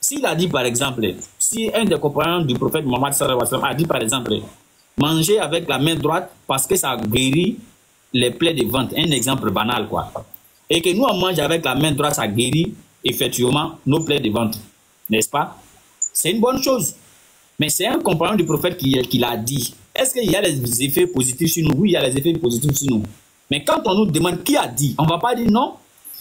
S'il a dit par exemple, si un des compagnons du prophète Mohammed a dit par exemple, manger avec la main droite parce que ça guérit les plaies de ventre, un exemple banal quoi. Et que nous on mange avec la main droite, ça guérit effectivement nos plaies de ventre, n'est-ce pas? C'est une bonne chose. Mais c'est un compagnon du prophète qui l'a dit. Est-ce qu'il y a des effets positifs sur nous? Oui, il y a des effets positifs sur nous. Mais quand on nous demande qui a dit, on ne va pas dire non.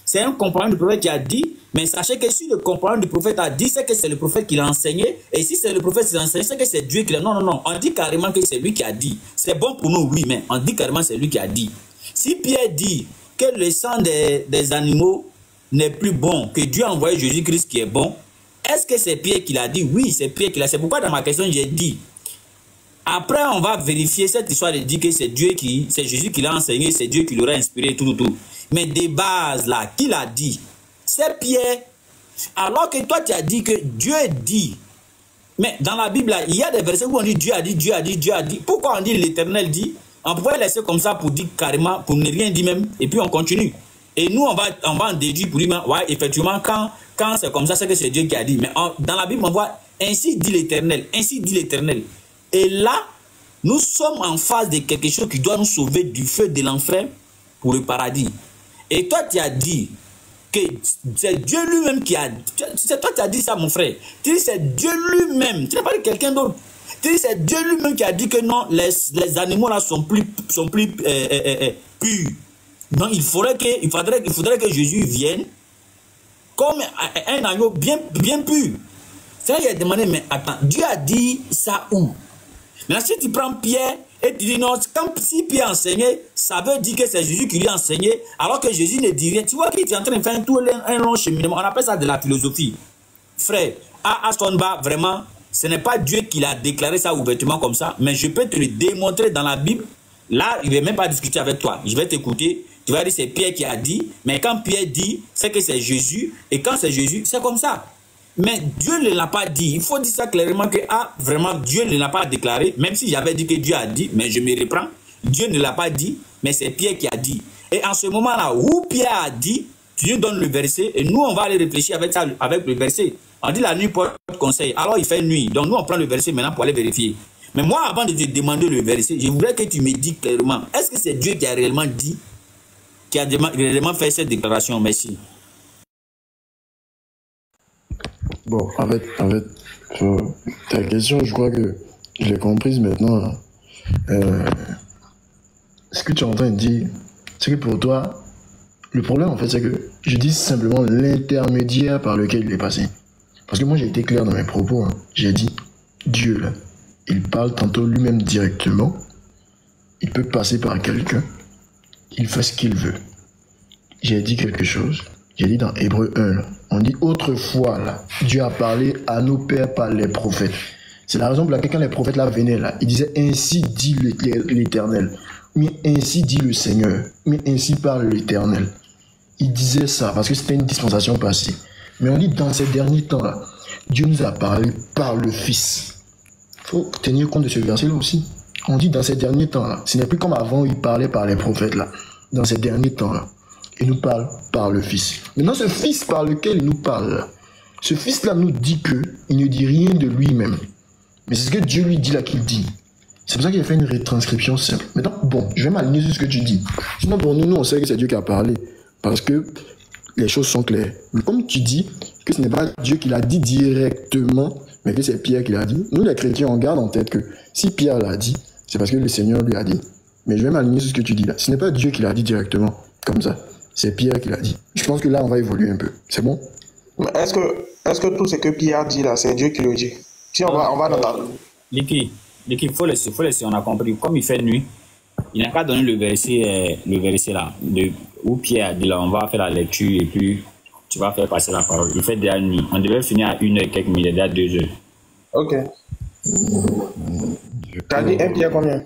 C'est un compagnon du prophète qui a dit, mais sachez que si le compagnon du prophète a dit, c'est que c'est le prophète qui l'a enseigné. Et si c'est le prophète qui l'a enseigné, c'est que c'est Dieu qui l'a... Non, non, non. On dit carrément que c'est lui qui a dit. C'est bon pour nous, oui, mais on dit carrément que c'est lui qui a dit. Si Pierre dit que le sang des animaux n'est plus bon, que Dieu a envoyé Jésus-Christ qui est bon, est-ce que c'est Pierre qui l'a dit? Oui, c'est Pierre qui l'a dit. C'est pourquoi dans ma question, j'ai dit. Après, on va vérifier cette histoire de dire que c'est Jésus qui l'a enseigné, c'est Dieu qui l'aura inspiré, tout. Mais des bases là, qui l'a dit? C'est Pierre. Alors que toi, tu as dit que Dieu dit. Mais dans la Bible, là, il y a des versets où on dit Dieu a dit, Dieu a dit, Dieu a dit. Pourquoi on dit l'Éternel dit? On pourrait laisser comme ça pour dire carrément, pour ne rien dire même, et puis on continue. Et nous, on va en déduire pour dire, ouais, effectivement, quand c'est comme ça, c'est que c'est Dieu qui a dit. Mais dans la Bible, on voit, ainsi dit l'Éternel, ainsi dit l'Éternel. Et là, nous sommes en face de quelque chose qui doit nous sauver du feu de l'enfer pour le paradis. Et toi, tu as dit que c'est Dieu lui-même qui a... C'est toi qui as dit ça, mon frère. Tu dis c'est Dieu lui-même. Tu n'as pas dit quelqu'un d'autre. Tu dis c'est Dieu lui-même qui a dit que non, les animaux là sont plus purs. Donc il faudrait que Jésus vienne comme un agneau bien pur. C'est là qu'il a demandé, mais attends, Dieu a dit ça où? Maintenant, si tu prends Pierre et tu dis non, si Pierre a enseigné, ça veut dire que c'est Jésus qui lui a enseigné, alors que Jésus ne dit rien. Tu vois qu'il est en train de faire un long cheminement. On appelle ça de la philosophie. Frère, à Astonba, vraiment, ce n'est pas Dieu qui l'a déclaré ça ouvertement comme ça, mais je peux te le démontrer dans la Bible. Là, il ne va même pas discuter avec toi. Je vais t'écouter. Tu vas dire c'est Pierre qui a dit, mais quand Pierre dit, c'est que c'est Jésus, et quand c'est Jésus, c'est comme ça. Mais Dieu ne l'a pas dit. Il faut dire ça clairement que vraiment Dieu ne l'a pas déclaré. Même si j'avais dit que Dieu a dit, mais je me reprends. Dieu ne l'a pas dit, mais c'est Pierre qui a dit. Et en ce moment-là, où Pierre a dit, tu nous donnes le verset, et nous on va aller réfléchir avec ça, avec le verset. On dit la nuit porte conseil. Alors il fait nuit. Donc nous on prend le verset maintenant pour aller vérifier. Mais moi, avant de te demander le verset, je voudrais que tu me dises clairement, est-ce que c'est Dieu qui a réellement dit, qui a réellement fait cette déclaration? Merci. Bon, en fait, ta question, je crois que je l'ai comprise maintenant. Ce que tu es en train de dire, c'est que pour toi, le problème, en fait, c'est que je dis simplement l'intermédiaire par lequel il est passé. Parce que moi, j'ai été clair dans mes propos. Hein. J'ai dit, Dieu, là, il parle tantôt lui-même directement. Il peut passer par quelqu'un. Il fait ce qu'il veut. J'ai dit quelque chose. J'ai dit dans Hébreux 1, là, on dit autrefois, là, Dieu a parlé à nos pères par les prophètes. C'est la raison pour laquelle quand les prophètes là venaient, là, ils disaient ainsi dit l'Éternel. Mais ainsi dit le Seigneur. Mais ainsi parle l'Éternel. Ils disaient ça parce que c'était une dispensation passée. Mais on dit dans ces derniers temps-là, Dieu nous a parlé par le Fils. Il faut tenir compte de ce verset-là aussi. On dit dans ces derniers temps-là. Ce n'est plus comme avant où il parlait par les prophètes là. Dans ces derniers temps-là. Il nous parle par le Fils. Maintenant, ce Fils par lequel il nous parle, ce Fils-là nous dit qu'il ne dit rien de lui-même. Mais c'est ce que Dieu lui dit là qu'il dit. C'est pour ça qu'il a fait une retranscription simple. Maintenant, bon, je vais m'aligner sur ce que tu dis. Sinon, pour nous, on sait que c'est Dieu qui a parlé. Parce que les choses sont claires. Mais comme tu dis que ce n'est pas Dieu qui l'a dit directement, mais que c'est Pierre qui l'a dit, nous les chrétiens, on garde en tête que si Pierre l'a dit, c'est parce que le Seigneur lui a dit. Mais je vais m'aligner sur ce que tu dis là. Ce n'est pas Dieu qui l'a dit directement, comme ça. C'est Pierre qui l'a dit. Je pense que là, on va évoluer un peu. C'est bon? Est-ce que tout ce que Pierre dit là, c'est Dieu qui le dit? Si on va dans la... Liki, faut laisser, on a compris. Comme il fait nuit, il n'a pas donné le verset là, où Pierre a dit là, on va faire la lecture et puis tu vas faire passer la parole. Il fait déjà nuit. On devait finir à 1h et quelques minutes, déjà 2h. Ok. T'as dit 1 Pierre combien?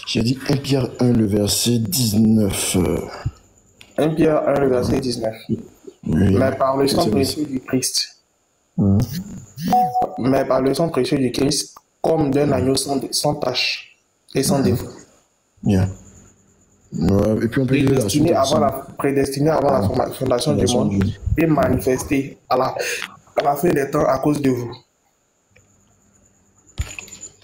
J'ai dit 1 Pierre 1, le verset 19. 1 Pierre 1, le verset 19. Oui, mais par le sang précieux du Christ. Mais par le sang précieux du Christ, comme d'un agneau sans tache et sans défaut. Bien. Ouais, et puis on peut dire prédestiné avant la fondation du monde et manifesté à la fin des temps à cause de vous.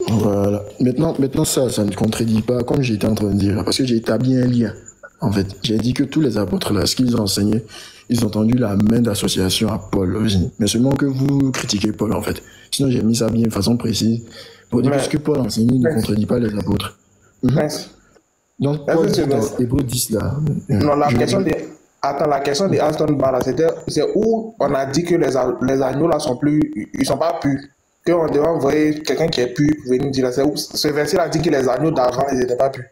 Voilà. Maintenant ça ne contredit pas, comme j'étais en train de dire, parce que j'ai établi un lien. En fait, j'ai dit que tous les apôtres là, ce qu'ils ont enseigné, ils ont tendu la main d'association à Paul aussi. Mais seulement que vous critiquez Paul, en fait. Sinon, j'ai mis ça bien de façon précise pour dire que ce que Paul enseignait ne contredit pas les apôtres. Donc, Paul dit dans Hébreux 10 là. Non, la question de Aston Barra, c'est où on a dit que les agneaux là ils sont pas purs. Qu'on devait envoyer quelqu'un qui est pur pour venir dire là. Ce verset là dit que les agneaux d'avant, ils n'étaient pas purs.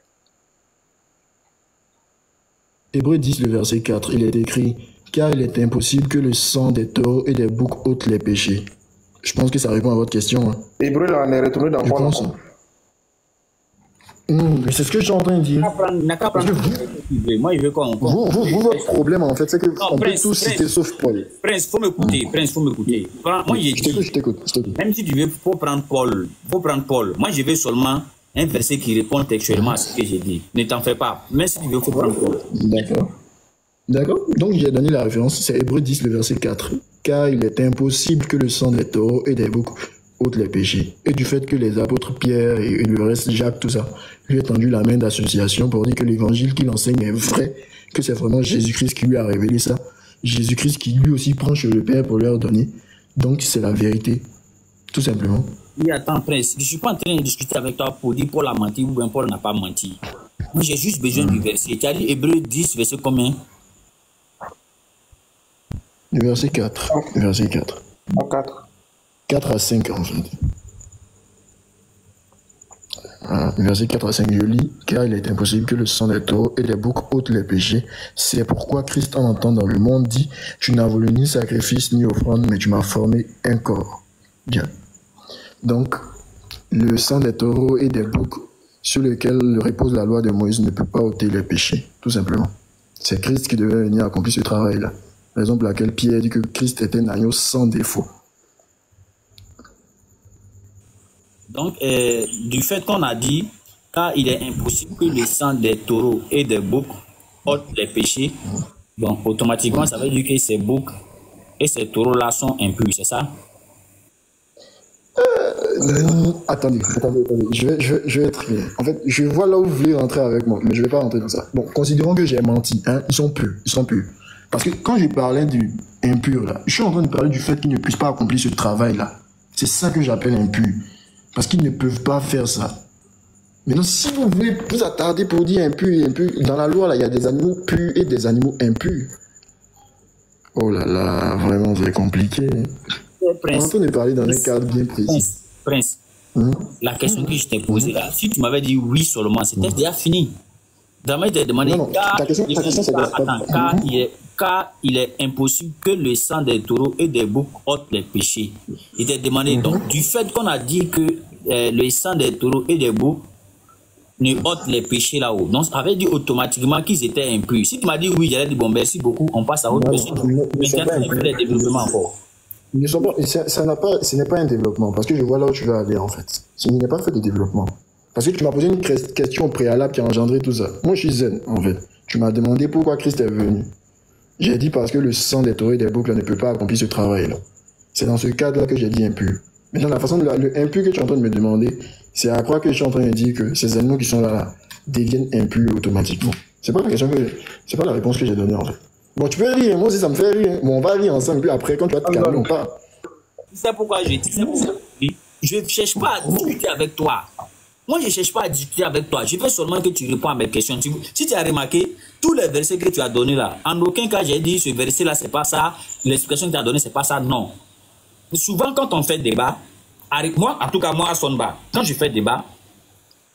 Hébreux 10, le verset 4, il est écrit « Car il est impossible que le sang des taureaux et des boucs ôte les péchés. » Je pense que ça répond à votre question. Hein. Hébreux, là, on est retourné dans quoi? Mais c'est ce que je suis en train de dire. Moi, je veux qu'on... Votre problème, en fait, c'est qu'on peut tous citer sauf Paul. Prince, faut m'écouter. Moi, je t'écoute. Même si tu veux, faut prendre Paul. Moi, je veux seulement un verset qui répond textuellement à ce que j'ai dit. Ne t'en fais pas. Même si tu veux, faut prendre Paul. D'accord. Donc, j'ai donné la référence. C'est Hébreux 10, le verset 4. « Car il est impossible que le sang des taureaux et des boucs ôte les péchés. » Et du fait que les apôtres Pierre et le reste, Jacques, tout ça, lui a tendu la main d'association pour dire que l'évangile qu'il enseigne est vrai, que c'est vraiment Jésus-Christ qui lui a révélé ça. Jésus-Christ qui lui aussi prend chez le Père pour leur donner. Donc, c'est la vérité. Tout simplement. Oui, attends, Prince. Je ne suis pas en train de discuter avec toi pour dire Paul a menti ou bien Paul n'a pas menti. Moi, j'ai juste besoin du verset. Tu as dit Hébreux 10, verset combien? Le verset 4. Le verset 4. 4 à 5, en fait. Le verset 4 à 5, je lis. « Car il est impossible que le sang des taureaux et des boucs ôte les péchés. C'est pourquoi Christ, en entrant dans le monde, dit « Tu n'as voulu ni sacrifice ni offrande, mais tu m'as formé un corps. » Bien. Donc, le sang des taureaux et des boucs sur lequel repose la loi de Moïse ne peut pas ôter les péchés, tout simplement. C'est Christ qui devait venir accomplir ce travail-là. Raison pour laquelle Pierre dit que Christ est un agneau sans défaut. Donc, du fait qu'on a dit, car il est impossible que le sang des taureaux et des boucs ôte les péchés, donc automatiquement, ça veut dire que ces boucs et ces taureaux-là sont impurs, c'est ça? Attendez. Je vais être clair. En fait, je vois là où vous voulez rentrer avec moi, mais je ne vais pas rentrer dans ça. Bon, considérons que j'ai menti. Hein, ils sont purs. Parce que quand je parlais du impur, là, je suis en train de parler du fait qu'ils ne puissent pas accomplir ce travail-là. C'est ça que j'appelle impur. Parce qu'ils ne peuvent pas faire ça. Maintenant, si vous voulez vous attarder pour dire impur, dans la loi, là, il y a des animaux purs et des animaux impurs. Oh là là, vraiment, c'est compliqué. Prince, On entend parler dans un cadre bien précis. Prince, la question que je t'ai posée là, si tu m'avais dit oui seulement, c'était déjà fini. Vraiment, il t'a demandé, Non, ta question c'est quoi? car il est impossible que le sang des taureaux et des boucs ôte les péchés. Il t'a demandé, donc, du fait qu'on a dit que le sang des taureaux et des boucs ne ôte les péchés là-haut, donc ça avait dit automatiquement qu'ils étaient impurs. Si tu m'as dit oui, j'allais dire bon, merci beaucoup, on passe à autre chose. Mais tu as fait des développements encore. Ils ne sont pas, ce n'est pas un développement, parce que je vois là où tu veux aller en fait. Ce n'est pas fait de développement. Parce que tu m'as posé une question préalable qui a engendré tout ça. Moi je suis zen en fait. Tu m'as demandé pourquoi Christ est venu. J'ai dit parce que le sang des taureaux et des boucs là, ne peut pas accomplir ce travail-là. C'est dans ce cadre-là que j'ai dit impur. Maintenant, la façon de le impur que tu es en train de me demander, c'est à quoi que je suis en train de dire que ces animaux qui sont là deviennent impurs automatiquement. C'est pas la réponse que j'ai donnée en fait. Bon, tu peux rire, moi aussi ça me fait rire. Bon, on va rire ensemble, puis après, quand tu vas te calmer, on part. C'est pourquoi je dis, je ne cherche pas à discuter avec toi. Moi, je ne cherche pas à discuter avec toi. Je veux seulement que tu réponds à mes questions. Si tu as remarqué, tous les versets que tu as donnés là, en aucun cas j'ai dit ce verset-là, c'est pas ça. L'explication que tu as donnée, c'est pas ça. Non. Souvent, quand on fait débat, moi, en tout cas, moi, à Sonba, quand je fais débat,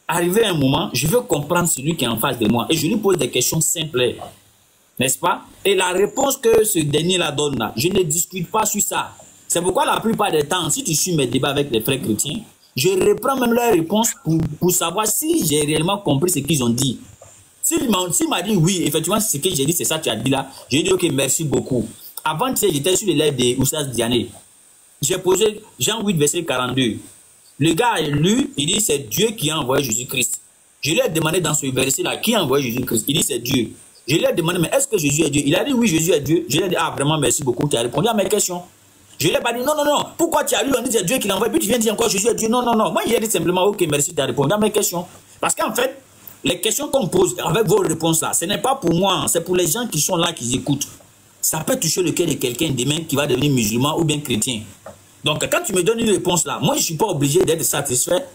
arrivé à un moment, je veux comprendre celui qui est en face de moi et je lui pose des questions simples. N'est-ce pas? Et la réponse que ce dernier-là donne là, je ne discute pas sur ça. C'est pourquoi la plupart des temps, si tu suis mes débats avec les frères chrétiens, je reprends même leurs réponses pour savoir si j'ai réellement compris ce qu'ils ont dit. S'il m'a dit oui, effectivement, ce que j'ai dit, c'est ça que tu as dit là, j'ai dit ok, merci beaucoup. Avant, j'étais sur les lèvres de Oussas Diané. J'ai posé Jean 8, verset 42. Le gars a lu, il dit c'est Dieu qui a envoyé Jésus-Christ. Je lui ai demandé dans ce verset-là, qui a envoyé Jésus-Christ? Il dit c'est Dieu. Je lui ai demandé, mais est-ce que Jésus est Dieu? Il a dit oui, Jésus est Dieu. Je lui ai dit, ah vraiment, merci beaucoup, tu as répondu à mes questions. Je lui ai pas dit, non, pourquoi tu as lu, on dit c'est Dieu qui l'envoie, puis tu viens dire encore Jésus est Dieu. Non. Moi, il a dit simplement, ok, merci, tu as répondu à mes questions. Parce qu'en fait, les questions qu'on pose avec vos réponses là, ce n'est pas pour moi, c'est pour les gens qui sont là, qui écoutent. Ça peut toucher le cœur de quelqu'un demain qui va devenir musulman ou bien chrétien. Donc, quand tu me donnes une réponse là, moi, je ne suis pas obligé d'être satisfait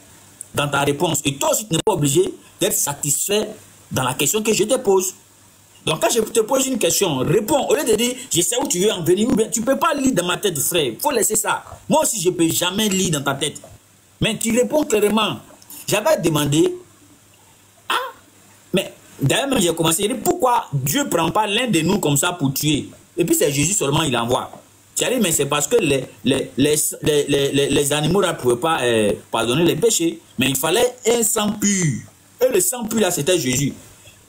dans ta réponse. Et toi aussi, tu n'es pas obligé d'être satisfait dans la question que je te pose. Donc, quand je te pose une question, réponds. Au lieu de dire, je sais où tu veux en venir, ou bien tu ne peux pas lire dans ma tête, frère. Il faut laisser ça. Moi aussi, je ne peux jamais lire dans ta tête. Mais tu réponds clairement. J'avais demandé, mais d'ailleurs, même j'ai commencé à dire, pourquoi Dieu ne prend pas l'un de nous comme ça pour tuer? Et puis, c'est Jésus seulement, il envoie. Tu as dit, mais c'est parce que les animaux ne pouvaient pas pardonner les péchés. Mais il fallait un sang pur. Et le sang pur, là, c'était Jésus.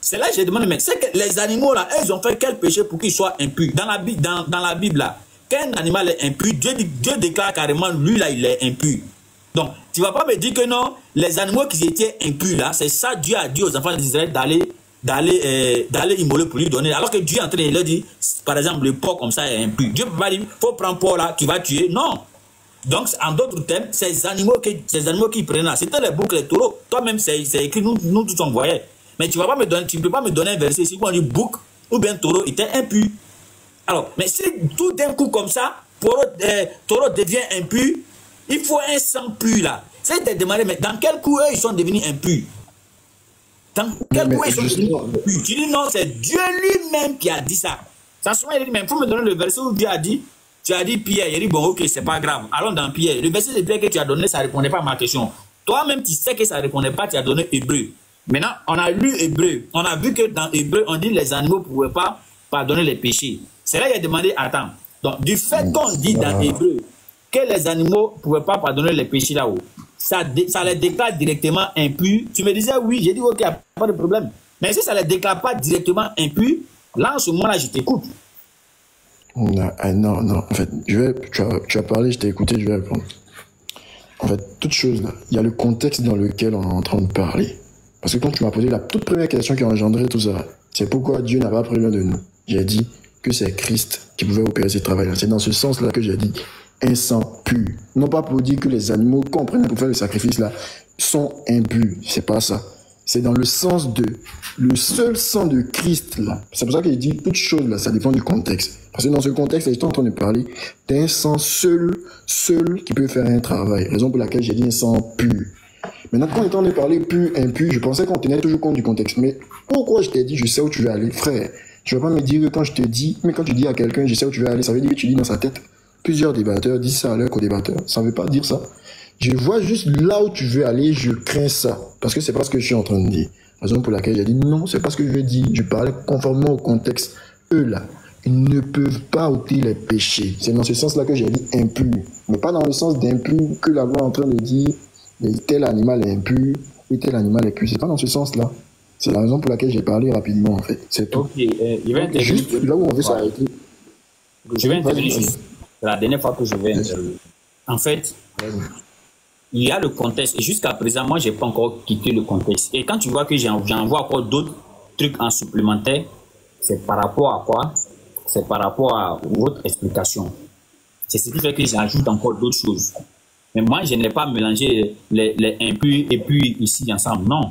C'est là que j'ai demandé, mais c'est que les animaux, là, ils ont fait quel péché pour qu'ils soient impurs? Dans la Bible, là, quand un animal est impur, Dieu déclare carrément, lui, là, il est impur. Donc, tu ne vas pas me dire que non, les animaux qui étaient impurs, là, c'est ça, Dieu a dit aux enfants d'Israël d'aller immoler pour lui donner. Alors que Dieu est en train de leur dire, par exemple, le porc comme ça est impur. Dieu ne peut pas dire, il faut prendre porc là, qui va tuer. Non. Donc, en d'autres termes, ces animaux qui prennent là, c'était les boucs, les taureaux. Toi-même, c'est écrit, nous tous on voyait. Mais tu ne peux pas me donner un verset ici où on dit bouc ou bien taureau était impur. Alors, mais si tout d'un coup comme ça, taureau devient impur, il faut un sang pur là. C'est de demander, mais dans quel coup ils sont devenus impurs? Dans quel coup ils sont devenus impurs? Tu dis non, c'est Dieu lui-même qui a dit ça. Ça souvent, il dit, mais il faut me donner le verset où Dieu a dit, tu as dit Pierre, il dit bon, ok, c'est pas grave. Allons dans Pierre. Le verset de Pierre que tu as donné, ça ne répondait pas à ma question. Toi-même, tu sais que ça ne répondait pas, tu as donné Hébreu. Maintenant, on a lu Hébreu. On a vu que dans Hébreu, on dit que les animaux ne pouvaient pas pardonner les péchés. C'est là qu'il a demandé, attends. Donc, du fait qu'on dit dans Hébreu que les animaux ne pouvaient pas pardonner les péchés là-haut, ça les déclare directement impurs. Tu me disais oui, j'ai dit ok, pas de problème. Mais si ça ne les déclare pas directement impurs, là, en ce moment-là, je t'écoute. Non. En fait, tu as parlé, je t'ai écouté, je vais répondre. En fait, toute chose là, il y a le contexte dans lequel on est en train de parler. Parce que quand tu m'as posé la toute première question qui a engendré tout ça, c'est pourquoi Dieu n'a pas pris l'un de nous. J'ai dit que c'est Christ qui pouvait opérer ce travail-là. C'est dans ce sens-là que j'ai dit un sang pur. Non pas pour dire que les animaux qu'on prenne pour faire le sacrifice-là sont impurs. C'est pas ça. C'est dans le sens de le seul sang de Christ là. C'est pour ça qu'il dit toute chose là, ça dépend du contexte. Parce que dans ce contexte, j'étais en train de parler d'un sang seul qui peut faire un travail. Raison pour laquelle j'ai dit un sang pur. Maintenant, quand on est en train de parler pur, impur, je pensais qu'on tenait toujours compte du contexte. Mais pourquoi je t'ai dit, je sais où tu veux aller, frère? Tu vas pas me dire que quand je te dis, mais quand tu dis à quelqu'un, je sais où tu veux aller, ça veut dire que tu dis dans sa tête. Plusieurs débatteurs disent ça à leur co-débatteur. Ça ne veut pas dire ça. Je vois juste là où tu veux aller, je crains ça. Parce que c'est pas ce que je suis en train de dire. Raison pour laquelle j'ai dit non, c'est pas ce que je veux dire. Je parlais conformément au contexte. Eux là, ils ne peuvent pas ôter les péchés. C'est dans ce sens-là que j'ai dit impur. Mais pas dans le sens d'impur que la loi est en train de dire tel animal est impur et tel animal est pur. C'est pas dans ce sens-là. C'est la raison pour laquelle j'ai parlé rapidement en fait. C'est tout. Ok, je vais intervenir. Juste là où on veut s'arrêter. Je vais intervenir juste. C'est la dernière fois que je vais intervenir. En fait, il y a le contexte. Et jusqu'à présent, moi, je n'ai pas encore quitté le contexte. Et quand tu vois que j'envoie encore d'autres trucs en supplémentaire, c'est par rapport à quoi? C'est par rapport à votre explication. C'est ce qui fait que j'ajoute encore d'autres choses. Mais moi, je n'ai pas mélangé les impurs et puis ici ensemble. Non.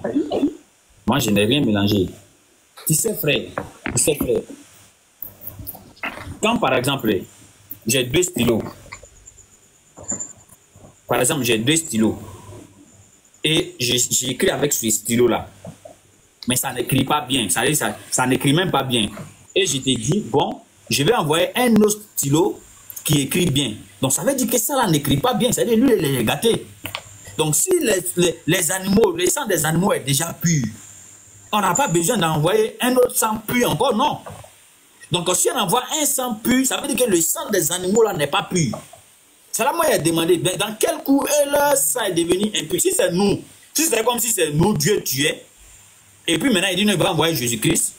Moi, je n'ai rien mélangé. Tu sais, frère, quand par exemple, j'ai deux stylos, et j'écris avec ce stylo-là, mais ça n'écrit pas bien, ça n'écrit même pas bien. Et je te dis, bon, je vais envoyer un autre stylo qui écrit bien. Donc ça veut dire que ça là n'écrit pas bien, c'est-à-dire lui, il est gâté. Donc si les animaux, le sang des animaux est déjà pur, on n'a pas besoin d'envoyer un autre sang pur encore, non. Donc si on envoie un sang pur, ça veut dire que le sang des animaux là n'est pas pur. C'est là moi j'ai demandé, dans quel coup leur sang est devenu impur? Si c'est nous, si c'est comme si c'est nous, Dieu tuait, et puis maintenant il dit, il va envoyer Jésus-Christ,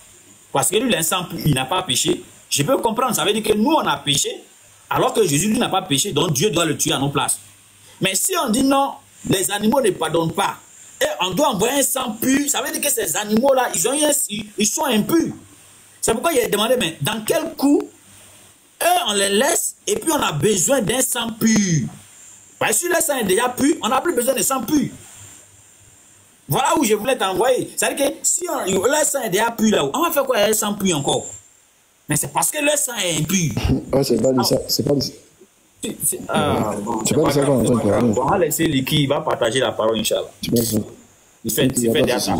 parce que lui, l'instant, il n'a pas péché, je peux comprendre, ça veut dire que nous, on a péché, alors que Jésus, lui, n'a pas péché, donc Dieu doit le tuer à nos places. Mais si on dit non, les animaux ne pardonnent pas, et on doit envoyer un sang pur, ça veut dire que ces animaux-là, ils sont impurs. C'est pourquoi il a demandé, mais dans quel coup, eux, on les laisse, et puis on a besoin d'un sang pur. Parce que si le sang est déjà pur, on n'a plus besoin de sang pur. Voilà où je voulais t'envoyer. C'est-à-dire que si le sang est déjà pur là, on va faire quoi avec le sang pur encore? Mais c'est parce que le sang est impur. Ouais, c'est pas de ça. C'est pas de ça. C'est pas de ça qu'on entend parler. On va laisser Liki, il va partager la parole, Inch'Allah. C'est pas de ça. Il fait des attaques.